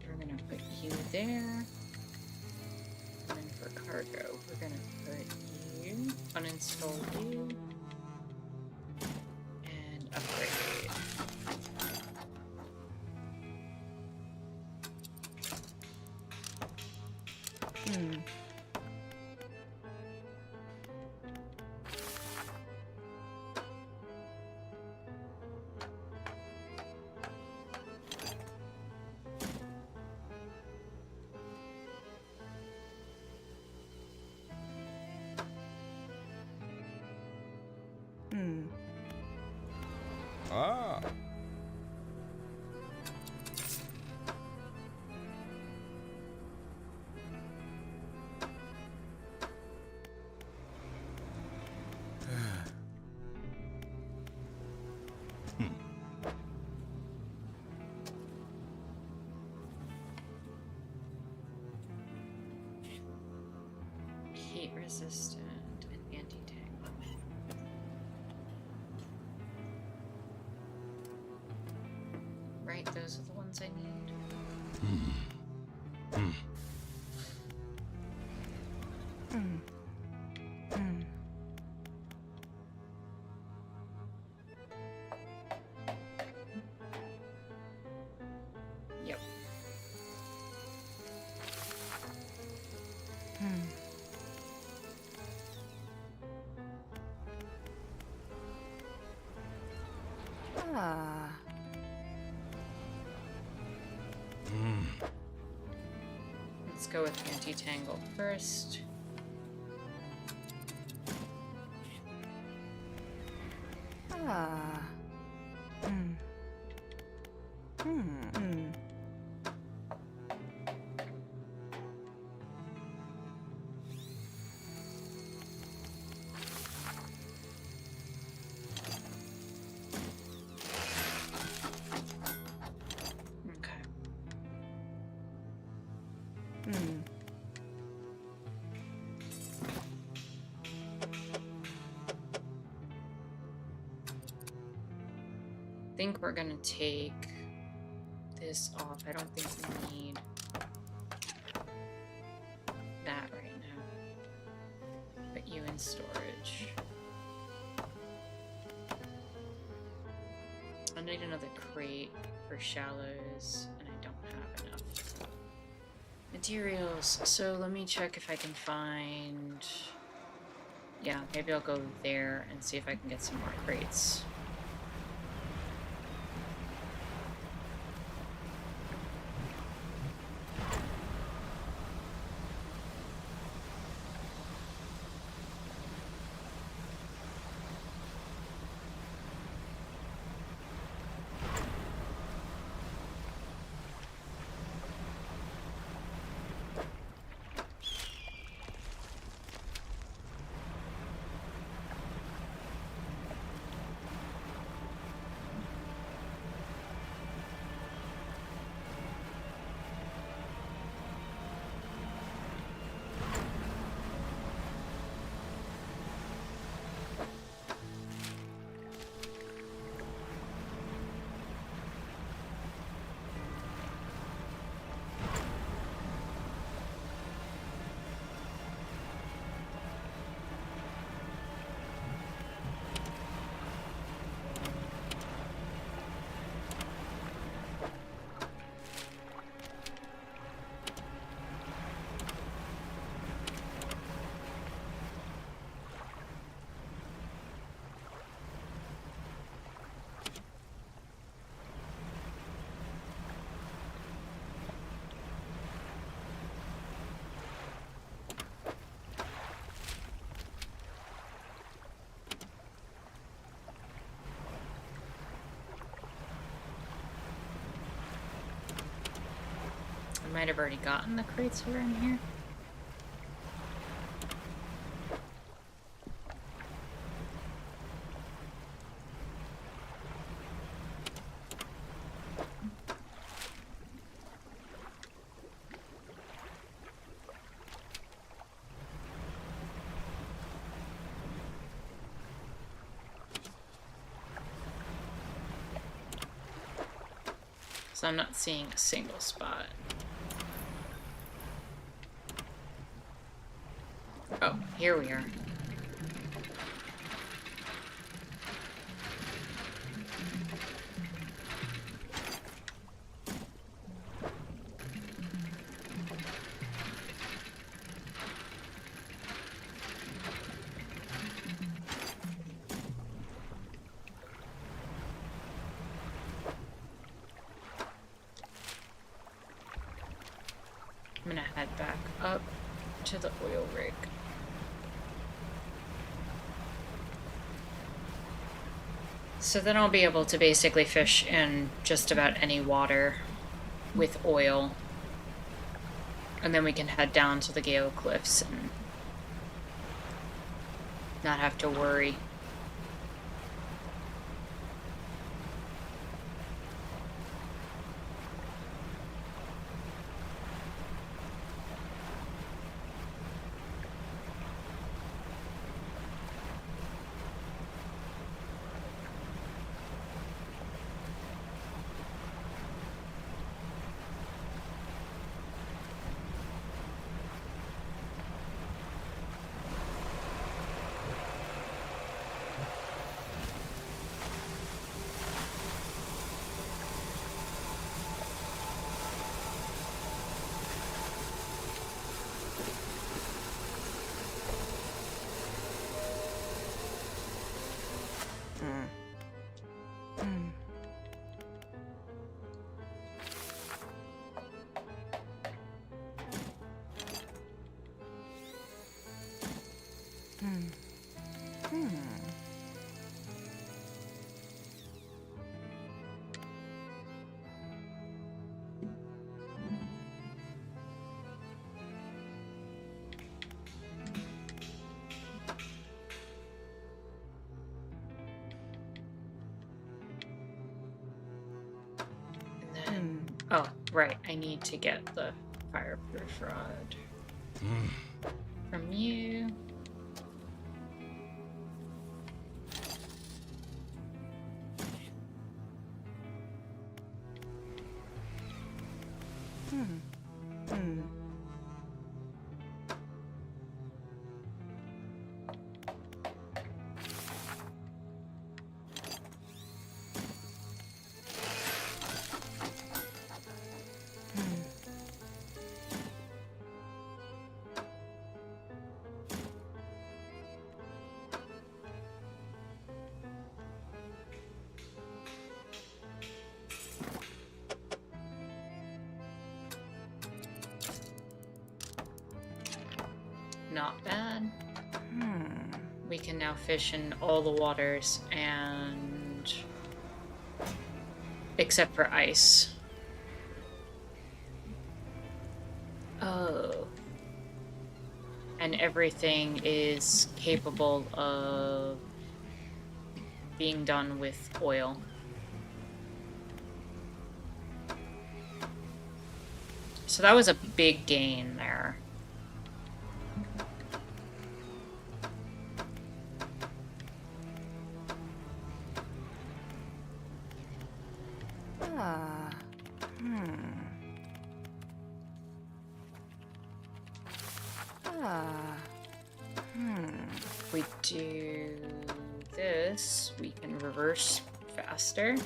S1: We're gonna put you there. And then for cargo, we're gonna put you, uninstall you, and upgrade.
S2: Ah.
S1: Heat resistant and anti-tank. Right, those are the ones I need. Yep. Let's go with anti-tangle first. Okay. I think we're gonna take this off. I don't think we need that right now. Put you in storage. I need another crate for shallows, and I don't have enough materials. So let me check if I can find... Yeah, maybe I'll go there and see if I can get some more crates. I might have already gotten the crates that are in here. Because I'm not seeing a single spot. Oh, here we are. I'm gonna head back up to the oil rig. So then I'll be able to basically fish in just about any water with oil. And then we can head down to the Gale Cliffs and not have to worry. Oh, right. I need to get the fireproof rod from you. Not bad. We can now fish in all the waters and... except for ice. Oh. And everything is capable of being done with oil. So that was a big gain there. If we do this, we can reverse faster.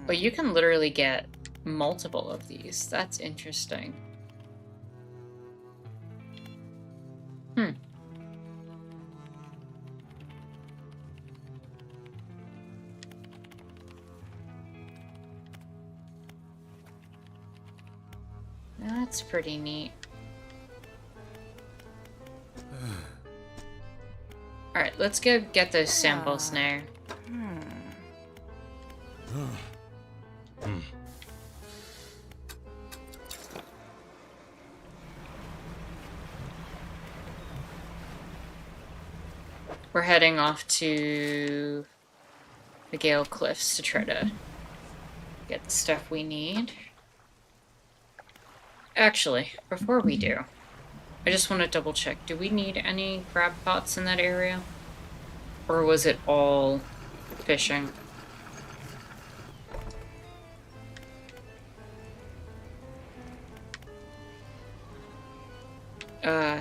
S1: But you can literally get multiple of these. That's interesting. That's pretty neat. Alright, let's go get those samples now. We're heading off to the Gale Cliffs to try to get the stuff we need. Actually, before we do, I just want to double check. Do we need any crab pots in that area? Or was it all fishing?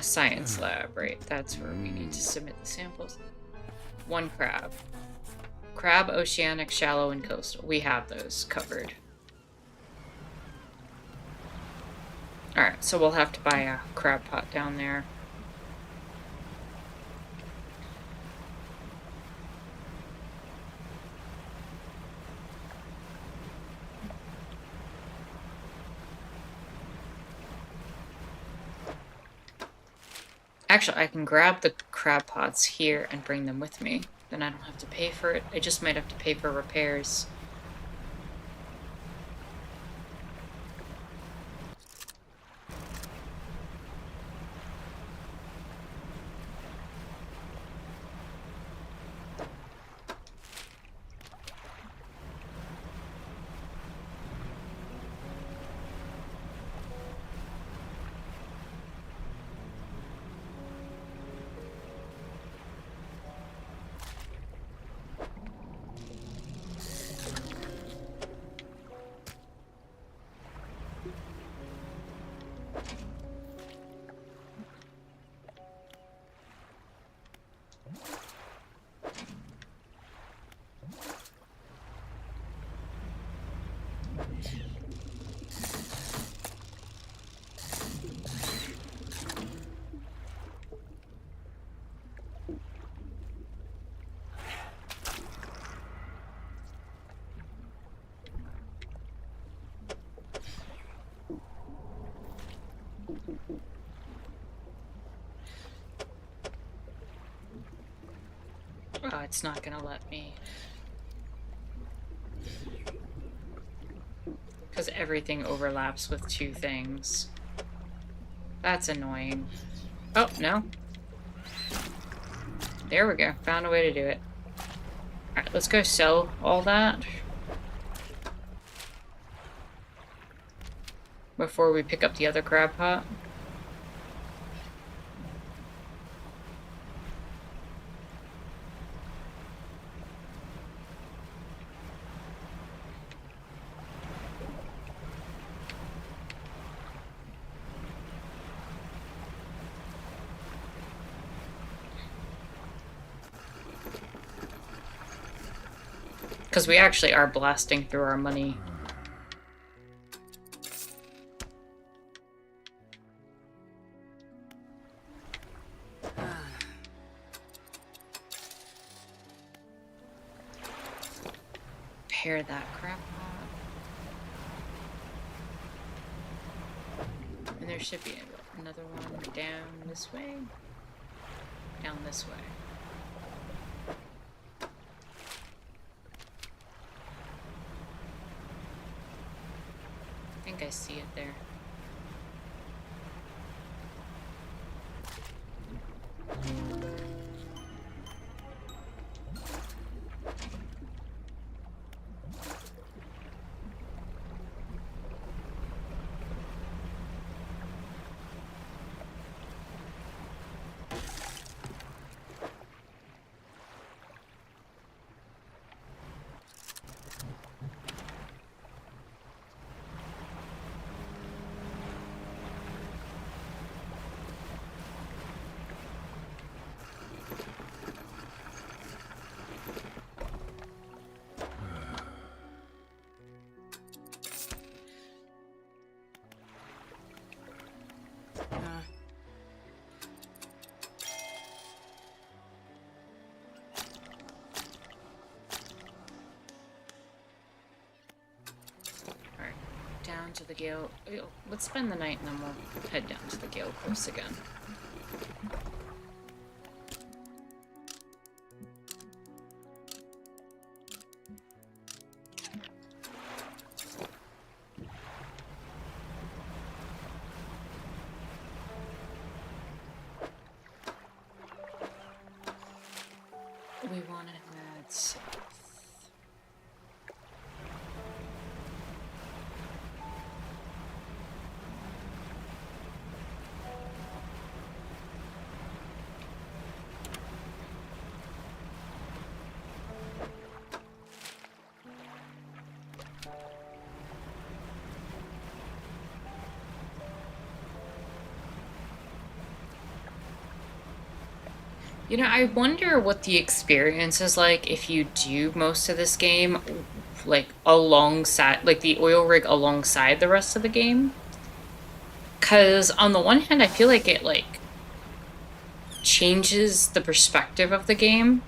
S1: Science lab, right? That's where we need to submit the samples. 1 crab. Crab, oceanic, shallow, and coastal. We have those covered. Alright, so we'll have to buy a crab pot down there. Actually, I can grab the crab pots here and bring them with me. Then I don't have to pay for it. I just might have to pay for repairs. Oh, it's not gonna let me. Because everything overlaps with 2 things. That's annoying. Oh, no. There we go. Found a way to do it. Alright, let's go sell all that before we pick up the other crab pot. Because we actually are blasting through our money. Pair that crap pot. And there should be another one down this way. Down this way. I think I see it there. Down to the Gale. Let's spend the night and then we'll head down to the Gale Cliffs again. We want to head south. You know, I wonder what the experience is like if you do most of this game, like, alongside, like, the oil rig alongside the rest of the game. Because on the one hand, I feel like it, like, changes the perspective of the game.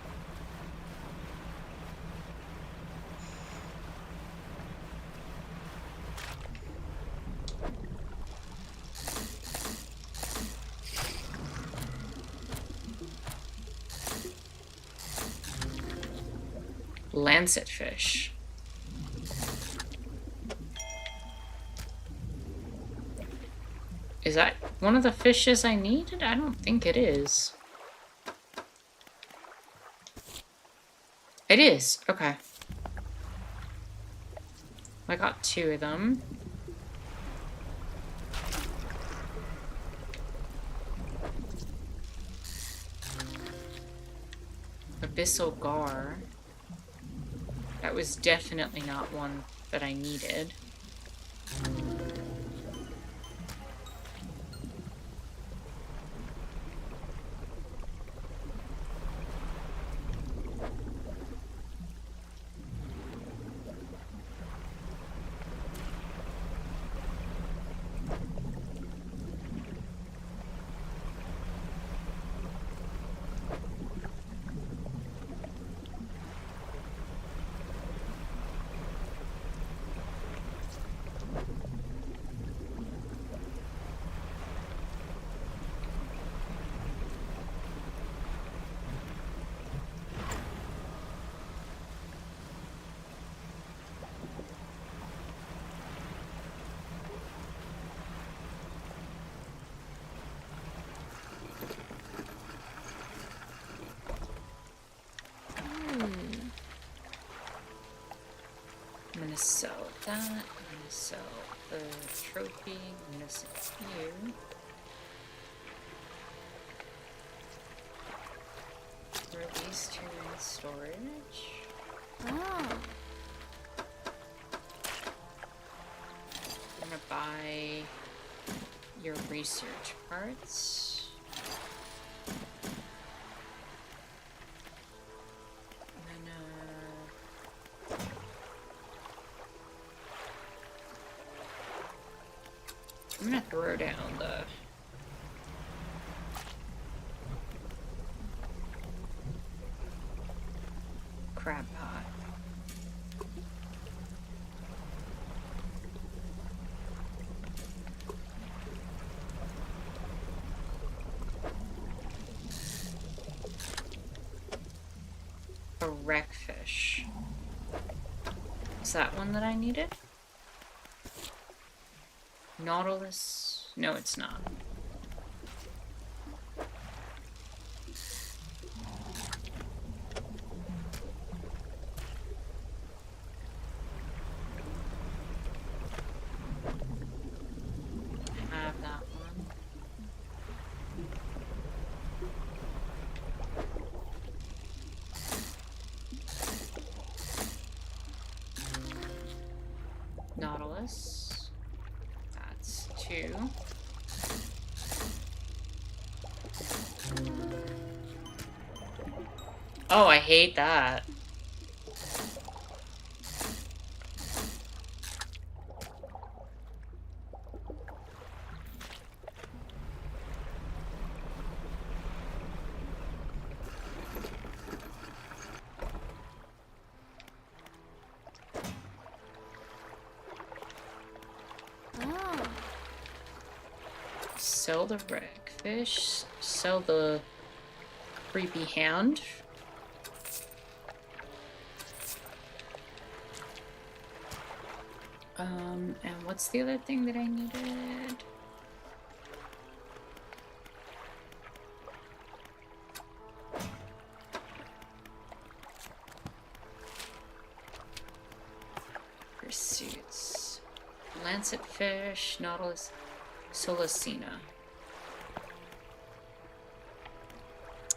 S1: Lancetfish. Is that one of the fishes I needed? I don't think it is. It is. Okay. I got 2 of them. Abyssal Gar. That was definitely not one that I needed. I'm gonna sell that. I'm gonna sell the trophy. I'm gonna sell you. Throw these 2 in storage.
S3: Oh.
S1: I'm gonna buy your research parts. And then, I'm gonna throw down the crab pot. A wreckfish. Is that one that I needed? Nautilus? No, it's not. Have that one. Nautilus. That's 2. Oh, I hate that.
S3: Oh.
S1: Sell the wreckfish. Sell the creepy hand. And what's the other thing that I needed? lancet fish, nautilus, solacina.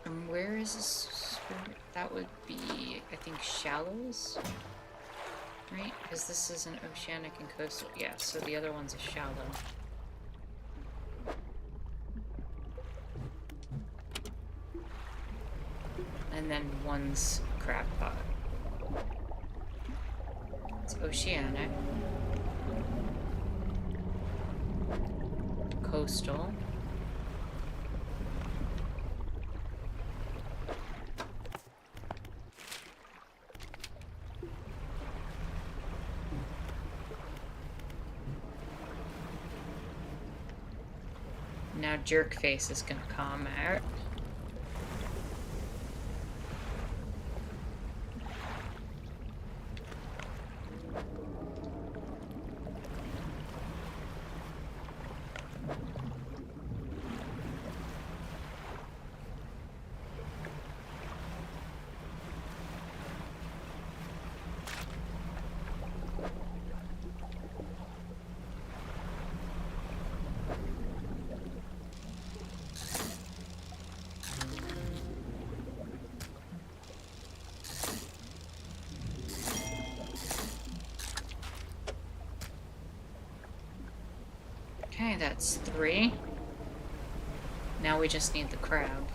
S1: And where is this? That would be, I think, shallows, right? Because this is an oceanic and coastal. Yeah, so the other one's a shallow. And then one's crab pot. It's oceanic. Coastal. Now Jerkface is gonna come out. Okay, that's 3. Now we just need the crab.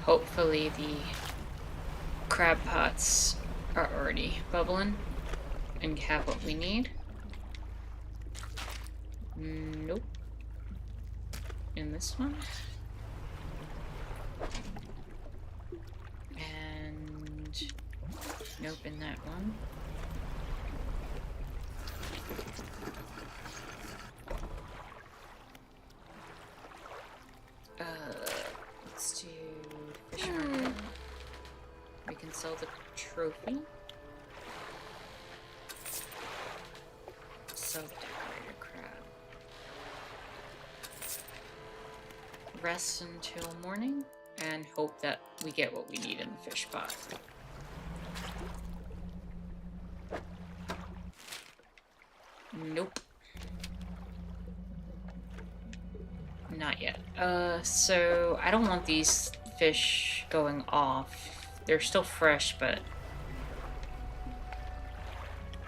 S1: Hopefully the crab pots are already bubbling and have what we need. Nope. In this one. And nope in that one. Let's do fish market. We can sell the trophy. Sell the decorator crab. Rest until morning and hope that we get what we need in the fish pot. Nope. Not yet. So I don't want these fish going off. They're still fresh, but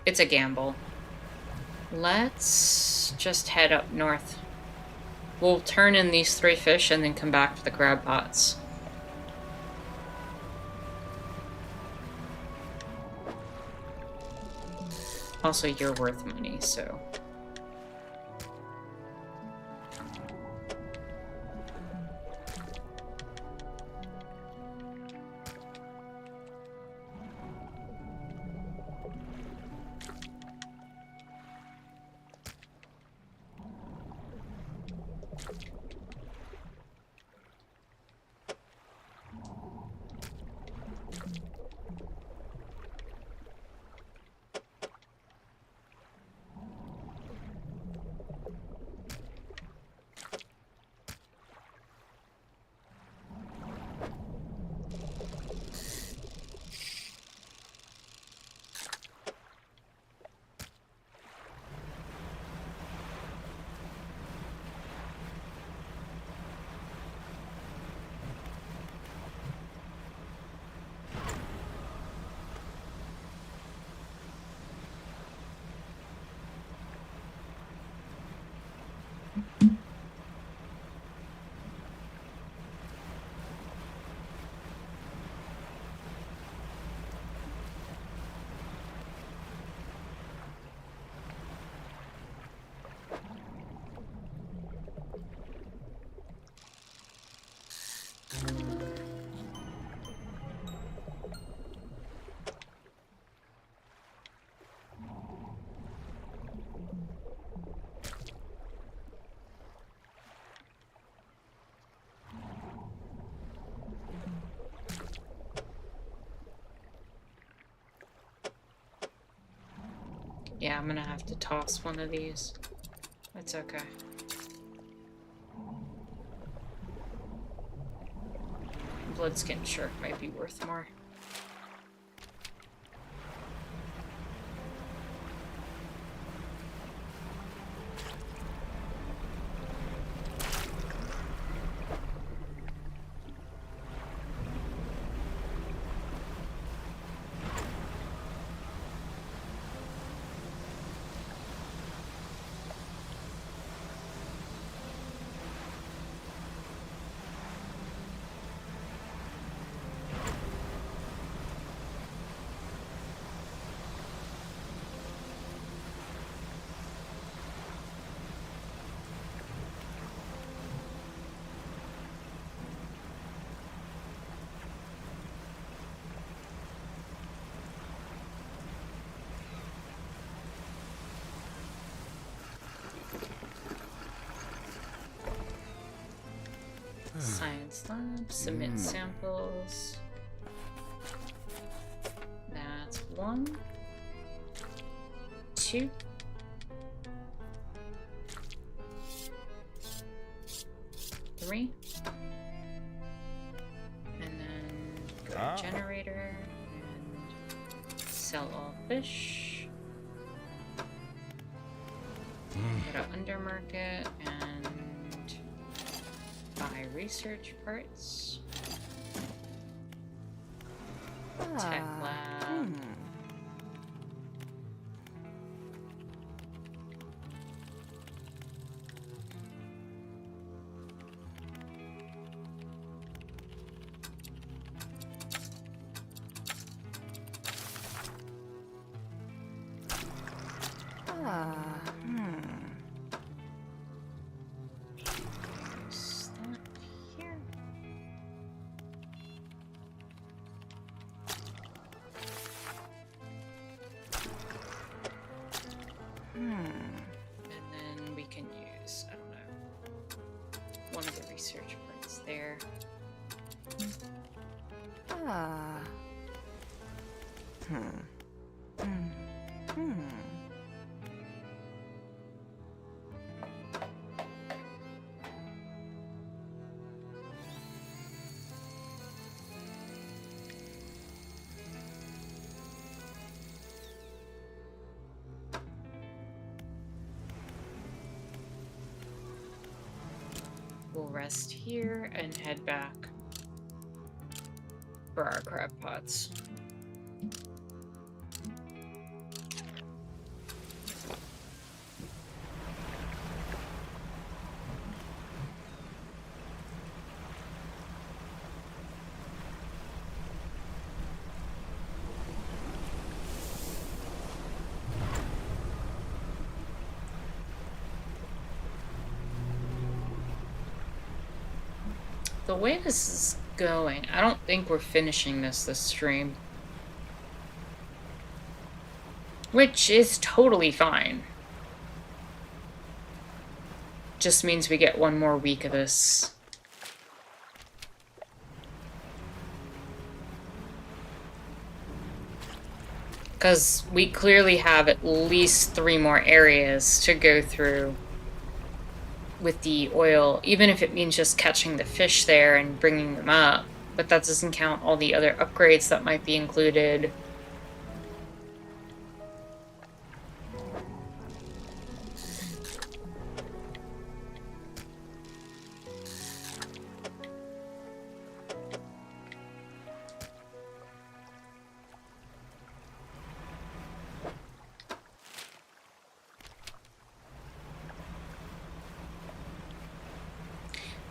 S1: it's a gamble. Let's just head up north. We'll turn in these 3 fish and then come back to the crab pots. Also, you're worth money, so... Yeah, I'm gonna have to toss one of these. That's okay. Bloodskin shark might be worth more. Science lab, submit samples. That's 1, 2. 3. And then go to generator and sell all fish. Go to undermarket and buy research parts. Tech lab. Is that here? And then we can use, I don't know, one of the research parts there. We'll rest here and head back for our crab pots. The way this is going, I don't think we're finishing this stream. Which is totally fine. Just means we get one more week of this. Because we clearly have at least 3 more areas to go through with the oil, even if it means just catching the fish there and bringing them up. But that doesn't count all the other upgrades that might be included.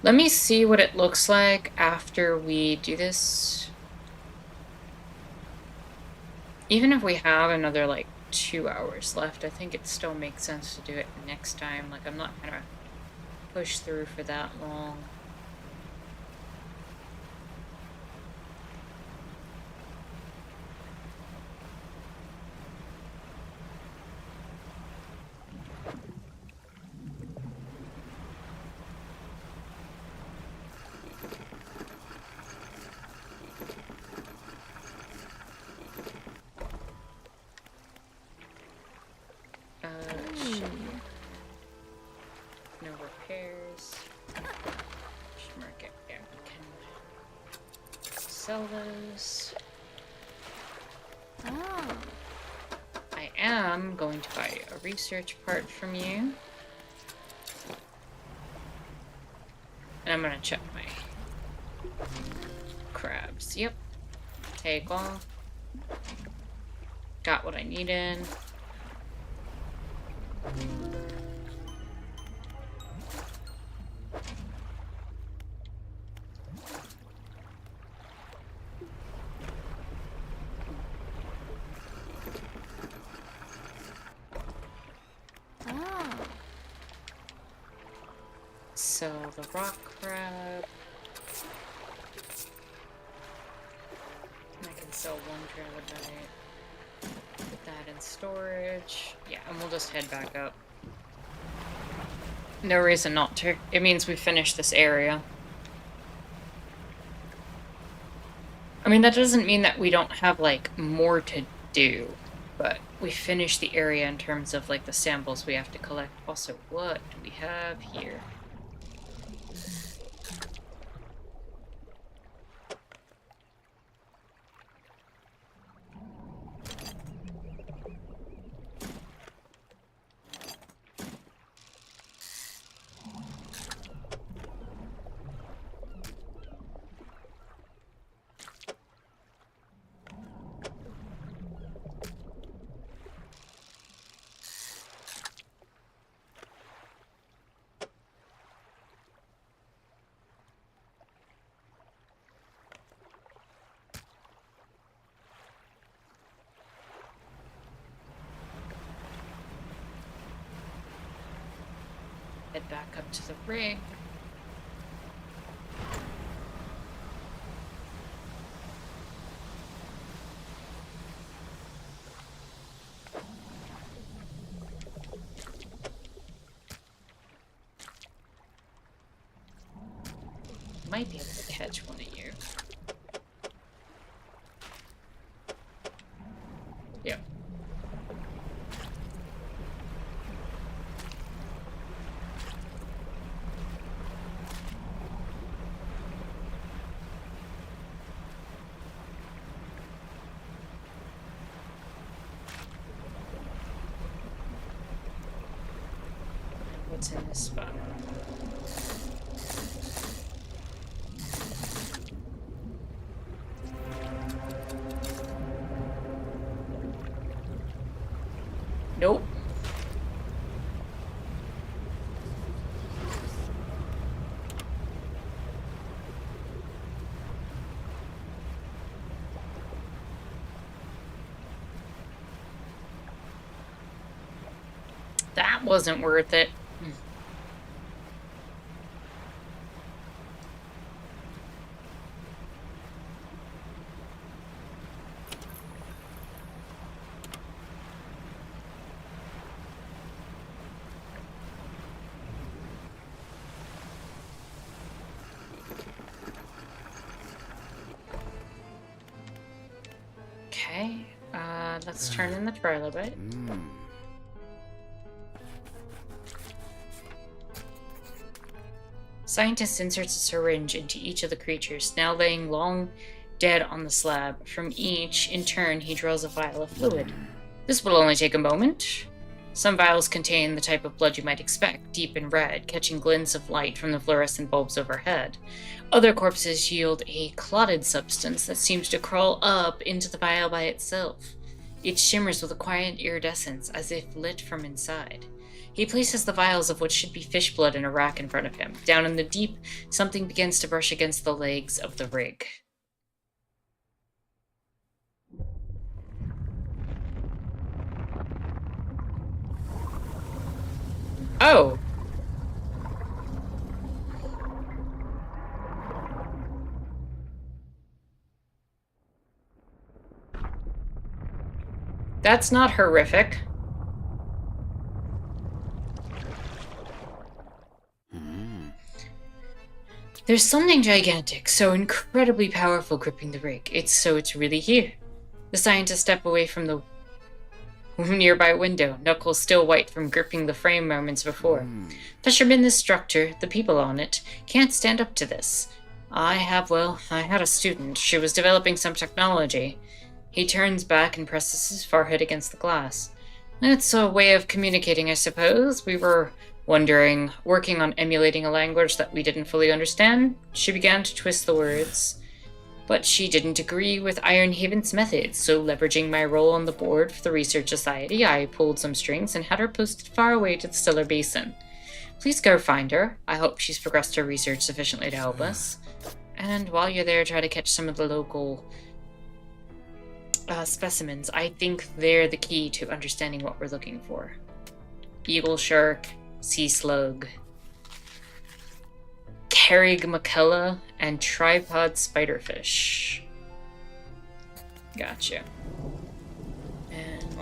S1: Let me see what it looks like after we do this. Even if we have another, like, 2 hours left, I think it still makes sense to do it next time. Like, I'm not gonna push through for that long. Shit. No repairs. sell those.
S3: Oh.
S1: I am going to buy a research part from you. And I'm gonna check my crabs. Yep. Take all. Got what I needed.
S3: Oh.
S1: So the rock crab. I can sell one crab a night. Put that in storage. Yeah, and we'll just head back up. No reason not to. It means we finished this area. I mean, that doesn't mean that we don't have, like, more to do. But we finished the area in terms of, like, the samples we have to collect. Also, what do we have here? Head back up to the rig. Might be able to catch one of you. Yep. What's in this spot? Nope. That wasn't worth it. Okay, let's turn in the trailer bit. Scientist inserts a syringe into each of the creatures, now laying long dead on the slab. From each, in turn, he draws a vial of fluid. This will only take a moment. Some vials contain the type of blood you might expect, deep and red, catching glints of light from the fluorescent bulbs overhead. Other corpses yield a clotted substance that seems to crawl up into the vial by itself. It shimmers with a quiet iridescence, as if lit from inside. He places the vials of what should be fish blood in a rack in front of him. Down in the deep, something begins to brush against the legs of the rig. Oh! That's not horrific. There's something gigantic, so incredibly powerful gripping the rig. It's really here. The scientists step away from the nearby window, knuckles still white from gripping the frame moments before. Fishermen, this structure, the people on it, can't stand up to this. I had a student. She was developing some technology. He turns back and presses his forehead against the glass. It's a way of communicating, I suppose. We were working on emulating a language that we didn't fully understand. She began to twist the words. But she didn't agree with Ironhaven's methods, so leveraging my role on the board for the Research Society, I pulled some strings and had her posted far away to the Stellar Basin. Please go find her. I hope she's progressed her research sufficiently to help us. And while you're there, try to catch some of the local specimens. I think they're the key to understanding what we're looking for. Eagle shark, sea slug, Carrigmacella, and tripod spiderfish. Gotcha. And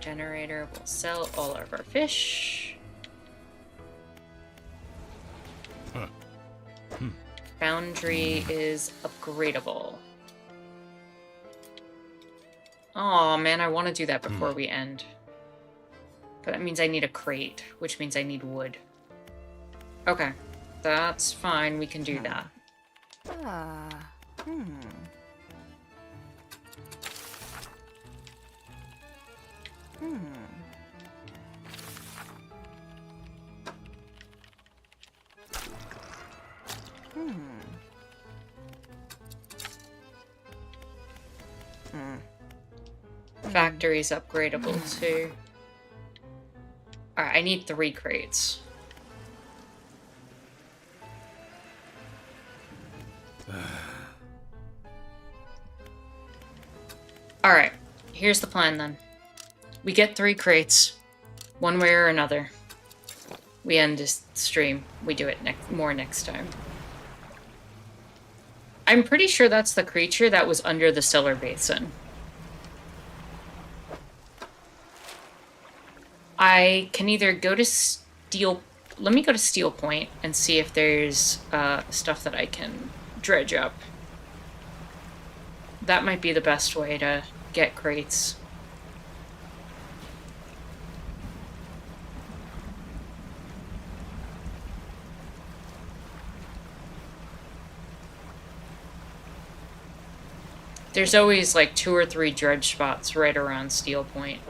S1: generator will sell all of our fish. Foundry is upgradable. Oh man, I want to do that before we end. But that means I need a crate, which means I need wood. Okay, that's fine. We can do that. Factory's upgradable too. Alright, I need 3 crates. Alright, here's the plan then. We get 3 crates, one way or another. We end this stream. We do it more next time. I'm pretty sure that's the creature that was under the Stellar Basin. I can either go to Steel... Let me go to Steel Point and see if there's stuff that I can dredge up. That might be the best way to get crates. There's always like 2 or 3 dredge spots right around Steel Point.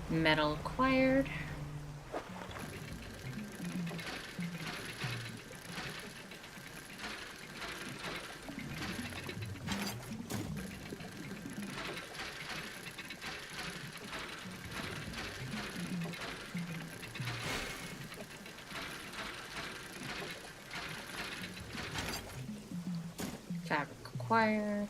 S1: Metal acquired. Fabric acquired.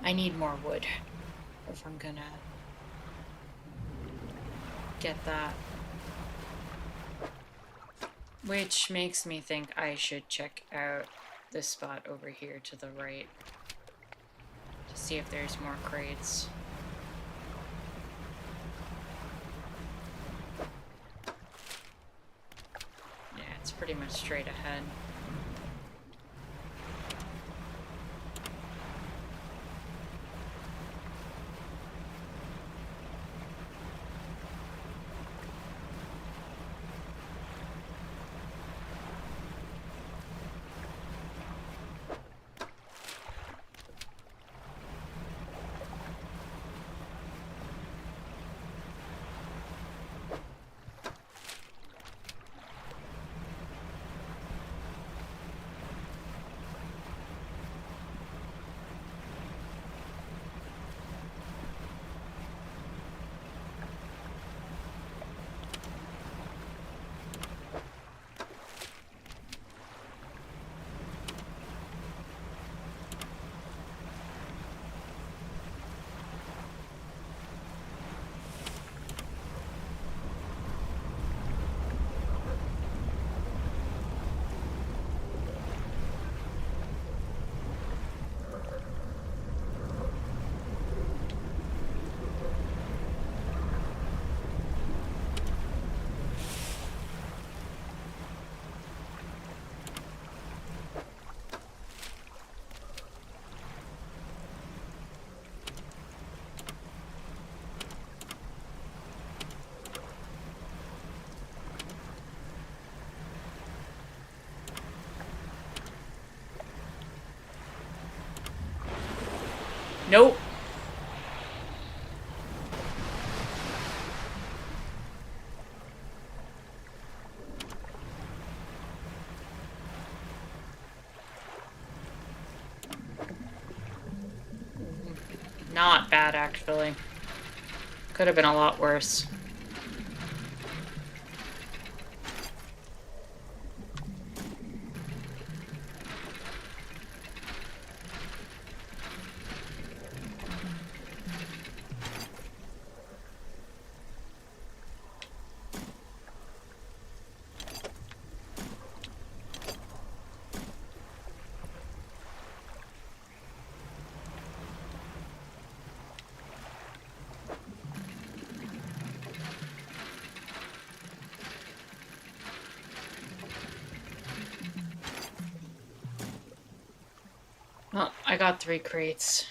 S1: I need more wood if I'm gonna get that. Which makes me think I should check out this spot over here to the right to see if there's more crates. Yeah, it's pretty much straight ahead. Nope. Not bad, actually. Could have been a lot worse. Well, I got 3 crates.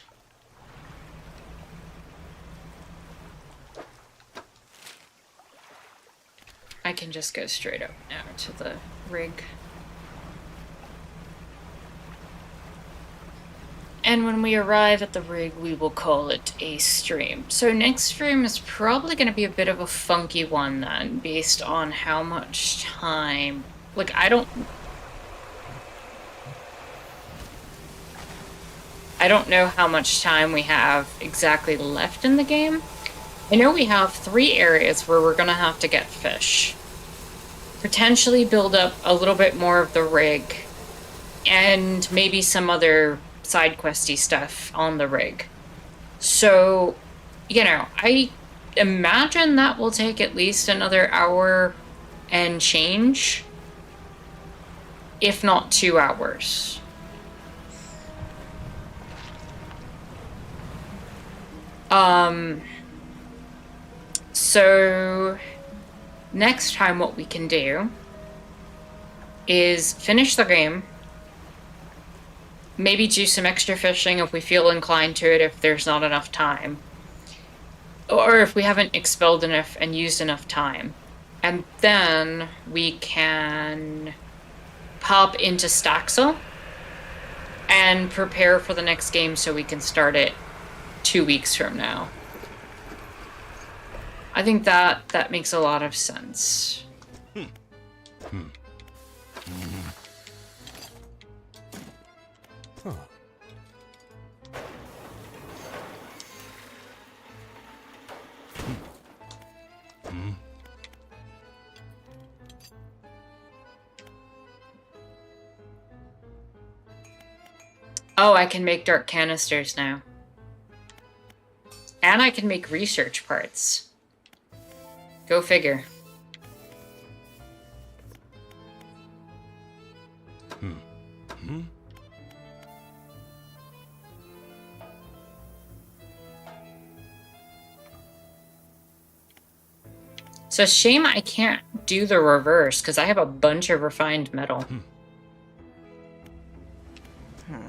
S1: I can just go straight up now to the rig. And when we arrive at the rig, we will call it a stream. So next stream is probably going to be a bit of a funky one then, based on how much time... Like, I don't know how much time we have exactly left in the game. I know we have 3 areas where we're going to have to get fish. Potentially build up a little bit more of the rig. And maybe some other side questy stuff on the rig. So, you know, I imagine that will take at least another hour and change. If not 2 hours. So next time what we can do is finish the game, maybe do some extra fishing if we feel inclined to it if there's not enough time, or if we haven't expelled enough and used enough time, and then we can pop into Staxel and prepare for the next game so we can start it 2 weeks from now. I think that makes a lot of sense. Oh, I can make dark canisters now. And I can make research parts. Go figure. It's a shame I can't do the reverse, because I have a bunch of refined metal.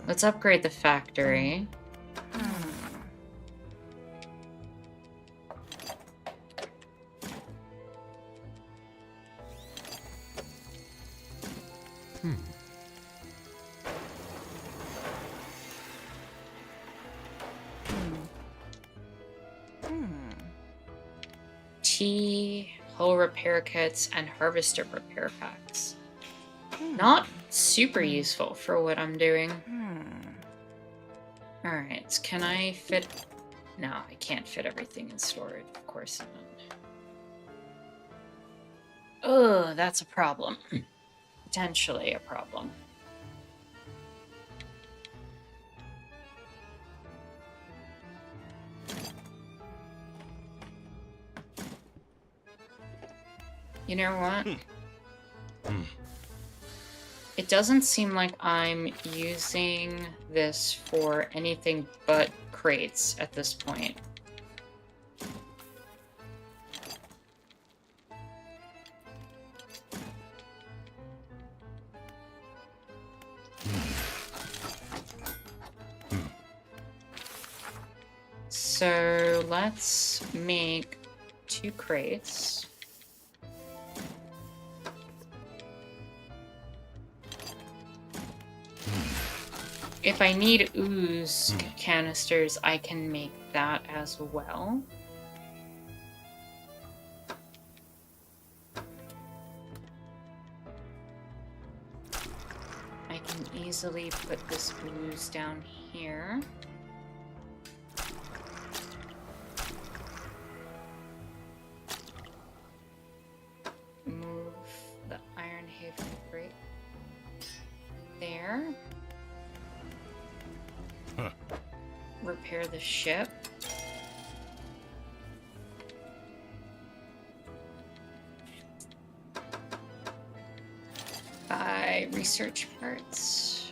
S1: Let's upgrade the factory. Tea, hull repair kits, and harvester repair packs. Not super useful for what I'm doing. Alright, can I fit... No, I can't fit everything in storage. Of course not. Oh, that's a problem. Potentially a problem. You know what? It doesn't seem like I'm using this for anything but crates at this point. So let's make 2 crates. if I need ooze canisters, I can make that as well. I can easily put this ooze down here. Move the iron haven right there.
S2: Huh.
S1: Repair the ship. Buy research parts.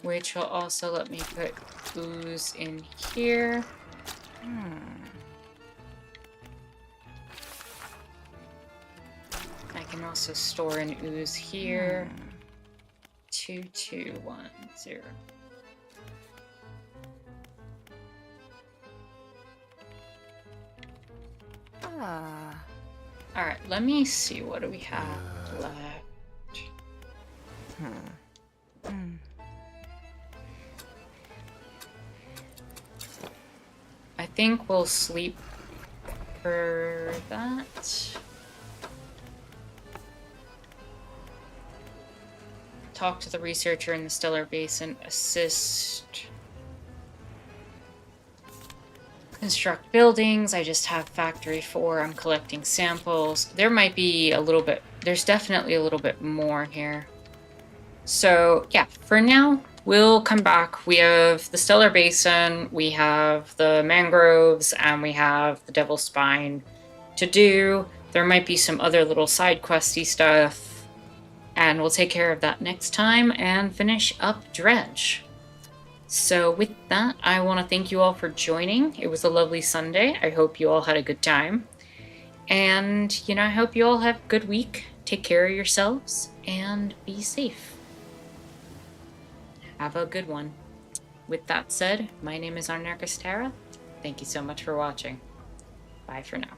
S1: Which will also let me put ooze in here. I can also store an ooze here. 2210. Alright, let me see. What do we have left? I think we'll sleep for that. Talk to the researcher in the Stellar Basin. Assist. Construct buildings. I just have Factory 4. I'm collecting samples. There might be a little bit. There's definitely a little bit more here. So, yeah, for now, we'll come back. We have the Stellar Basin, we have the mangroves, and we have the Devil's Spine to do. There might be some other little side questy stuff, and we'll take care of that next time and finish up Dredge. So with that, I want to thank you all for joining. It was a lovely Sunday. I hope you all had a good time. And, I hope you all have a good week. Take care of yourselves and be safe. Have a good one. With that said, my name is Arnarchus Tara. Thank you so much for watching. Bye for now.